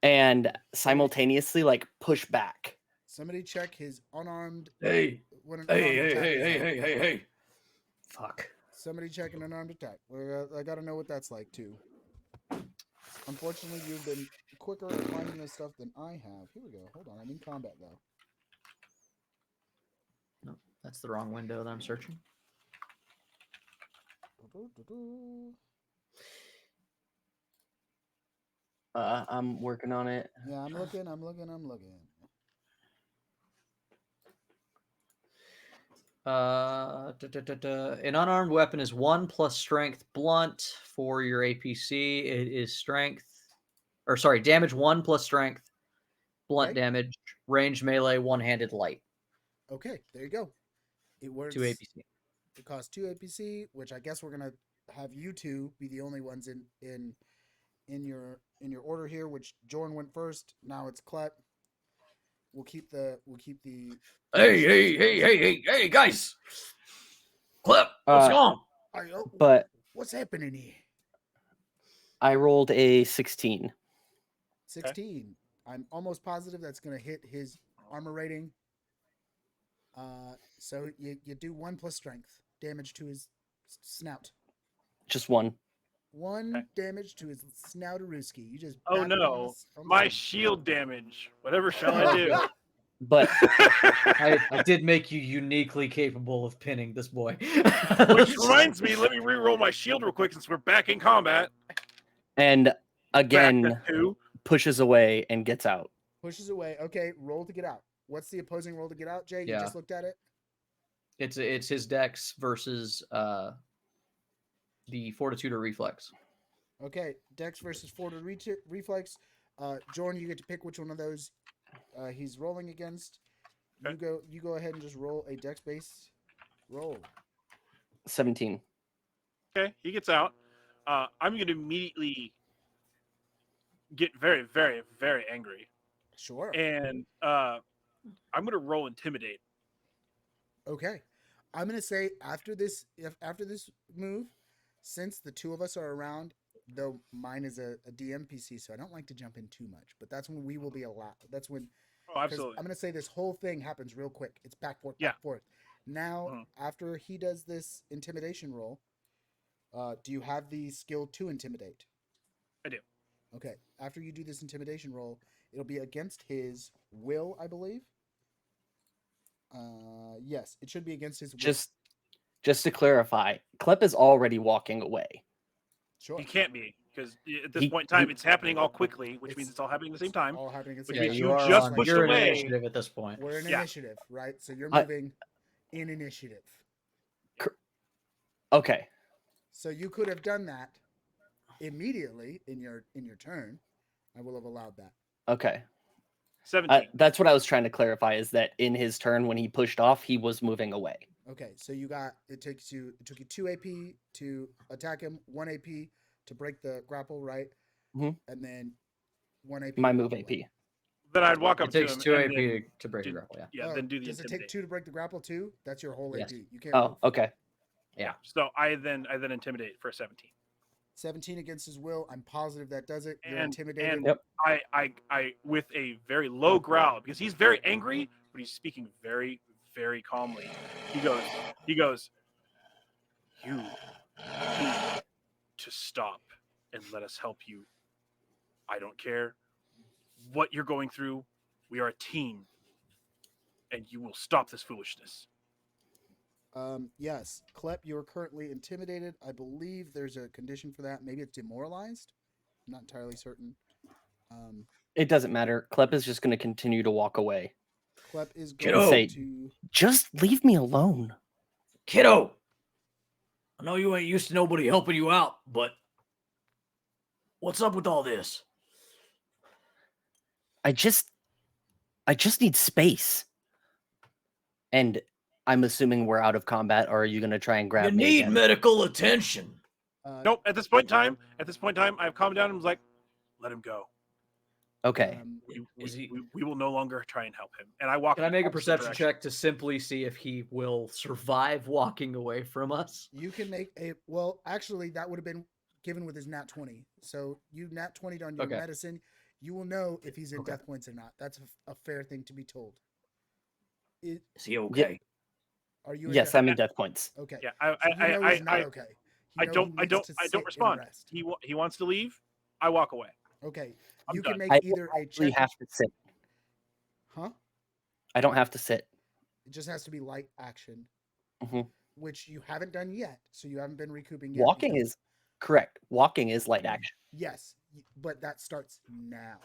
and simultaneously like push back. Somebody check his unarmed. Hey. What an Hey, unarmed hey, attack hey, is hey, like. hey, hey, hey. Fuck. Somebody check an unarmed attack. I gotta know what that's like too. Unfortunately, you've been quicker at finding this stuff than I have. Here we go. Hold on. I'm in combat though. No, that's the wrong window that I'm searching. I'm working on it. Yeah, I'm looking. An unarmed weapon is 1 plus strength blunt for your APC. It is damage 1 plus strength, blunt Okay. damage, ranged melee, one-handed light. Okay, there you go. It works. 2 APC. It costs 2 APC, which I guess we're gonna have you two be the only ones in your order here. Which Jorn went first. Now it's Klep. We'll keep the Hey, guys! Clip, what's going on? But what's happening here? I rolled a 16. 16. I'm almost positive that's gonna hit his armor rating. So you do 1 plus strength damage to his snout. Just 1. 1 damage to his snouterooski. You just Oh batted on no, us on the my head. shield damage. Whatever shall I do? But I did make you uniquely capable of pinning this boy. Which reminds me, let me re-roll my shield real quick since we're back in combat. and Back again to 2. pushes away and gets out. Pushes away. Okay, roll to get out. What's the opposing roll to get out, Jay? You Yeah. just looked at it. It's his dex versus the fortitude or reflex. Okay, Dex versus Fortitude Reflex. Jordan, you get to pick which one of those he's rolling against. You go ahead and just roll a Dex based roll. 17. Okay, he gets out. I'm going to immediately get very, very, very angry. Sure. And I'm going to roll Intimidate. Okay. I'm gonna say after this move, since the two of us are around, though mine is a DMPC, so I don't like to jump in too much. But that's when we will be allowed. That's when. Oh, absolutely. I'm gonna say this whole thing happens real quick. It's back forth, Yeah. back forth. Now, after he does this intimidation roll, do you have the skill to intimidate? I do. Okay. After you do this intimidation roll, it'll be against his will, I believe. Yes, it should be against his will. Just to clarify, Klep is already walking away. Sure. He can't be, because at this point in time, it's happening all quickly, which means it's all happening at the same time. All happening at the Which same means time. you just pushed you're in away. initiative at this point. We're in Yeah. initiative, right? So you're moving in initiative. Okay. So you could have done that immediately in your turn. I will have allowed that. Okay. 17. That's what I was trying to clarify, is that in his turn when he pushed off, he was moving away. Okay, so it took you 2 AP to attack him, 1 AP to break the grapple, right? Mhm. And then 1 AP. My to move walk AP. away. Then I'd walk up It to takes him 2 and AP then to break a do- grapple, yeah. Yeah, then do the Does it Intimidate. take 2 to break the grapple too? That's your whole Yes. AP. You can't. Oh, move. okay. Yeah. So I then Intimidate for 17. 17 against his will. I'm positive that does it. You're And intimidated. Yep. I with a very low growl, because he's very angry, but he's speaking very, very calmly. He goes, you need to stop and let us help you. I don't care what you're going through. We are a team, and you will stop this foolishness. Yes, Klep, you are currently intimidated. I believe there's a condition for that. Maybe it's demoralized. I'm not entirely certain. It doesn't matter. Klep is just going to continue to walk away. Klep is Kiddo. going to. Just leave me alone. Kiddo, I know you ain't used to nobody helping you out, but what's up with all this? I just need space. And I'm assuming we're out of combat, or are you going to try and grab You me need again? medical attention. Nope. At this point in time, I've calmed down and was like, let him go. Okay. We will no longer try and help him. And I walk. Can I make a opposite perception direction. check to simply see if he will survive walking away from us? You can make a well. Actually, that would have been given with his nat 20. So you nat 20'd on your Okay. medicine. You will know if he's in Okay. death points or not. That's a fair thing to be told. Is he okay? Are you? In Yes, death I'm in death points. Okay. Yeah, So you know he's not I okay. You know he needs to sit and respond. rest. He wants to leave. I walk away. Okay. I'm You done. can make I either a actually check. have to sit. Huh? I don't have to sit. It just has to be light action, Mhm. which you haven't done yet. So you haven't been recouping yet. Walking because- is correct. Walking is light action. Yes, but that starts now.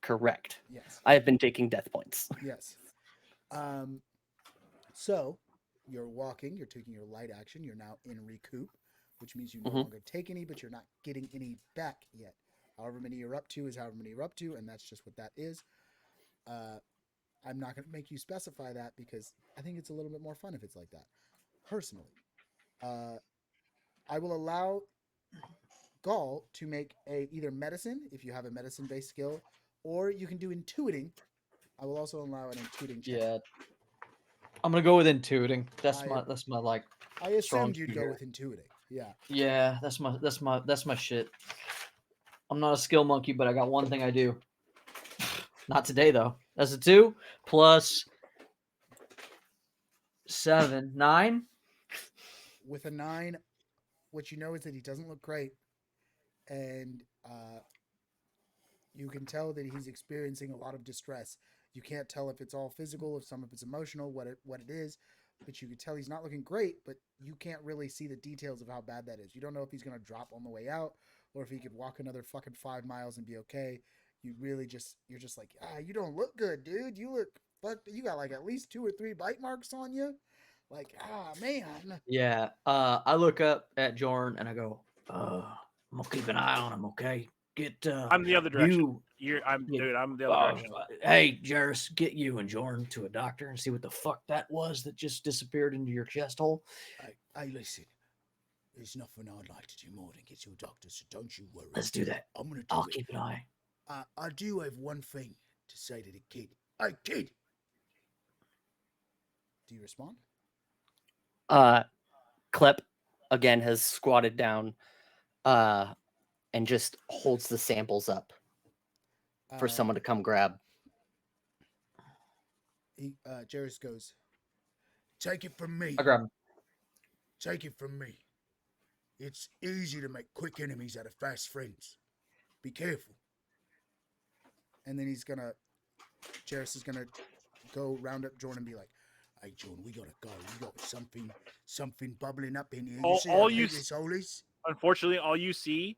Correct. Yes. I have been taking death points. Yes. So you're walking, you're taking your light action, you're now in recoup, which means you no longer take any, but you're not getting any back yet. However many you're up to is however many you're up to, and that's just what that is. I'm not going to make you specify that because I think it's a little bit more fun if it's like that. Personally, I will allow Gaul to make either medicine if you have a medicine-based skill, or you can do intuiting. I will also allow an intuiting check. Yeah. I'm gonna go with intuiting. That's my like. I strong assumed you'd suit go here. with intuiting. Yeah. Yeah, that's my shit. I'm not a skill monkey, but I got one thing I do. Not today though. That's a 2 plus 7, 9. With a 9, what you know is that he doesn't look great, and you can tell that he's experiencing a lot of distress. You can't tell if it's all physical, if some of it's emotional, what it is, but you can tell he's not looking great. But you can't really see the details of how bad that is. You don't know if he's gonna drop on the way out, or if he could walk another fucking 5 miles and be okay. You're just like, you don't look good, dude. You look fucked. You got like at least 2 or 3 bite marks on you. Like, man. Yeah. I look up at Jorn and I go, I'm gonna keep an eye on him, okay? Get I'm the other direction. you. I'm Yeah. the other direction. Hey, Jairus, get you and Jorn to a doctor and see what the fuck that was that just disappeared into your chest hole. Hey, listen. There's nothing I'd like to do more than get you a doctor, so don't you worry. Let's do that. I'm gonna do I'll it. keep an eye. I do have one thing to say to the kid. Hey, kid! Do you respond? Klep again has squatted down and just holds the samples up for someone to come grab. Jairus goes, take it from me. I grab him. Take it from me. It's easy to make quick enemies out of fast friends. Be careful. And then Jairus is gonna go round up Jordan and be like, hey, Jordan, we gotta go. We got something bubbling up in here. You see how big this hole is? Unfortunately, all you see,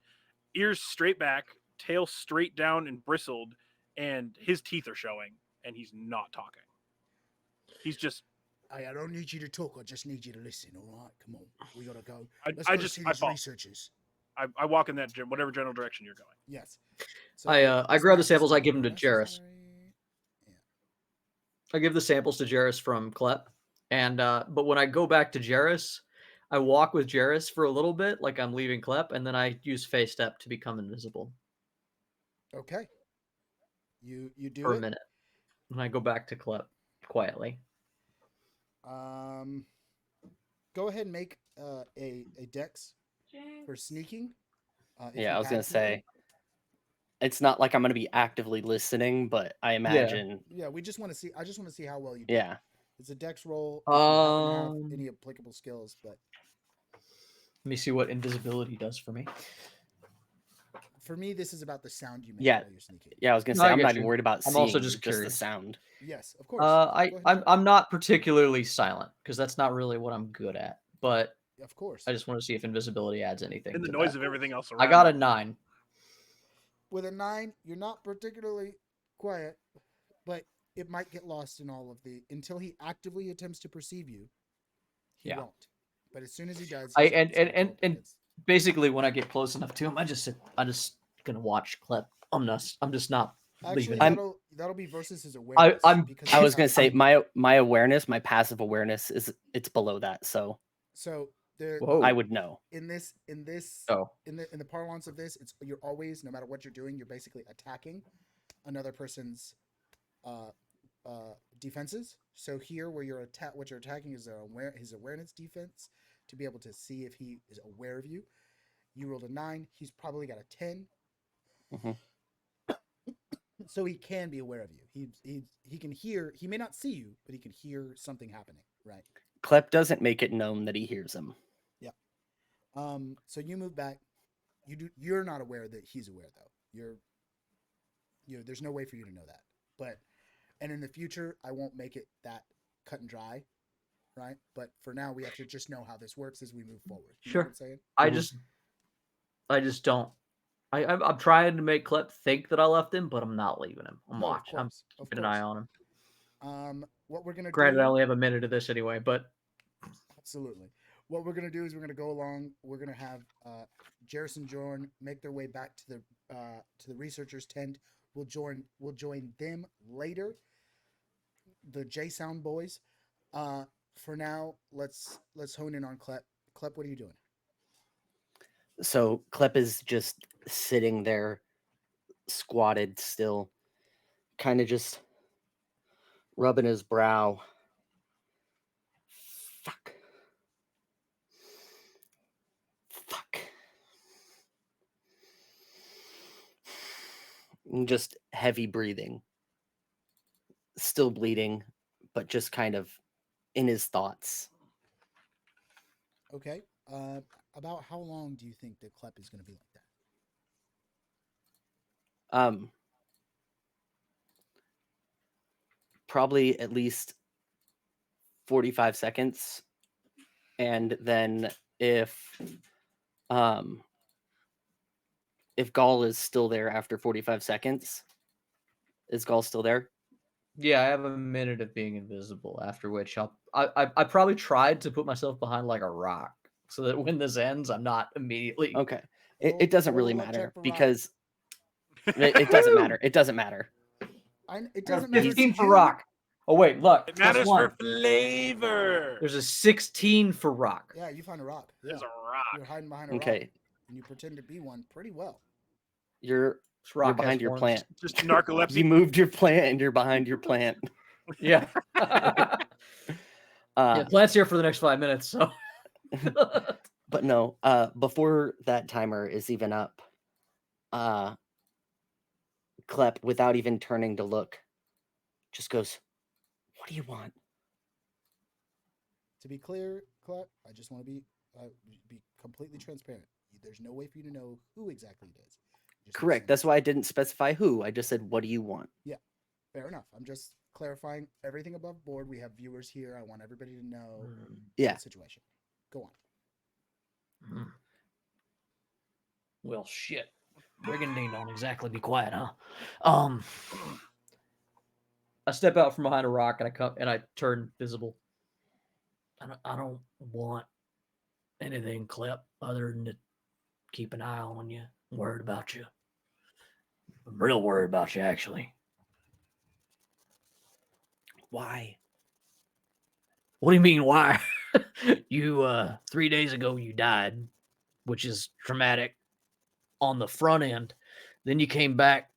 ears straight back, tail straight down and bristled, and his teeth are showing, and he's not talking. He's just. Hey, I don't need you to talk. I just need you to listen. All right, come on. We gotta go. I see these fall. researchers. I walk in that whatever general direction you're going. Yes. So I grab the samples. I give them to necessary. Jairus. I give the samples to Jairus from Klep, and but when I go back to Jairus, I walk with Jairus for a little bit, like I'm leaving Klep, and then I use Phase Step to become invisible. Okay. You do for it a minute, and I go back to Klep quietly. Go ahead and make a dex for sneaking. Yeah, I was gonna say. It's not like I'm gonna be actively listening, but I imagine. Yeah, we just want to see. I just want to see how well you do. Yeah. It's a dex roll. If you happen to have any applicable skills, but let me see what invisibility does for me. For me, this is about the sound you make while you're sneaking. Yeah, I was gonna say I'm not even worried about I'm seeing. also just the sound. Yes, of course. I'm not particularly silent because that's not really what I'm good at. But of course, I just want to see if invisibility adds anything. And the to noise that. of everything else around. I got a 9. With a 9, you're not particularly quiet, but it might get lost in all of the until he actively attempts to perceive you. He won't. But as soon as he does, and basically when I get close enough to him, I'm just gonna watch Klep. I'm just not actually leaving. that'll be versus his awareness. I was gonna say my awareness, my passive awareness it's below that, so I would know. In the parlance of this, you're always, no matter what you're doing, you're basically attacking. another person's uh, defenses. So here, where what you're attacking is his awareness defense to be able to see if he is aware of you. You rolled a 9. He's probably got a 10, Mhm. so he can be aware of you. He can hear. He may not see you, but he can hear something happening. Right. Klep doesn't make it known that he hears him. Yeah. So you move back. You're not aware that he's aware though. There's no way for you to know that. But and in the future, I won't make it that cut and dry, right? But for now, we have to just know how this works as we move forward. You know what Sure. I'm saying? I just don't. I'm trying to make Klep think that I left him, but I'm not leaving him. I'm No, of watching. I'm course, of keeping an eye course. on him. What we're gonna Granted, I do? only have a minute of this anyway, but Absolutely. What we're gonna do is we're gonna go along. We're gonna have Jairus and Jorn make their way back to the researchers' tent. We'll join them later. The J Sound boys. For now, let's hone in on Klep. Klep, what are you doing? So Klep is just sitting there, squatted still, kind of just rubbing his brow. Fuck. Fuck. And just heavy breathing. Still bleeding, but just kind of in his thoughts. Okay. About how long do you think that Klep is going to be like that? Probably at least 45 seconds. And then if Gall is still there after 45 seconds, is Gall still there? yeah, I have a minute of being invisible. After which I probably tried to put myself behind like a rock so that when this ends, I'm not immediately. Okay. It doesn't really roll a check matter for rock. because it doesn't matter. It doesn't matter. It I got doesn't matter. 15 to for you. rock. Oh wait, look. It plus matters one. for flavor. There's a 16 for rock. Yeah, you find a rock. Yeah, There's a rock. you're hiding behind a rock, Okay. and you pretend to be one pretty well. You're This rock has behind your horns. plant. Just narcolepsy. You moved your plant and you're behind your plant. Yeah. Yeah, plant's here for the next 5 minutes, so. But no, before that timer is even up, Klep, without even turning to look, just goes, "What do you want?" To be clear, Klep, I just want to be completely transparent. There's no way for you to know who exactly it is. Correct. That's why I didn't specify who. I just said, "What do you want?" Yeah, fair enough. I'm just clarifying everything above board. We have viewers here. I want everybody to know Yeah. the situation. Go on. Well, shit. Brigandine don't exactly be quiet, huh? I step out from behind a rock and I turn visible. I don't want anything, Klep, other than to keep an eye on you. I'm worried about you. I'm real worried about you, actually. Why? What do you mean, why? You, 3 days ago, you died, which is traumatic on the front end. Then you came back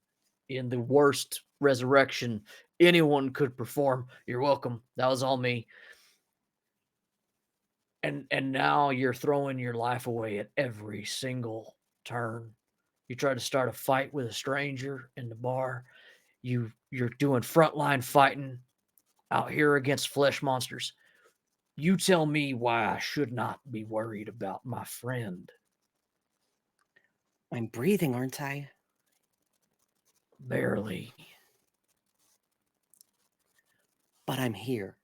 in the worst resurrection anyone could perform. You're welcome. That was all me. And now you're throwing your life away at every single turn. You try to start a fight with a stranger in the bar. You're doing frontline fighting out here against flesh monsters. You tell me why I should not be worried about my friend. I'm breathing, aren't I? Barely. But I'm here.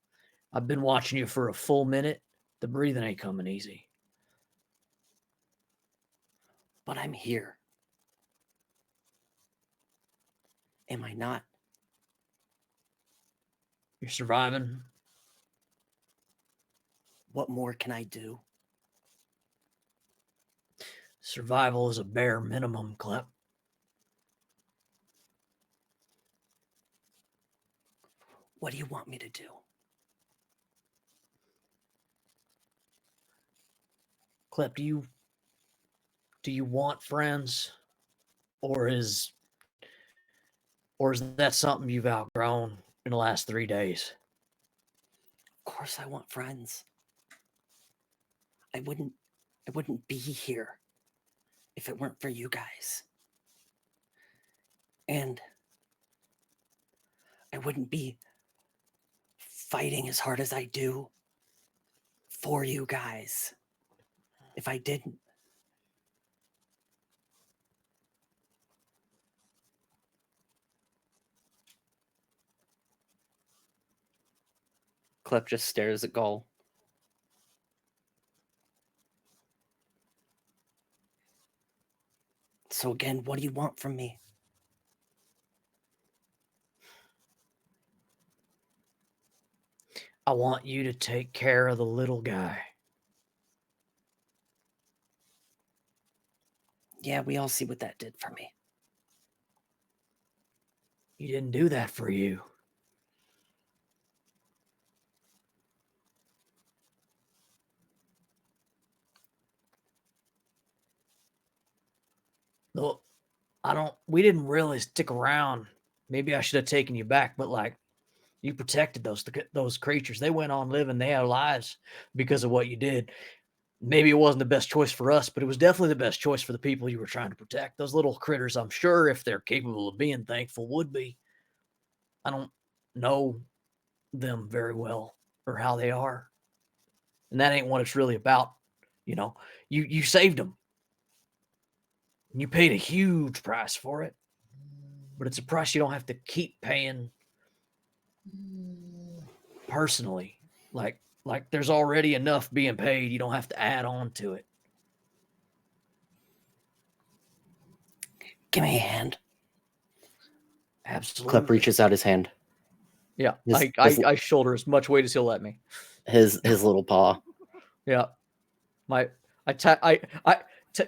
I've been watching you for a full minute. The breathing ain't coming easy. But I'm here. Am I not? You're surviving. What more can I do? Survival is a bare minimum, Klep. What do you want me to do? Klep, do you want friends? Or is Or is that something you've outgrown in the last 3 days? Of course I want friends. I wouldn't be here if it weren't for you guys. And I wouldn't be fighting as hard as I do for you guys if I didn't. Clep just stares at Gull. So again, what do you want from me? I want you to take care of the little guy. Yeah, we all see what that did for me. He didn't do that for you. Look, we didn't really stick around. Maybe I should have taken you back, but like, you protected those creatures. They went on living their lives because of what you did. Maybe it wasn't the best choice for us, but it was definitely the best choice for the people you were trying to protect. Those little critters, I'm sure, if they're capable of being thankful, would be. I don't know them very well or how they are. And that ain't what it's really about. You know, you saved them. You paid a huge price for it, but it's a price you don't have to keep paying personally. Like there's already enough being paid. You don't have to add on to it. Give me a hand. Absolutely. Clep reaches out his hand. Yeah, I shoulder as much weight as he'll let me. His little paw. Yeah,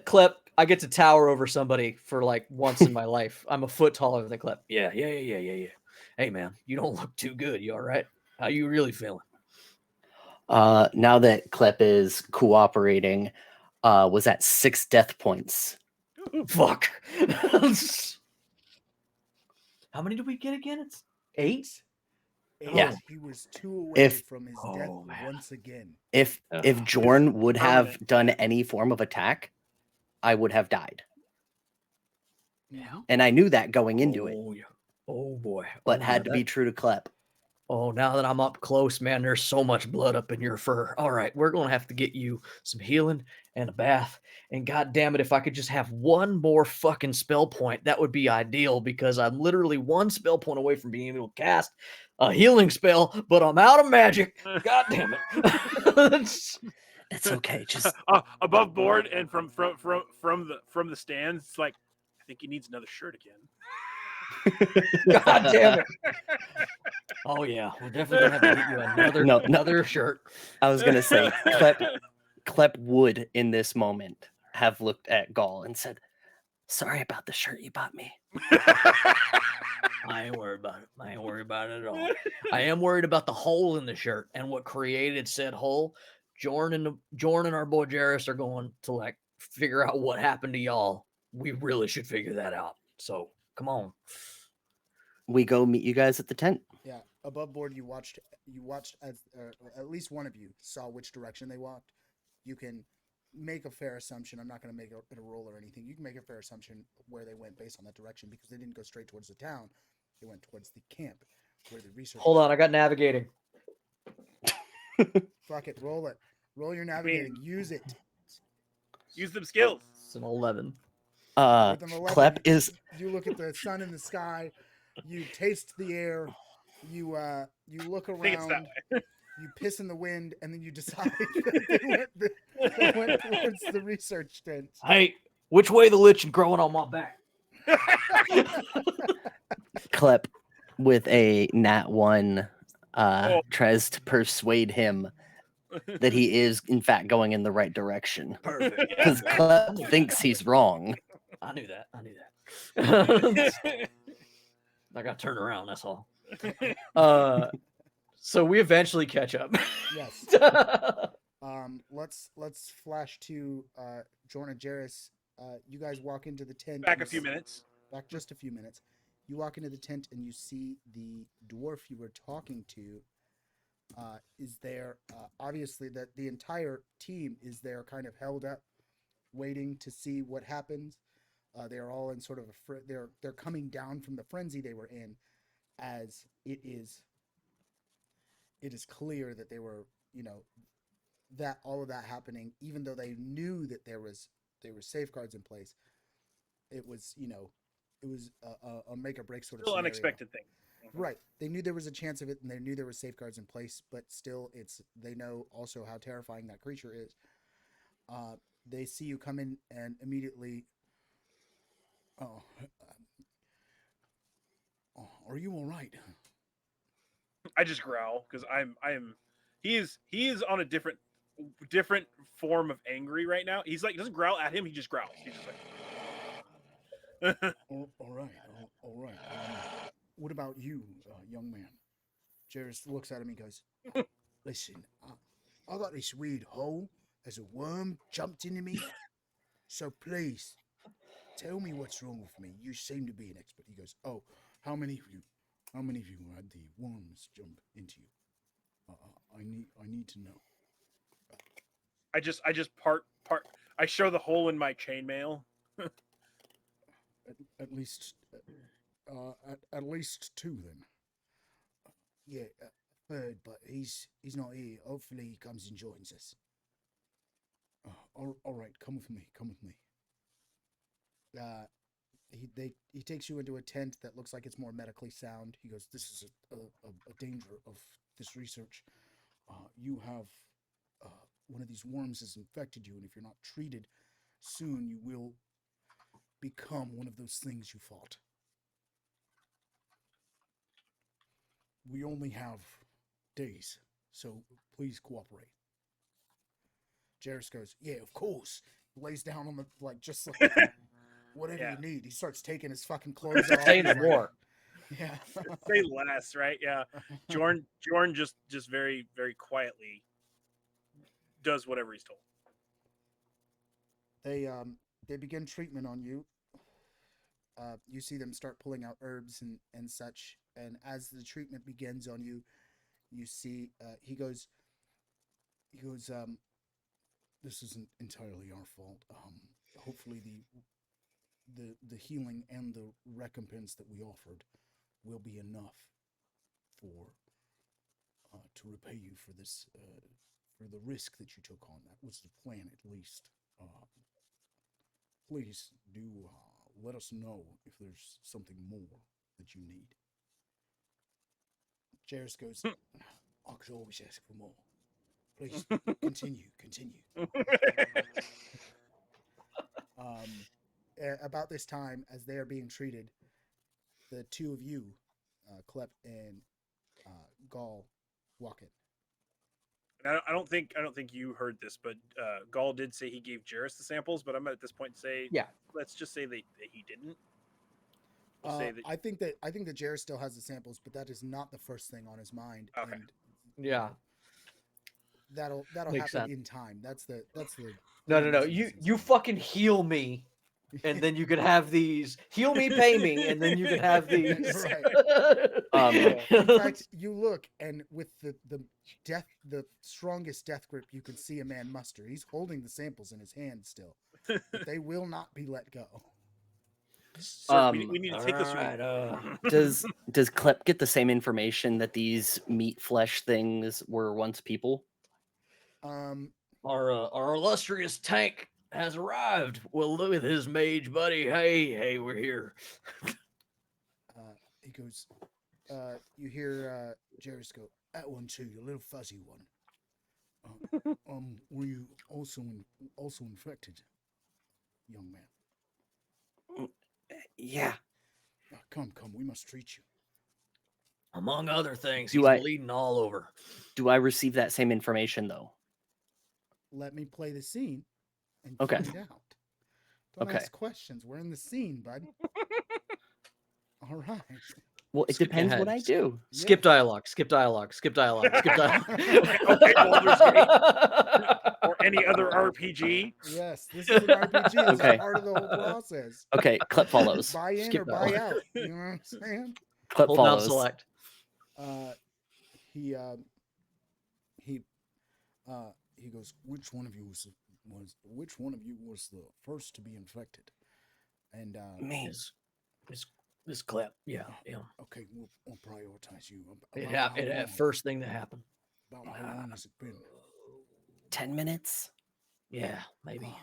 Clep. I get to tower over somebody for like once in my life. I'm a foot taller than Clep. Yeah. Hey man, you don't look too good. You all right? How you really feeling? Now that Clep is cooperating, was at 6 death points. Fuck. How many did we get again? It's 8? Yeah. He was 2 away from his death man. once again. If Jorn would have done any form of attack, I would have died. Yeah. And I knew that going into it. Yeah. Oh boy. But had to be true to Clep. Oh, now that I'm up close, man, there's so much blood up in your fur. All right, we're going to have to get you some healing and a bath. And God damn it, if I could just have one more fucking spell point, that would be ideal because I'm literally one spell point away from being able to cast a healing spell, but I'm out of magic. God damn it. It's okay. Just above board and from the stands, it's like, I think he needs another shirt again. God damn it. Oh yeah, we're definitely gonna have to get you another shirt. I was gonna say Clep would in this moment have looked at Gall and said, "Sorry about the shirt you bought me." I ain't worried about it. I ain't worried about it at all. I am worried about the hole in the shirt and what created said hole. Jorn and our boy Jarrus are going to like figure out what happened to y'all. We really should figure that out. So come on. We go meet you guys at the tent. Yeah, above board, you watched as at least one of you saw which direction they walked. You can make a fair assumption. I'm not going to make it a roll or anything. You can make a fair assumption where they went based on that direction because they didn't go straight towards the town. They went towards the camp where the research. Hold on, I got navigating. Fuck it, roll it. Roll your navigating. Use it. Use them skills. It's an 11. With an 11, Clep is. You look at the sun in the sky. You taste the air. You look around. You piss in the wind, and then you decide that they went towards the research tent. Hey, which way the lich and growing on my back? Clep with a nat 1 tries to persuade him that he is in fact going in the right direction. Perfect. Because Clep thinks he's wrong. I knew that. I got turned around, that's all. So we eventually catch up. Yes. Let's flash to Jorn and Jarrus. You guys walk into the tent. Back a few minutes. Back just a few minutes. You walk into the tent and you see the dwarf you were talking to is there. Obviously, that the entire team is there, kind of held up, waiting to see what happens. They're all in sort of they're coming down from the frenzy they were in, as it is clear that they were, that all of that happening, even though they knew that there were safeguards in place. It was it was a make or break sort of Still scenario. unexpected thing. Right. They knew there was a chance of it, and they knew there were safeguards in place, but still, they know also how terrifying that creature is. They see you come in, and immediately, oh, are you all right? I just growl because he is on a different form of angry right now. He's like, doesn't growl at him, he just growls. He's just like All right. What about you, young man? Jairus looks at him and goes, listen, I got this weird hole as a worm jumped into me. So please, tell me what's wrong with me. You seem to be an expert. He goes, oh, how many of you had the worms jump into you? I need to know. I just part I show the hole in my chainmail. At least at least two then. Yeah, third, but he's not here. Hopefully he comes and joins us. All right, come with me. He takes you into a tent that looks like it's more medically sound. He goes, this is a danger of this research. You have one of these worms has infected you, and if you're not treated soon, you will become one of those things you fought. We only have days, so please cooperate. Jairus goes, yeah, of course. Lays down on the, whatever you need. He starts taking his fucking clothes off. Say no more. Yeah. Say less, right? Yeah. Jorn just very, very quietly does whatever he's told. They begin treatment on you. You see them start pulling out herbs and such, and as the treatment begins on you, you see he goes, this isn't entirely our fault. Hopefully the healing and the recompense that we offered will be enough for to repay you for this for the risk that you took on. That was the plan, at least. Please do let us know if there's something more that you need. Jairus goes, I could always ask for more. Please continue. About this time, as they are being treated, the two of you, Klep and Gall, walk in. And I don't think you heard this, but Gall did say he gave Jairus the samples, but I'm at this point to say, yeah, let's just say that he didn't. I think that Jairus still has the samples, but that is not the first thing on his mind. Okay. And, yeah. That'll Makes happen sense. in time. That's the No. You fucking heal me, and then you could have these. Heal me, pay me, and then you could have these. Right. In fact, you look, and with the strongest death grip you can see a man muster. He's holding the samples in his hand still. But they will not be let go. Sir, we need to take this. Does Klep get the same information that these meat flesh things were once people? Our illustrious tank has arrived. Well, look at his mage buddy. Hey, we're here. He goes, you hear Jairus go, that one too, the little fuzzy one. Were you also infected, young man? Yeah. Come, we must treat you. Among other things, he's bleeding all over. Do I receive that same information, though? Let me play the scene and Okay. find out. Don't ask questions. We're in the scene, bud. All right. Well, it depends what I do. Skip dialogue. Okay, Baldur's Gate. Any other RPG? Yes, this is an RPG. This Okay. is part of the whole process. Okay, Klep follows. Buy in Skip or that buy one. out. You know what I'm saying? Klep Hold down follows. select. Uh, he he he goes. Which one of you was the first to be infected? And Me. This clip. Yeah. okay, we'll prioritize you. It About happened. how long? First thing that happened. About how long has it been? 10 minutes? Yeah, maybe.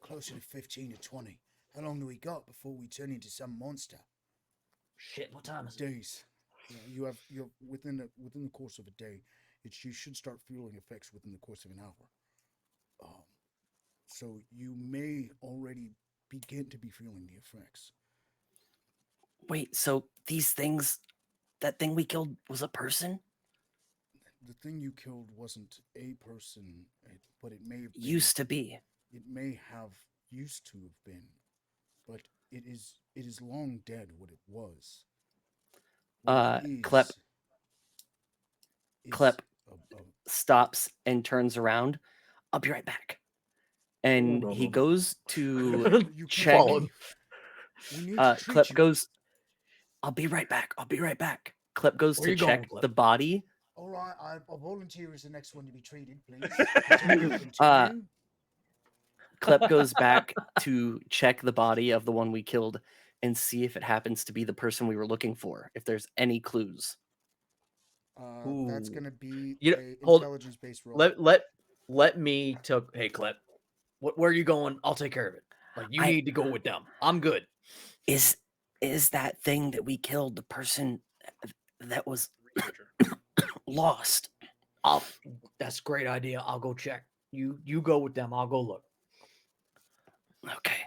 Closer to 15 to 20. How long do we got before we turn into some monster? Shit, what time is it? Days. Yeah, you're within the course of a day. You should start feeling effects within the course of an hour. So you may already begin to be feeling the effects. Wait, so these things, that thing we killed was a person? The thing you killed wasn't a person, but it may have been. Used to be. It may have used to have been, but it is long dead. What it was. Klep is Klep a- stops and turns around. I'll be right back. And no, he no. goes to You can't check. leave. We need to treat Klep you. goes, I'll be right back. Klep goes Where to you going, check Klep? the body. All right, I'll volunteer as the next one to be treated, please. Continue. Klep goes back to check the body of the one we killed and see if it happens to be the person we were looking for, if there's any clues. That's Ooh. gonna be You know, a hold- intelligence-based roll. Let me took. Hey, clip. Where are you going? I'll take care of it. Like you need to go with them. I'm good. Is that thing that we killed the person that was Researcher. lost? That's a great idea. I'll go check. You go with them. I'll go look. Okay.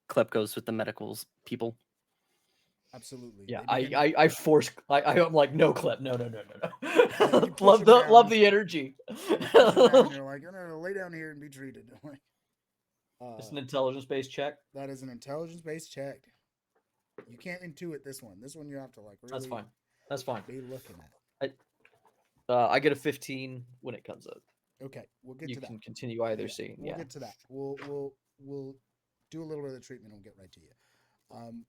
Klep goes with the medicals people. Absolutely. Yeah, They begin- I force. I'm like no clip. No. you push love him the down. the energy. You push him down, you're like, no, lay down here and be treated. It's an intelligence based check. That is an intelligence-based check. You can't intuit this one. This one you have to like really That's fine. That's fine. be looking at. I get a 15 when it comes up. Okay, we'll get You to that. can continue either Yeah, scene. We'll get to that. We'll do a little bit of the treatment and we'll get right to you.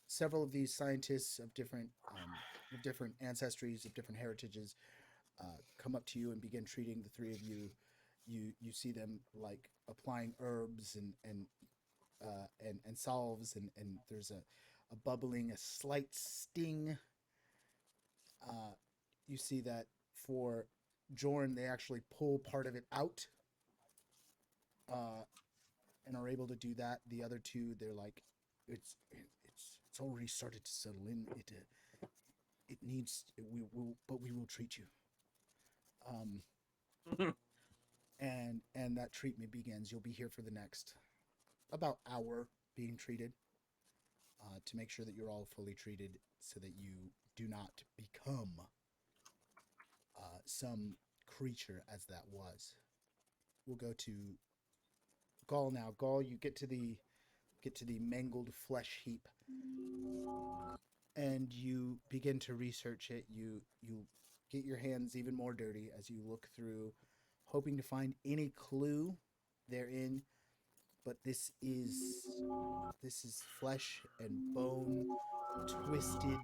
Several of these scientists of different ancestries, of different heritages, come up to you and begin treating the three of you. You see them like applying herbs and salves, and there's a bubbling, a slight sting. You see that for Jorn, they actually pull part of it out, and are able to do that. The other two, they're like, it's already started to settle in. We will treat you. And that treatment begins. You'll be here for the next about hour being treated, to make sure that you're all fully treated, so that you do not become some creature as that was. We'll go to Gaul now. Gaul, you get to the mangled flesh heap, and you begin to research it. You get your hands even more dirty as you look through, hoping to find any clue therein. But this is flesh and bone twisted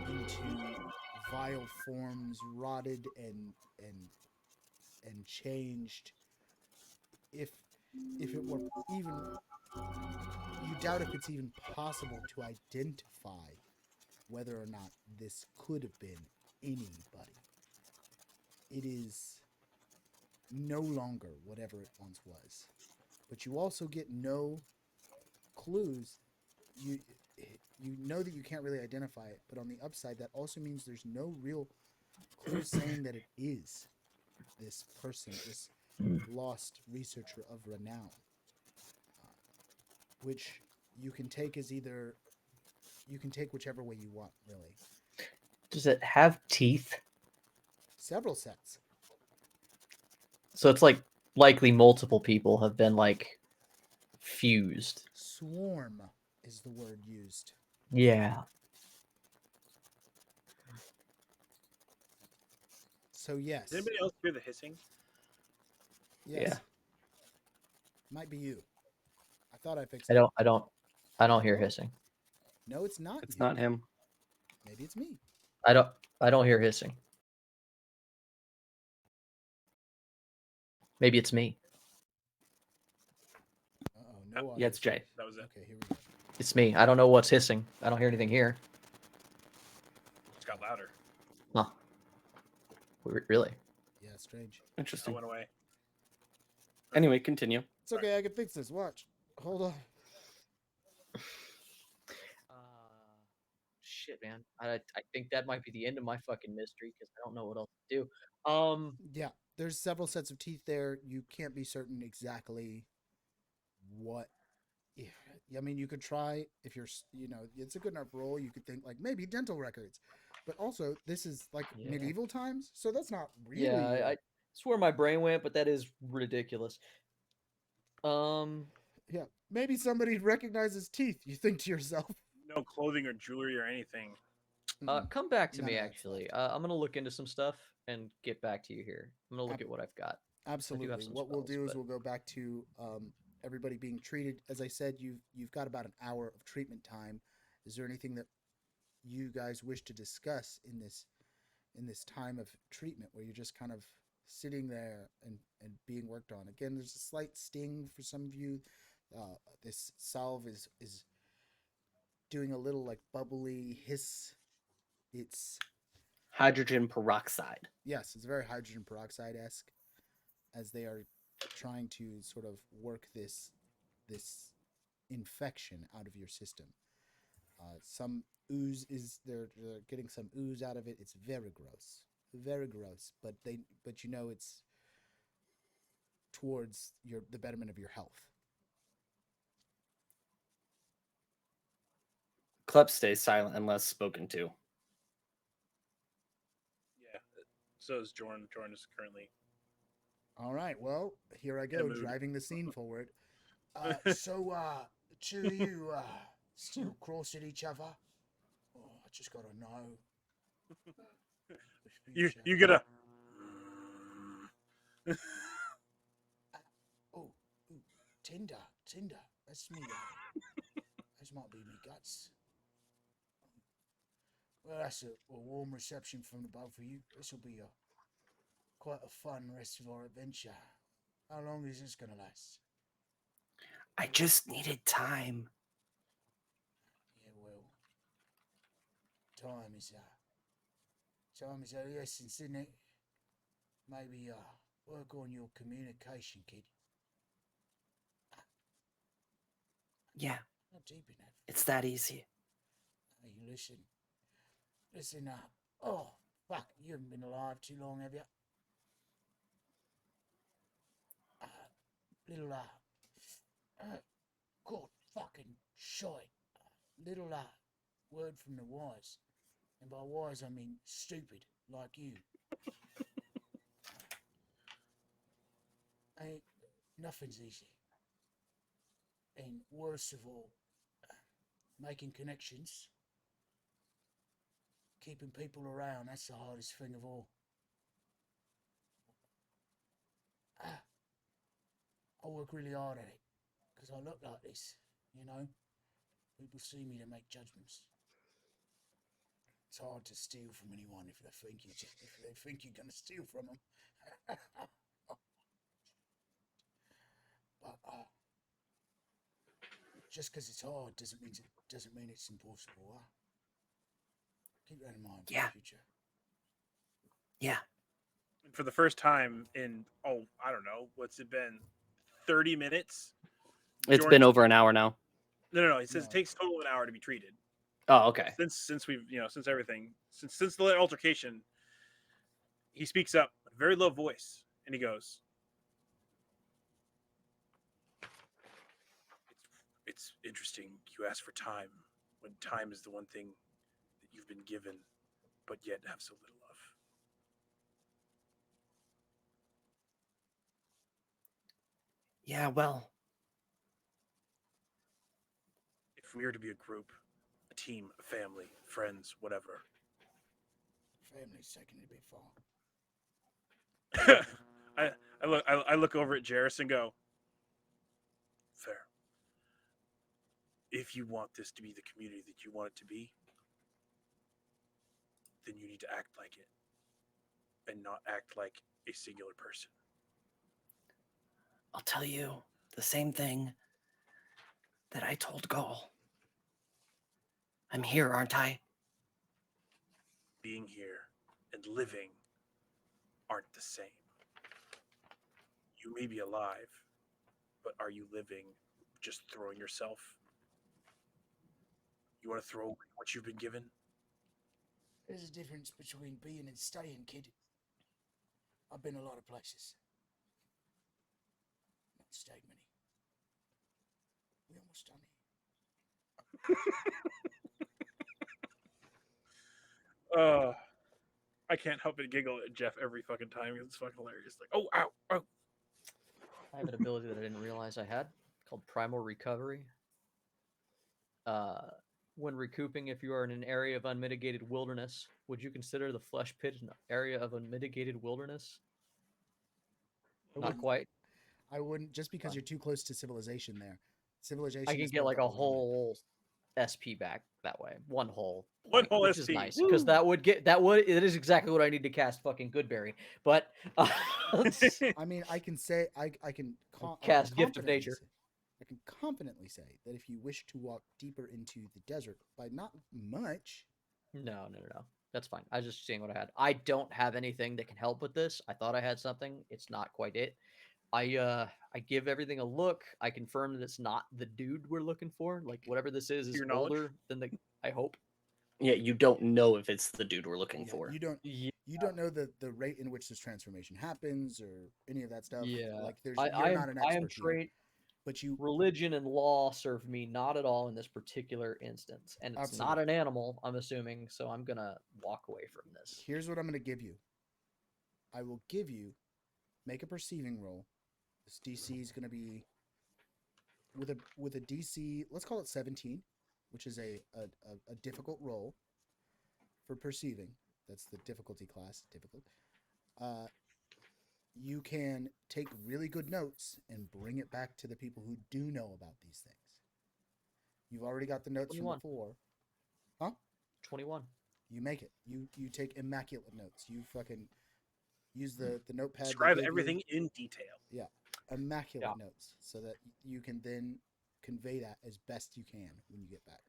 into vile forms, rotted and changed. If it were even, you doubt if it's even possible to identify whether or not this could have been anybody. It is no longer whatever it once was. But you also get no clues. You know that you can't really identify it, but on the upside, that also means there's no real clues saying that it is this person, this lost researcher of renown, which you can take as either, you can take whichever way you want, really. Does it have teeth? Several sets. So it's like likely multiple people have been like fused. Swarm is the word used. Yeah. So yes. Does anybody else hear the hissing? Yes. Yeah. Might be you. I thought I fixed I it. don't hear hissing. No, it's not It's you. not him. Maybe it's me. I don't hear hissing. Maybe it's me. Uh-oh, no audio. Yeah, it's Jay. That was it. Okay, here we go. It's me. I don't know what's hissing. I don't hear anything here. It's got louder. Huh. Really? Yeah, strange. I Interesting. went away. Anyway, continue. It's okay, I can fix this. Watch. Hold on. Shit, man. I think that might be the end of my fucking mystery because I don't know what else to do. Yeah, there's several sets of teeth there. You can't be certain exactly what. Yeah, I mean, you could try if you're, it's a good enough roll. You could think like maybe dental records, but also this is like Yeah. medieval times, so that's not really. Yeah, I swear my brain went, but that is ridiculous. Yeah, maybe somebody recognizes teeth. You think to yourself. No clothing or jewelry or anything. Come back to None me of that's actually. left. I'm gonna look into some stuff and get back to you here. I'm gonna look at what I've got. Absolutely. some What we'll spells, do is but- we'll go back to everybody being treated. As I said, you've got about an hour of treatment time. Is there anything that you guys wish to discuss in this time of treatment where you're just kind of sitting there and being worked on? Again, there's a slight sting for some of you. This salve is doing a little like bubbly hiss. It's Hydrogen peroxide. yes, it's very hydrogen peroxide esque as they are trying to sort of work this infection out of your system. Some ooze is they're getting some ooze out of it. It's very gross. But it's towards the betterment of your health. Klep stays silent unless spoken to. Yeah. So is Jorn. Jorn is currently. All right, well here I a go mood. driving the scene forward. So two of you still crossing each other? Oh, I just gotta know. You get a. Oh, Tinder. That's me. That might be me guts. Well, that's a warm reception from the both of you. This will be quite a fun rest of our adventure. How long is this gonna last? I just needed time. Yeah, well, time is the essence, isn't it? Maybe work on your communication, kid. Yeah, Not deep enough. it's that easy. Hey, listen. Oh, fuck, you haven't been alive too long, have you? Little, God, fucking shite. Little, word from the wise. And by wise, I mean stupid, like you. Ain't nothing's easy. And worst of all, making connections, keeping people around, that's the hardest thing of all. I work really hard at it because I look like this, you know. People see me to make judgments. It's hard to steal from anyone if they think you're gonna steal from them. But just because it's hard doesn't mean it's impossible. Huh? Keep that in mind for the future. Yeah. For the first time in I don't know, what's it been? 30 minutes. It's Jorn- been over an hour now. No. It says No. it takes total an hour to be treated. Oh, okay. Since we've since everything since the altercation, he speaks up, with a very low voice, and he goes, "It's interesting you ask for time when time is the one thing that you've been given, but yet have so little of." Yeah, well, If we are to be a group, a team, a family, friends, whatever, Family's taking it a bit far. I look over at Jarrus and go, fair. If you want this to be the community that you want it to be, then you need to act like it and not act like a singular person. I'll tell you the same thing that I told Gaul. I'm here, aren't I? Being here and living aren't the same. You may be alive, but are you living just throwing yourself? You want to throw away what you've been given? There's a difference between being and staying, kid. I've been a lot of places. Not stayed many. We almost done here. I can't help but giggle at Jeff every fucking time because it's fucking hilarious. Like, oh, ow, oh. I have an ability that I didn't realize I had called Primal Recovery. When recouping, if you are in an area of unmitigated wilderness, would you consider the Fleshpit an area of unmitigated wilderness? Not quite. I wouldn't, just because Fine. you're too close to civilization there. Civilization I can is get more like a Gaul-dominant. whole SP back that way. One whole One point, whole which is SP. nice because it is exactly what I need to cast fucking Goodberry. But I mean, I can say I can Cast Gift of confidently Nature. say- I can confidently say that if you wish to walk deeper into the desert by not much, No. That's fine. I was just seeing what I had. I don't have anything that can help with this. I thought I had something. It's not quite it. I give everything a look. I confirm that it's not the dude we're looking for. Like whatever this is Your knowledge? older than the. I hope. Yeah, you don't know if it's the dude we're looking yeah, for. you don't Yeah. know the rate in which this transformation happens or any of that stuff. Yeah. Like there's I you're am. not an I am expert here, trait. but you Religion and law serve me not at all in this particular instance, and it's not Absolutely. an animal. I'm assuming, so I'm gonna walk away from this. here's what I'm going to give you. I will give you make a perceiving roll. This DC is going to be with a DC, let's call it 17, which is a difficult roll for perceiving. That's the difficulty class, difficult. You can take really good notes and bring it back to the people who do know about these things. You've already got the notes 21. from before. Huh? 21. You make it. You take immaculate notes. You fucking use the notepad. they Describe gave you. everything in detail. Yeah, immaculate Yeah. notes, so that you can then convey that as best you can when you get back.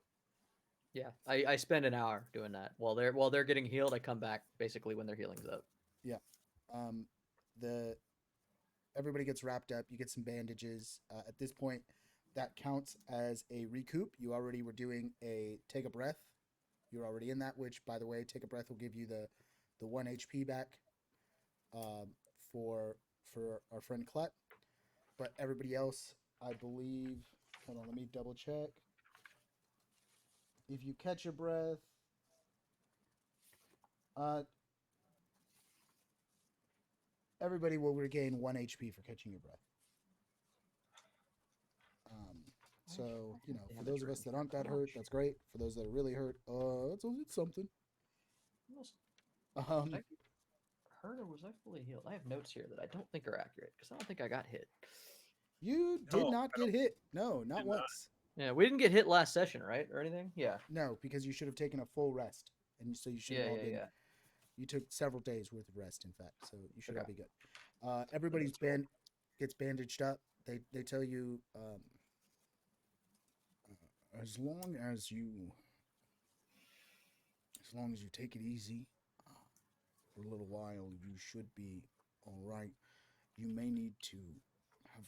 Yeah, I spend an hour doing that while they're getting healed. I come back basically when their healing's up. Yeah. The everybody gets wrapped up. You get some bandages. At this point, that counts as a recoup. You already were doing a take a breath. You're already in that. Which, by the way, take a breath will give you the 1 HP back. For our friend Clet, but everybody else, I believe. Hold on, let me double check. If you catch your breath, everybody will regain 1 HP for catching your breath. So, you know, for those of us that aren't that hurt, that's great. For those that are really hurt, it's something. Was I hurt or was I fully healed? I have notes here that I don't think are accurate because I don't think I got hit. You did No, not I get hit. No, not did not. once. Yeah, we didn't get hit last session, right, or anything? Yeah. No, because you should have taken a full rest, and so you should have all been. Yeah. You took several days worth of rest, in fact, so you should all Okay. be good. Everybody's gets bandaged up. They tell you as long as you take it easy for a little while, you should be all right. You may need to have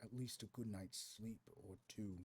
at least a good night's sleep or two